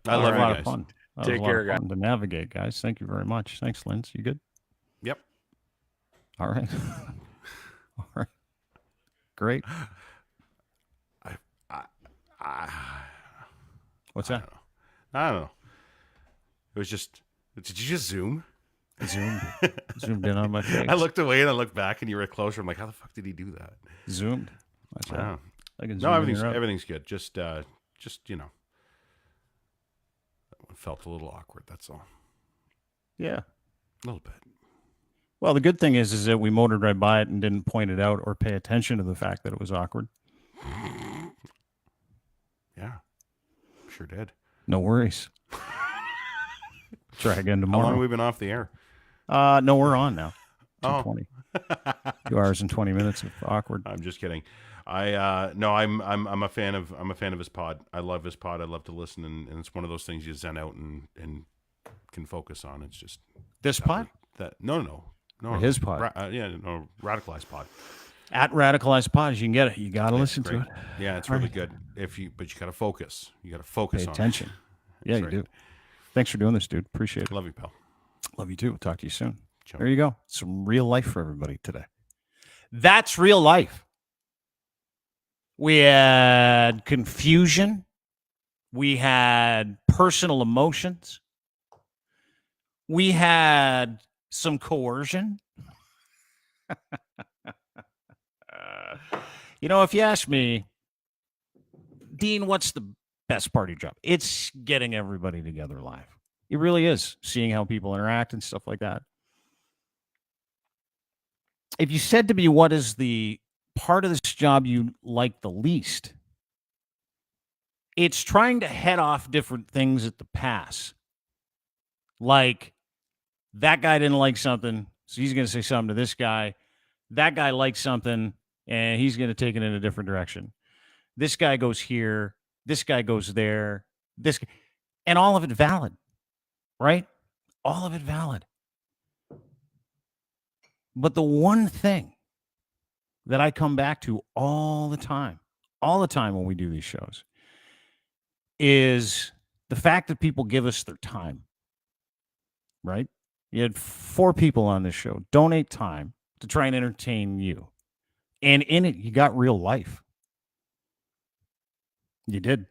I love a you lot guys. of fun. That Take was a lot care, of guys. fun to navigate, guys. Thank you very much. Thanks, Linz. You good? Yep. All right. All right. Great. What's that? I don't know. It was just. Did you just zoom? Zoomed in on my face. I looked away and I looked back and you were closer. I'm like, how the fuck did he do that? Zoomed. That's right. Wow. I can No, zoom in everything's or out. everything's good. Just you know, that one felt a little awkward. That's all. Yeah. A little bit. Well, the good thing is that we motored right by it and didn't point it out or pay attention to the fact that it was awkward. Yeah, sure did. No worries. Try again How tomorrow. long have we been off the air? No, we're on now. Oh. 2:20. 2 hours and 20 minutes of awkward. I'm just kidding. I'm a fan of his pod. I love his pod. I love to listen, and it's one of those things you zen out and can focus on. It's just This pod? No. Or his pod? Radicalized pod. At Radicalized Pod, you can get it. You got to listen Great. to it. Yeah, it's All really right. good. But you got to focus. You got to focus Pay on attention. it. Yeah, That's you right. do. Thanks for doing this, dude. Appreciate it. Love you, pal. Love you too. Talk to you soon. Ciao. There you go. Some real life for everybody today. That's real life. We had confusion. We had personal emotions. We had some coercion. If you ask me, Dean, what's the best part of your job? It's getting everybody together live. It really is, seeing how people interact and stuff like that. If you said to me, what is the part of this job you like the least? It's trying to head off different things at the pass. Like, that guy didn't like something, so he's going to say something to this guy. That guy likes something, and he's going to take it in a different direction. This guy goes here. This guy goes there. And all of it valid, right? All of it valid. But the one thing that I come back to all the time when we do these shows, is the fact that people give us their time, right? You had 4 people on this show donate time to try and entertain you. And in it, you got real life. You did.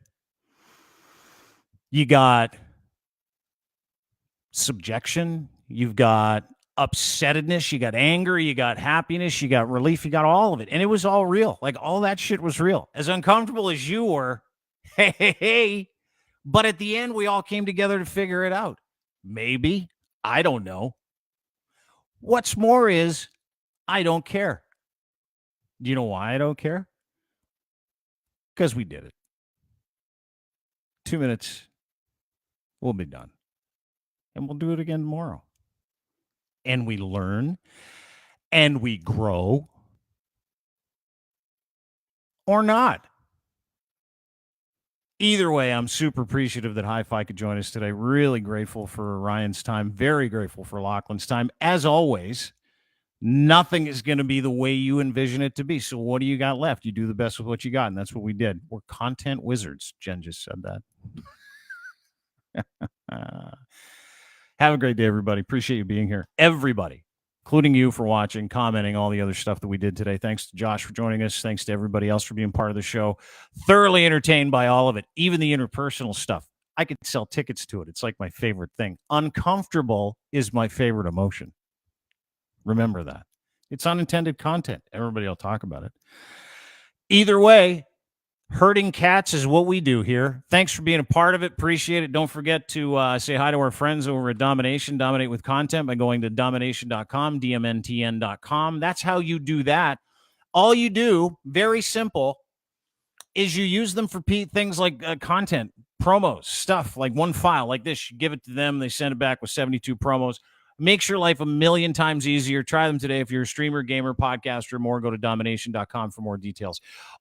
You got subjection. You've got upsettedness. You got anger. You got happiness. You got relief. You got all of it. And it was all real. Like, all that shit was real. As uncomfortable as you were, hey. But at the end, we all came together to figure it out. Maybe. I don't know. What's more is, I don't care. Do you know why I don't care? Because we did it. 2 minutes, we'll be done. And we'll do it again tomorrow. And we learn, and we grow, or not. Either way, I'm super appreciative that Hi-Fi could join us today. Really grateful for Ryan's time. Very grateful for Lachlan's time. As always, nothing is going to be the way you envision it to be. So what do you got left? You do the best with what you got, and that's what we did. We're content wizards. Jen just said that. Have a great day, everybody. Appreciate you being here. Everybody, including you, for watching, commenting, all the other stuff that we did today. Thanks to Josh for joining us. Thanks to everybody else for being part of the show. Thoroughly entertained by all of it, even the interpersonal stuff. I could sell tickets to it. It's like my favorite thing. Uncomfortable is my favorite emotion. Remember that. It's unintended content. Everybody will talk about it. Either way, herding cats is what we do here. Thanks for being a part of it. Appreciate it. Don't forget to say hi to our friends over at Domination. Dominate with content by going to domination.com, DMNTN.com. That's how you do that. All you do, very simple, is you use them for things like content promos, stuff like one file like this. You give it to them. They send it back with 72 promos. Makes your life a million times easier. Try them today. If you're a streamer, gamer, podcaster, or more, go to domination.com for more details.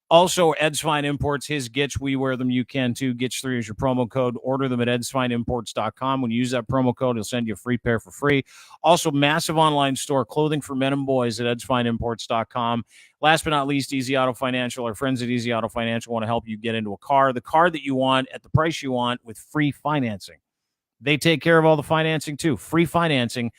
Also, Ed's Fine Imports, his Gitch, we wear them. You can too. Gitch3 is your promo code. Order them at edsfineimports.com. When you use that promo code, he'll send you a free pair for free. Also, massive online store, clothing for men and boys at edsfineimports.com. Last but not least, Easy Auto Financial. Our friends at Easy Auto Financial want to help you get into a car, the car that you want at the price you want with free financing. They take care of all the financing too. Free financing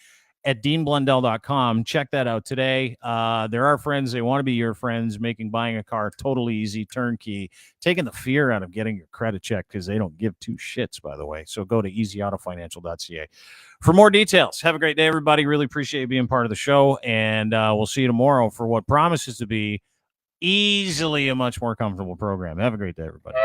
at deanblundell.com. Check that out today. They're our friends. They want to be your friends, making buying a car totally easy, turnkey, taking the fear out of getting your credit checked because they don't give two shits, by the way. So go to easyautofinancial.ca for more details. Have a great day, everybody. Really appreciate you being part of the show, and we'll see you tomorrow for what promises to be easily a much more comfortable program. Have a great day, everybody.